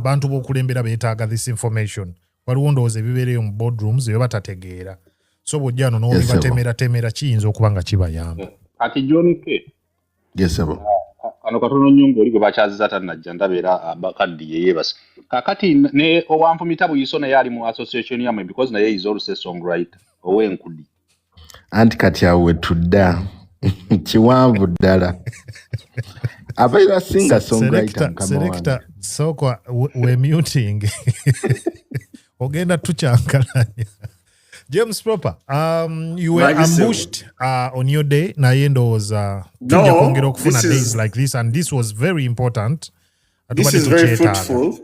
bantu b'okulembera beetaaga this information waliwo ndowooza ebibeereyo mu boardrooms ebyo batategeera so bw'ojjano n'obibatemera kiyinza okuba nga kibayamba. Kati John K. Yes, sir. Kano katono nnyo ng'oli gwe bakyaziza tannajja ndabeera abakaddi ye yeebase. Kakati ne owanfumita Buyiso naye ali mu association yammwe because naye is also a songwriter ow'enkudi. Anti kati awe tudda kiwanvu ddala. Abaira singer songwriter selector sokwa we muting. Ogenda tuchankalanya. James Proper, you were ambushed on your day. Days like this, and this was very important. This is very fruitful.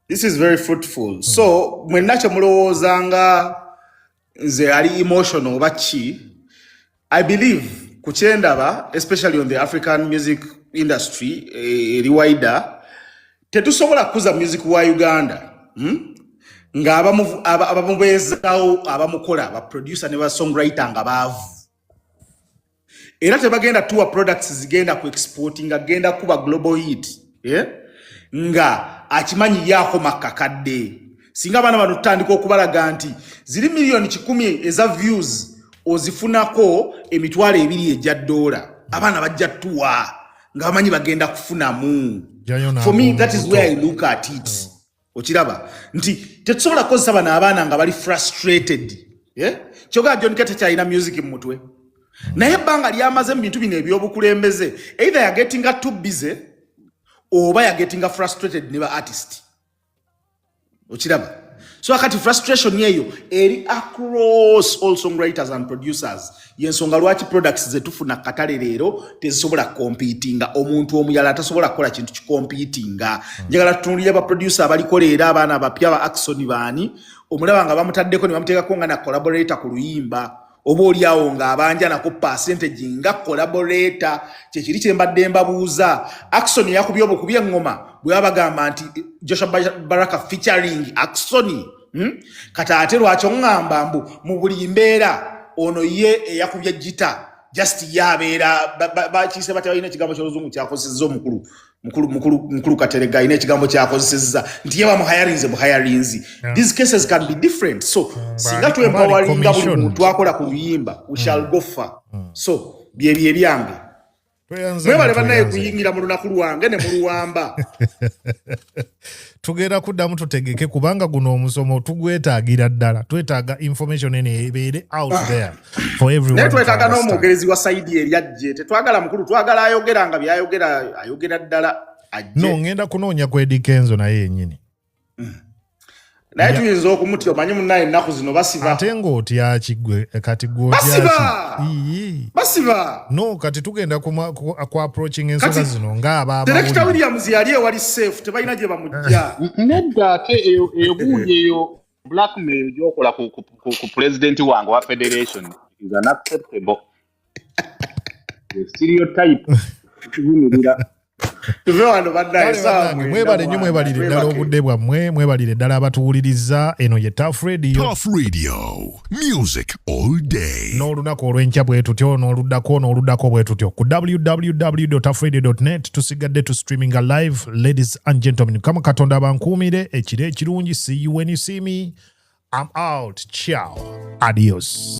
This is very fruitful. So, when nacho mulowozanga ze ali emotional bachi, I believe kuchendaba, especially on the African music industry, riwaida, tetusobola kuza music wa Uganda. Nga abamubezawo abamukola ba producer ne ba songwriter nga baavu era tebagenda tuwa products zigenda ku exporting agenda kuba global hit nga akimanyi yako makakadde singa bana bano tutandika okubalaga nti ziri milioni 10 eza views ozifunako emitwalo 2 ejja $, abana bajja tuwa nga bamanyi bagenda kufunamu. For me that is where I look at it. Okiraba nti tetusobola kozesa bana abaana nga bali frustrated kyoga John Kete kyalina music mu mutwe naye ebbanga lyamaze mu bintu bino ebyobukulembeze either ya getting too busy oba ya getting frustrated ne ba artist. Okiraba so akati frustration yeyo eri across all songwriters and producers yensonga lwaki products zetufuna katale leero tezisobola competinga omuntu omuyala tasobola kola kintu kicompetinga njagala tutunulire ba producer abalikoleera abaana abapya ba Action baani omulaba nga bamutaddeko ne bamuteekako nga na collaborator ku luyimba oba oliawo nga abanja nako percentage nga collaborator kyekiri kyembadde mbabuuza Action yakubye obukubye engoma bwe babagamba nti Joshua Baraka featuring Action kata ate lwaki ongamba mbu mu buli mbeera ono ye eyakubye gita just yabeera bakise batalina ekigambo ky'oluzungu kyakozesezza mukulu Katerega ine ekigambo kyakozesezza nti yeba mu hirings these cases can be different so singa tu empoweringa buli muntu akola ku luyimba we shall go far so bye byange mwebale bannaye kuyingira mu lunaku lwange ne muluwamba tugenda kuddamu tutegeke kubanga guno omusomo tugwetaagira ddala twetaaga information ene ebeere out there for everyone. Naye twetaaga n'omwogerezi wa saidi eri ajje tetwagala mukulu twagala ayogera nga ayogera ddala ajje. No ngenda kunoonya ku Eddie Kenzo naye yennyini. Naye tuyinza okumutya omanyi munnaye ennaku zino basiba. Ate ng'otya kigwe kati basiba. No kati tugenda ku approaching ensonga zino ng'aba Director Williams yali ewali safe tebalina gye bamujja. Nedda ate eyo gundi eyo blackmail gyokola ku president wange wa federation is unacceptable. The stereotype kuvumirira. Mwebale nnyo mwebalire ddala obudde bwammwe mwebaliire ddala abatuwuliriza eno ye Tough Radio music all day n'olunaku olw'enkya bwe tutyo n'oluddako bwe tutyo ku www.toughradio.net tusigadde tu streaming live. Ladies and gentlemen, kama Katonda abankuumire ekiro ekirungi. See you when you see me. I'm out. Ciao. Adios.